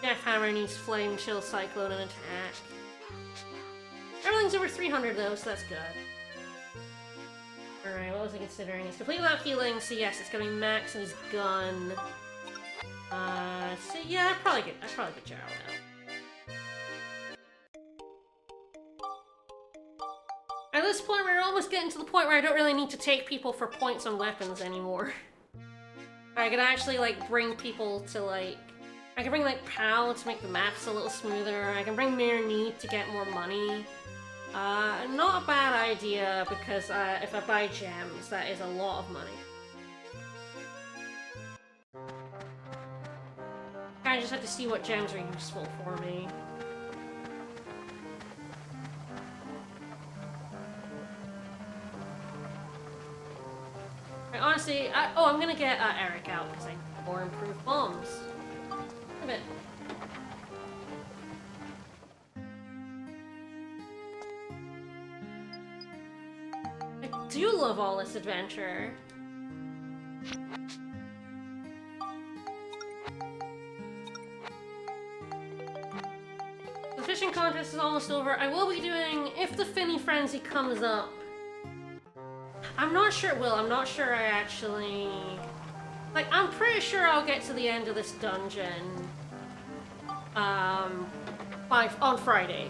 Death Hammer needs Flame, Chill, Cyclone, and Attack. Everything's over 300 though, so that's good. Alright, what was I considering? It's complete without healing, so yes, it's gonna be Max and his gun. So yeah, I'd probably get Gerald out. At this point, we're almost getting to the point where I don't really need to take people for points on weapons anymore. I can actually, like, bring people to, like... I can bring, like, Pal to make the maps a little smoother. I can bring Mirny to get more money. Not a bad idea, because if I buy gems, that is a lot of money. I just have to see what gems are useful for me. Honestly, I'm gonna get Eric out because I have more improved bombs. A bit. I do love all this adventure. The fishing contest is almost over. I will be doing, if the Finny Frenzy comes up, I'm not sure it will. I'm not sure I actually... Like, I'm pretty sure I'll get to the end of this dungeon on Friday.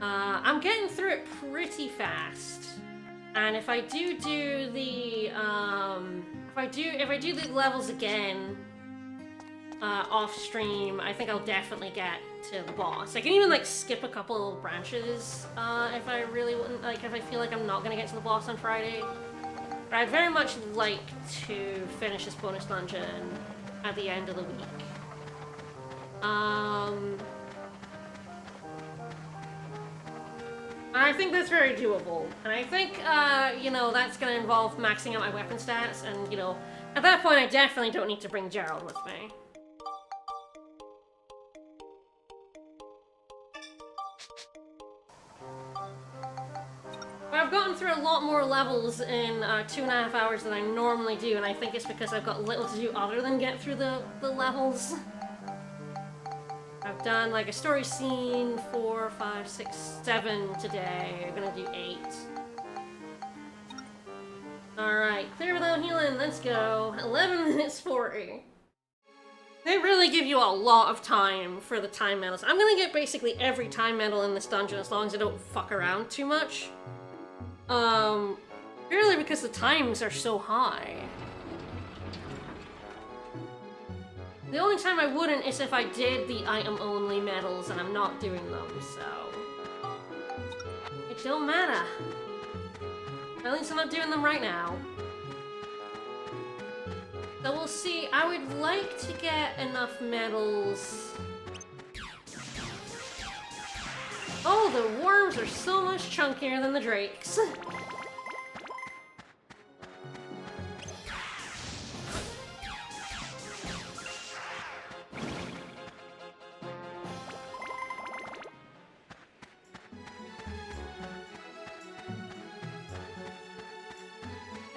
I'm getting through it pretty fast. And if I do the, if I do the levels again off stream, I think I'll definitely get to the boss. I can even like skip a couple of branches if I really wouldn't, like if I feel like I'm not gonna get to the boss on Friday. But I'd very much like to finish this bonus dungeon at the end of the week. I think that's very doable. And I think, you know, that's gonna involve maxing out my weapon stats, and, you know, at that point I definitely don't need to bring Gerald with me. But I've gotten through a lot more levels in 2.5 hours than I normally do, and I think it's because I've got little to do other than get through the levels. I've done like a story scene 4, 5, 6, 7 today. I'm gonna do 8. Alright, clear without healing, let's go. 11 minutes 40. They really give you a lot of time for the time medals. I'm gonna get basically every time medal in this dungeon as long as I don't fuck around too much. Purely because the times are so high. The only time I wouldn't is if I did the item-only medals, and I'm not doing them, so... It don't matter. At least I'm not doing them right now. So we'll see. I would like to get enough medals... Oh, the worms are so much chunkier than the drakes.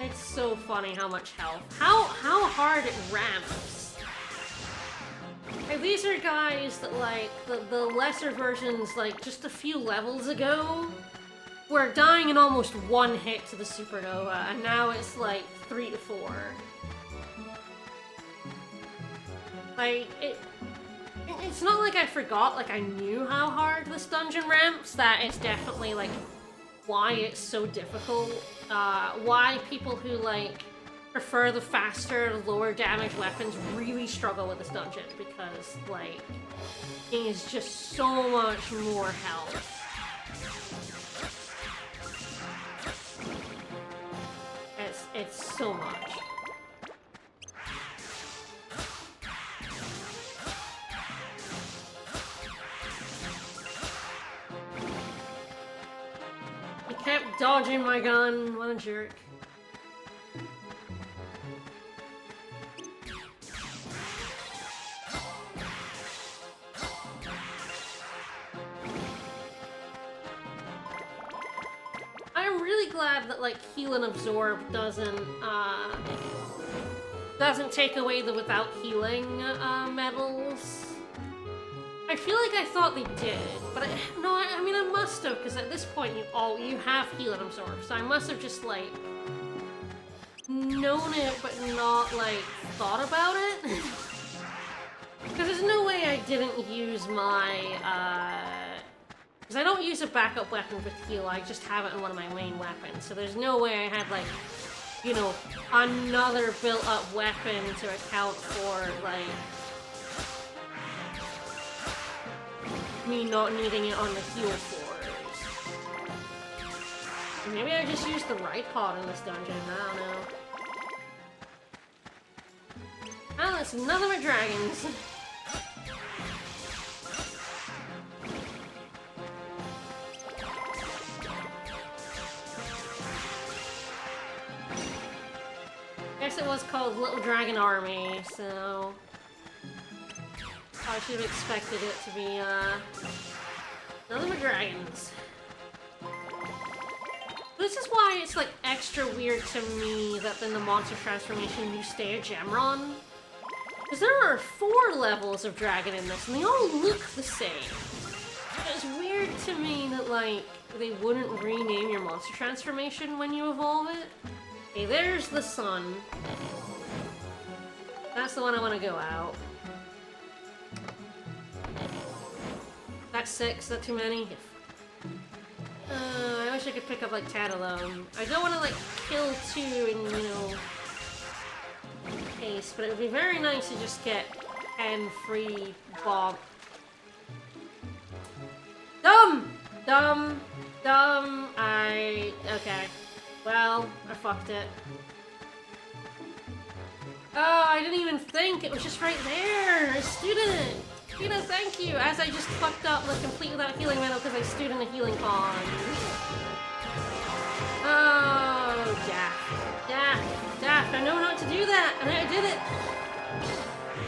It's so funny how much health. How hard it ramps. Like, these are guys that, like, the lesser versions, like, just a few levels ago, were dying in almost one hit to the supernova, and now it's, like, 3 to 4. Like, it's not like I forgot, like, I knew how hard this dungeon ramps, that it's definitely, like, why it's so difficult, why people who, like, prefer the faster, lower damage weapons really struggle with this dungeon, because, like, it is just so much more health. It's so much. He kept dodging my gun, what a jerk. I'm really glad that, like, heal and absorb doesn't doesn't take away the without healing medals. I feel like I thought they did, but I mean I must have, because at this point you have heal and absorb, so I must have just like known it but not like thought about it. Because there's no way I didn't use my because I don't use a backup weapon with heal, I just have it in one of my main weapons, so there's no way I had like, you know, another built-up weapon to account for like me not needing it on the heal floors. Maybe I just used the right pod in this dungeon, I don't know. Oh, that's another of my dragons. Guess it was called Little Dragon Army, so I should have expected it to be none of the dragons. This is why it's like extra weird to me that in the monster transformation you stay a Gemron. Because there are 4 levels of dragon in this and they all look the same. It's weird to me that like they wouldn't rename your monster transformation when you evolve it. Okay, there's the sun. That's the one I want to go out. That's 6, is that too many? I wish I could pick up like Tadalone. I don't want to like kill 2 in, you know, case, but it would be very nice to just get 10 free Bob. Dumb! Okay. Well, I fucked it. Oh, I didn't even think. It was just right there. I stood in it. Tina, thank you. As I just fucked up the complete without healing medal because I stood in a healing pond. Oh, Daft. I know not to do that, and I did it.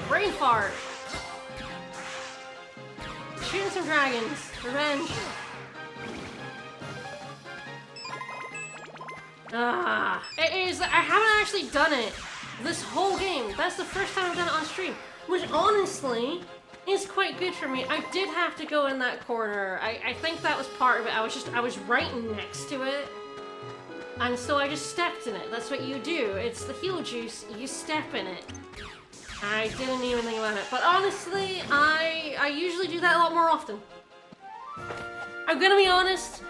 Brain fart. Shooting some dragons. Revenge. It is. I haven't actually done it this whole game. That's the first time I've done it on stream, which honestly is quite good for me. I did have to go in that corner. I think that was part of it. I was right next to it, and so I just stepped in it. That's what you do. It's the heal juice. You step in it. I didn't even think about it, but honestly, I usually do that a lot more often. I'm gonna be honest.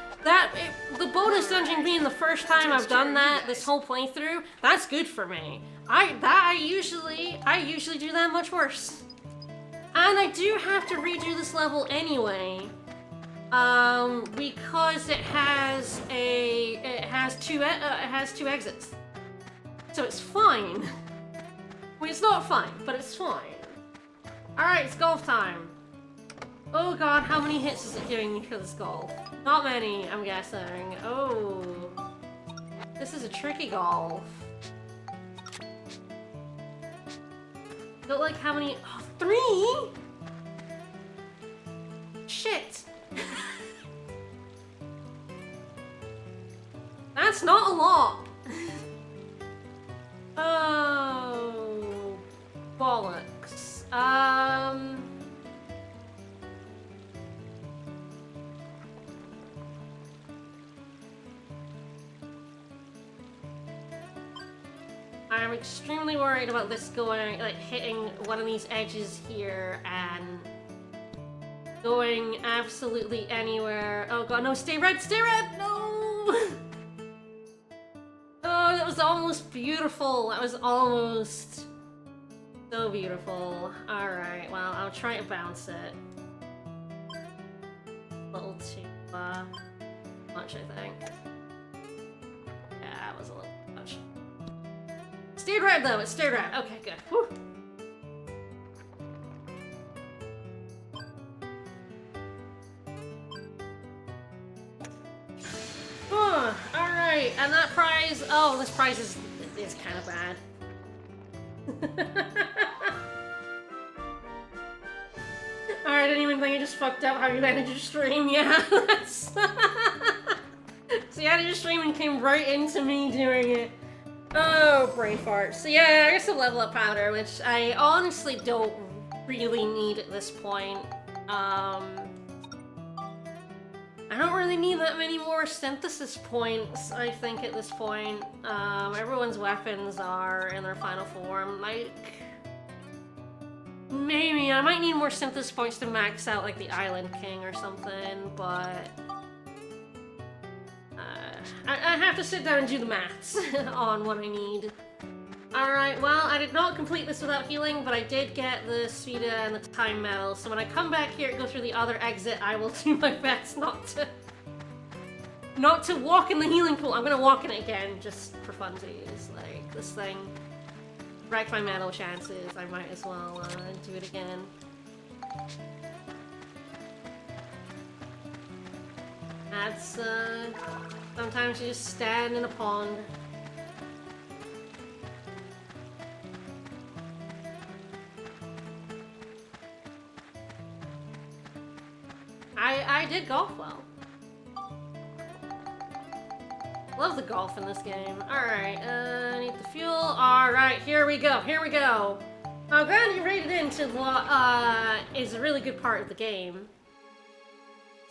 The bonus dungeon being the first time I've done that this whole playthrough, that's good for me. I usually do that much worse. And I do have to redo this level anyway, because it has two exits, so it's fine. I mean, it's not fine, but it's fine. All right, it's golf time. Oh god, how many hits is it giving me for this golf? Not many, I'm guessing. Oh, this is a tricky golf. Don't like how many? Oh, 3? Shit. That's not a lot. Oh, bollocks. I'm extremely worried about this going, like, hitting one of these edges here and going absolutely anywhere. Oh god, no, stay red, no! Oh, that was almost beautiful. That was almost so beautiful. Alright, well, I'll try to bounce it. A little too much, I think. Yeah, it was a little too much. Stayed red though, it stayed red. Okay, good. Whew. Alright, and that prize, oh, this prize is kind of bad. Alright, I didn't even think I just fucked up how you ended your stream. Yeah, that's... So you ended your stream and came right into me doing it. Oh, brain fart. So yeah, I guess a level up powder, which I honestly don't really need at this point. I don't really need that many more synthesis points, I think, at this point. Everyone's weapons are in their final form. Like, maybe I might need more synthesis points to max out, like, the Island King or something, but... I have to sit down and do the maths on what I need. Alright, well, I did not complete this without healing, but I did get the Spheda and the Time Medal, so when I come back here and go through the other exit, I will do my best not to walk in the healing pool. I'm gonna walk in it again, just for funsies. Like, this thing wrecked my medal chances. I might as well do it again. That's, sometimes you just stand in a pond. I did golf well. Love the golf in this game. Alright, need the fuel. Alright, here we go, here we go. Oh, glad you rated into is a really good part of the game.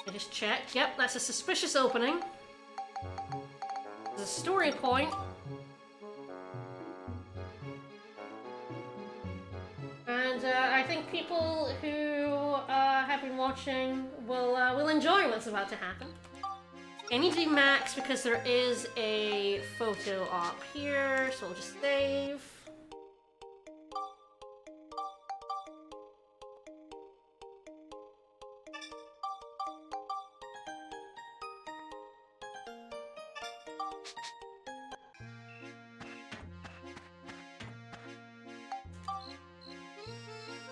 I just checked. Yep, that's a suspicious opening. There's a story point. And I think people who have been watching will enjoy what's about to happen. I need to be max because there is a photo op here, so we'll just save.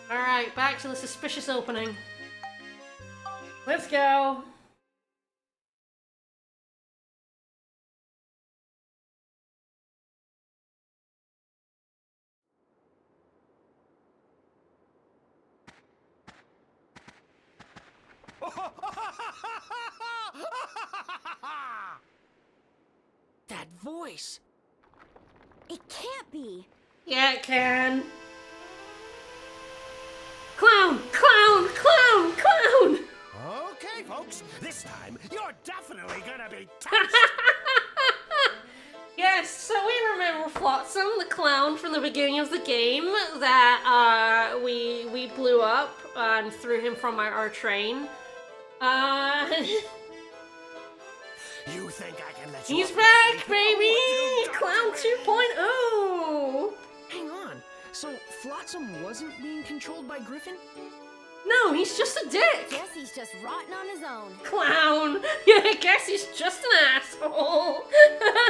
Alright, back to the suspicious opening. Let's go! That voice! It can't be. Yeah, it can. Clown! Clown! Clown! Clown! Okay, folks, this time you're definitely gonna be touched. Yes, so we remember Flotsam, the clown from the beginning of the game that we blew up and threw him from our train. You think I can let you He's off back, lightly? baby! What you Clown done 2.0! Hang on. So Flotsam wasn't being controlled by Griffin? No, he's just a dick! Guess he's just rotting on his own. Clown! Yeah, I guess he's just an asshole!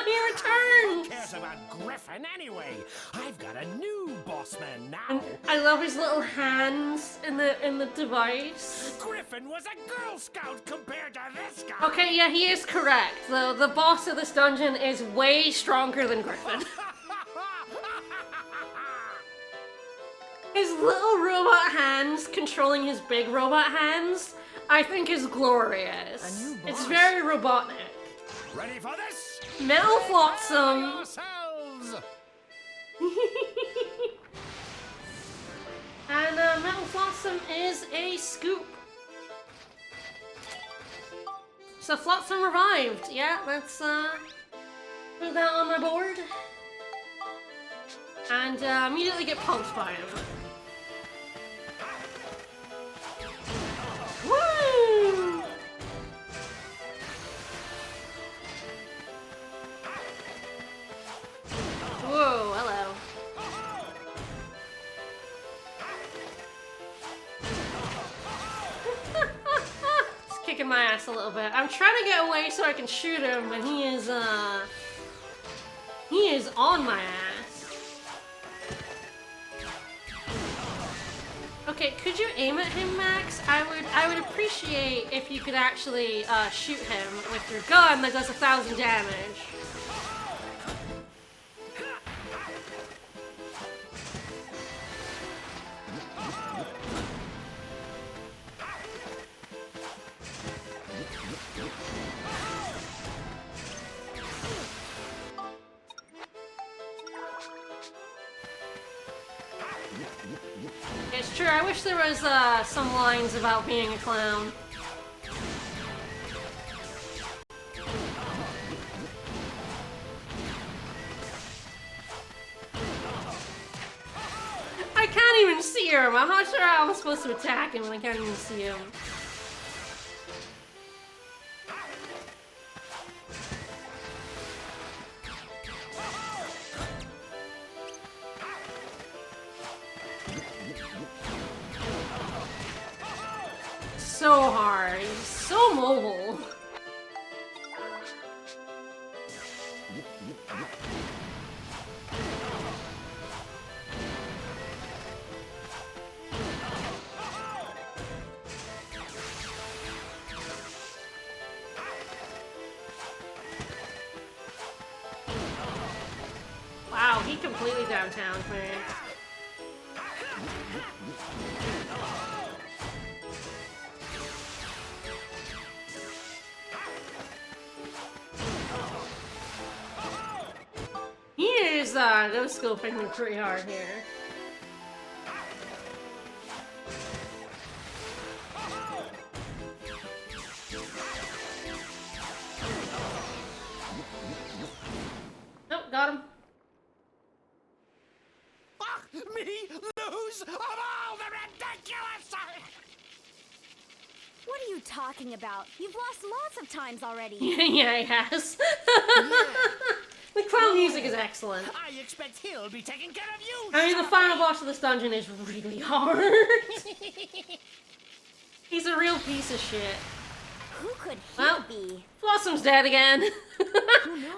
He returned! Who cares about Griffin anyway? I've got a new boss man now. And I love his little hands in the device. Griffin was a Girl Scout compared to this guy. Okay, yeah, he is correct. The boss of this dungeon is way stronger than Griffin. His little robot hands controlling his big robot hands, I think is glorious. A new It's boss. very robotic. Ready for this? Metal Flotsam! Yourselves. And Metal Flotsam is a scoop. So Flotsam revived. Yeah, let's put that on my board. And immediately get punked by him. Woo! Whoa, hello. Just kicking my ass a little bit. I'm trying to get away so I can shoot him, and he is on my ass. Okay, could you aim at him, Max? I would appreciate if you could actually shoot him with your gun that does 1,000 damage. It's true, I wish there was some lines about being a clown. I can't even see him. I'm not sure how I'm supposed to attack him when I can't even see him. So hard. He's so mobile. Wow, he completely downtown me. He is no scoping me pretty hard here. Nope, got him. Fuck me lose of all the ridiculous! What are you talking about? You've lost lots of times already. Yeah, he has. The clown music is excellent. I expect he'll be taking care of you. I mean, the final boss of this dungeon is really hard. He's a real piece of shit. Who could he Well, be? Flotsam's dead again.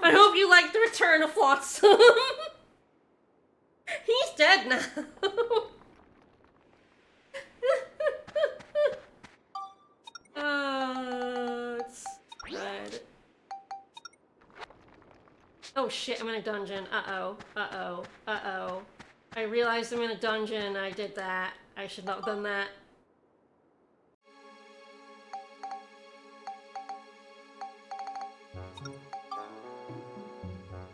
I hope you like the return of Flotsam. He's dead now. It's good. Oh shit, I'm in a dungeon. Uh-oh. Uh-oh. Uh-oh. I realized I'm in a dungeon. I did that. I should not have done that.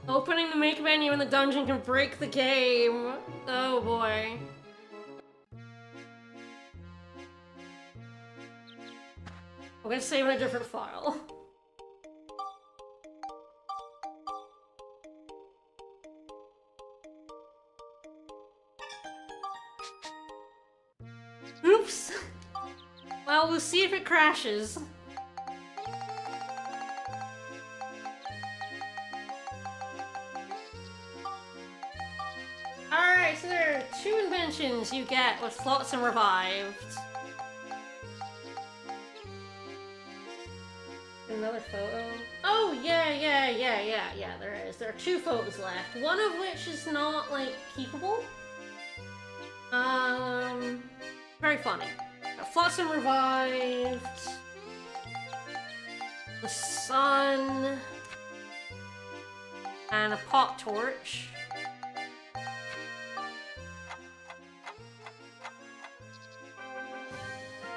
Opening the make menu in the dungeon can break the game. Oh boy. I'm gonna save in a different file. Oops. Well, we'll see if it crashes. Alright, so there are 2 inventions you get with Flotsam Revived. Another photo? Oh, yeah, there is. There are 2 photos left. One of which is not, like, keepable. Very funny. Flotsam Revived. The sun. And a pot torch.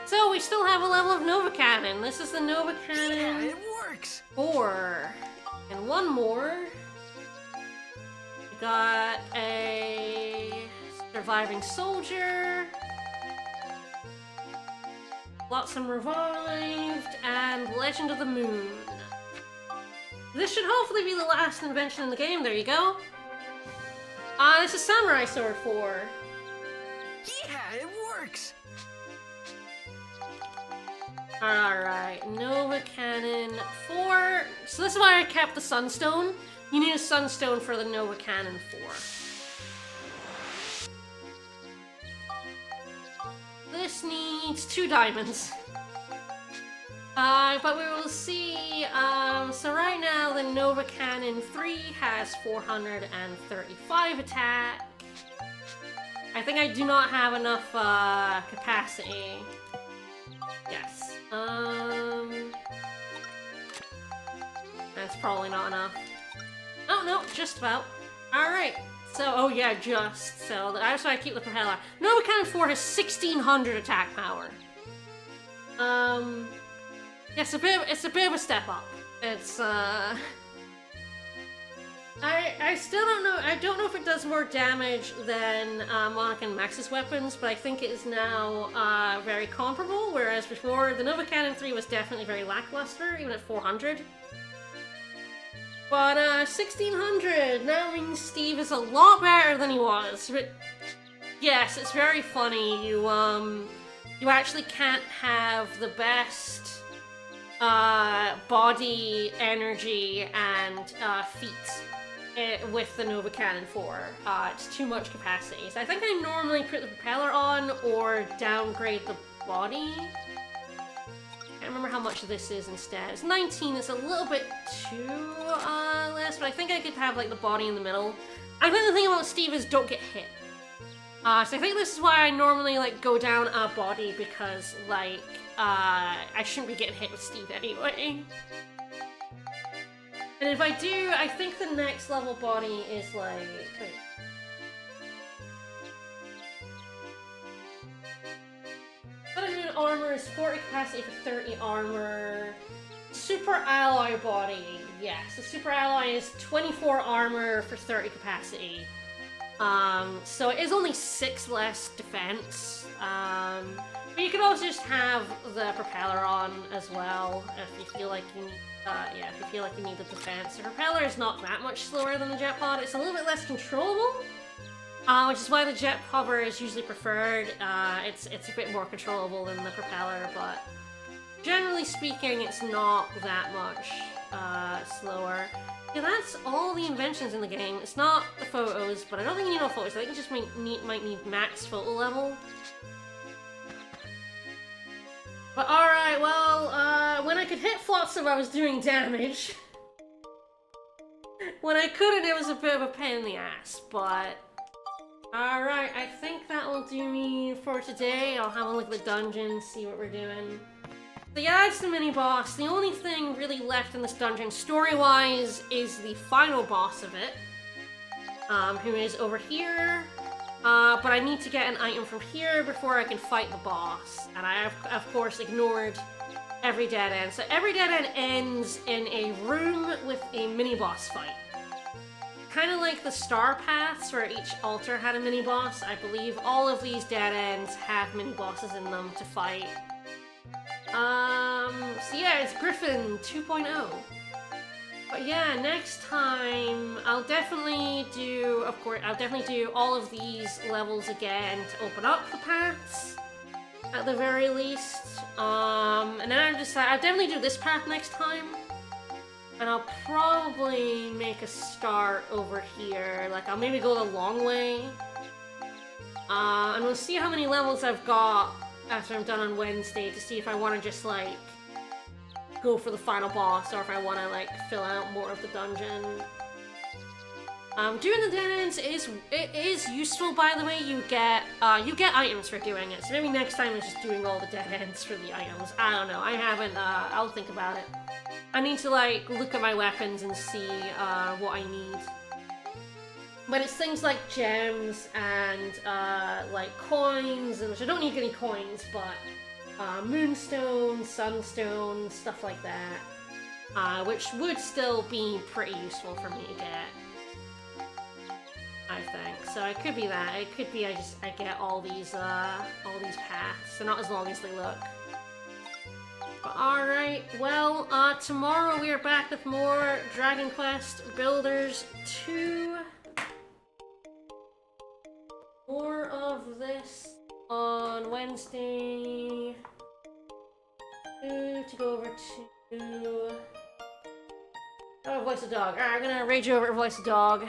So we still have a level of Nova Cannon. This is the Nova Cannon. Yeah, it works. 4. And one more. We got a surviving soldier. Flotsam Revived and Legend of the Moon. This should hopefully be the last invention in the game. There you go. This is Samurai Sword 4. Yeah, it works. Alright, Nova Cannon 4. So this is why I kept the Sunstone. You need a Sunstone for the Nova Cannon 4. This needs 2 diamonds. But we will see, so right now the Nova Cannon 3 has 435 attack. I think I do not have enough, capacity. Yes. That's probably not enough. Oh, no, just about. Alright. So, oh yeah, just. So, that's why I keep the propeller. Nova Cannon 4 has 1600 attack power. Yeah, it's a bit of a step up. It's, I still don't know. I don't know if it does more damage than Monica and Max's weapons, but I think it is now very comparable. Whereas before, the Nova Cannon 3 was definitely very lackluster, even at 400. But 1600 now means Steve is a lot better than he was. But yes, it's very funny. You actually can't have the best body, energy, and feet with the Nova Cannon 4. It's too much capacity. So I think I normally put the propeller on or downgrade the body. I can't remember how much this is instead. It's 19, it's a little bit too less, but I think I could have like the body in the middle. I think the thing about Steve is don't get hit. So I think this is why I normally like go down a body, because like I shouldn't be getting hit with Steve anyway. And if I do, I think the next level body is like... Wait. Unlimited armor is 40 capacity for 30 armor. Super alloy body, yes. The super alloy is 24 armor for 30 capacity. So it is only 6 less defense. But you can also just have the propeller on as well if you feel like you need. If you feel like you need the defense. The propeller is not that much slower than the jet pod. It's a little bit less controllable, which is why the jet hover is usually preferred. It's a bit more controllable than the propeller, but generally speaking, it's not that much slower. Yeah, that's all the inventions in the game. It's not the photos, but I don't think you need all photos. I think you just might need max photo level. But alright, well, when I could hit Flotsam, I was doing damage. When I couldn't, it was a bit of a pain in the ass, but... Alright, I think that will do me for today. I'll have a look at the dungeon, see what we're doing. So yeah, it's the mini-boss. The only thing really left in this dungeon, story-wise, is the final boss of it. Who is over here. But I need to get an item from here before I can fight the boss. And I have, of course, ignored every dead end. So every dead end ends in a room with a mini-boss fight. Kind of like the star paths where each altar had a mini-boss. I believe all of these dead ends have mini-bosses in them to fight. So yeah, it's Griffin 2.0. But yeah, next time I'll definitely do, all of these levels again to open up the paths, at the very least. And then I'll definitely do this path next time. And I'll probably make a start over here. Like, I'll maybe go the long way. And we'll see how many levels I've got after I'm done on Wednesday to see if I want to just, like, go for the final boss, or if I want to like fill out more of the dungeon. Doing the dead ends is useful, by the way. You get items for doing it. So maybe next time it's just doing all the dead ends for the items. I don't know. I haven't. I'll think about it. I need to like look at my weapons and see what I need. But it's things like gems and like coins, and which I don't need any coins, but. Moonstone, sunstone, stuff like that, which would still be pretty useful for me to get, I think. So it could be that. It could be I get all these paths. They're not as long as they look. But alright, well, tomorrow we are back with more Dragon Quest Builders 2. More of this on Wednesday. To go over to... Oh, Voice of Dog. Alright, I'm gonna rage over at Voice of Dog.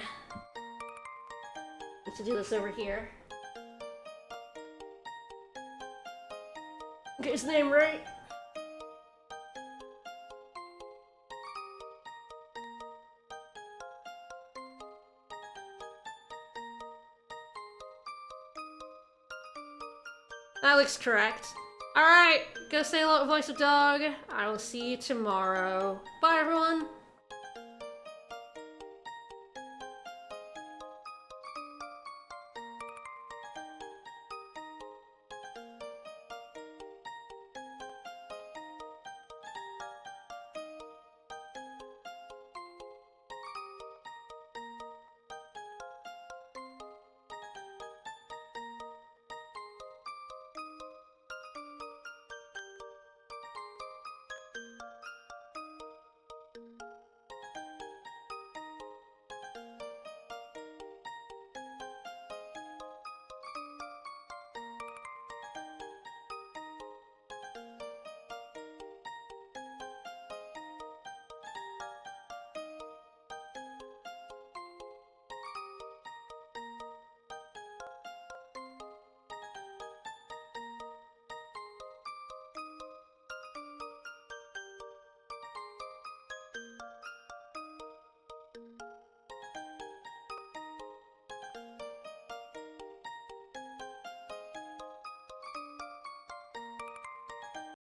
Let's do this over here. Get his name right. That looks correct. Alright, go say hello to Voice of Dog. I will see you tomorrow. Bye, everyone!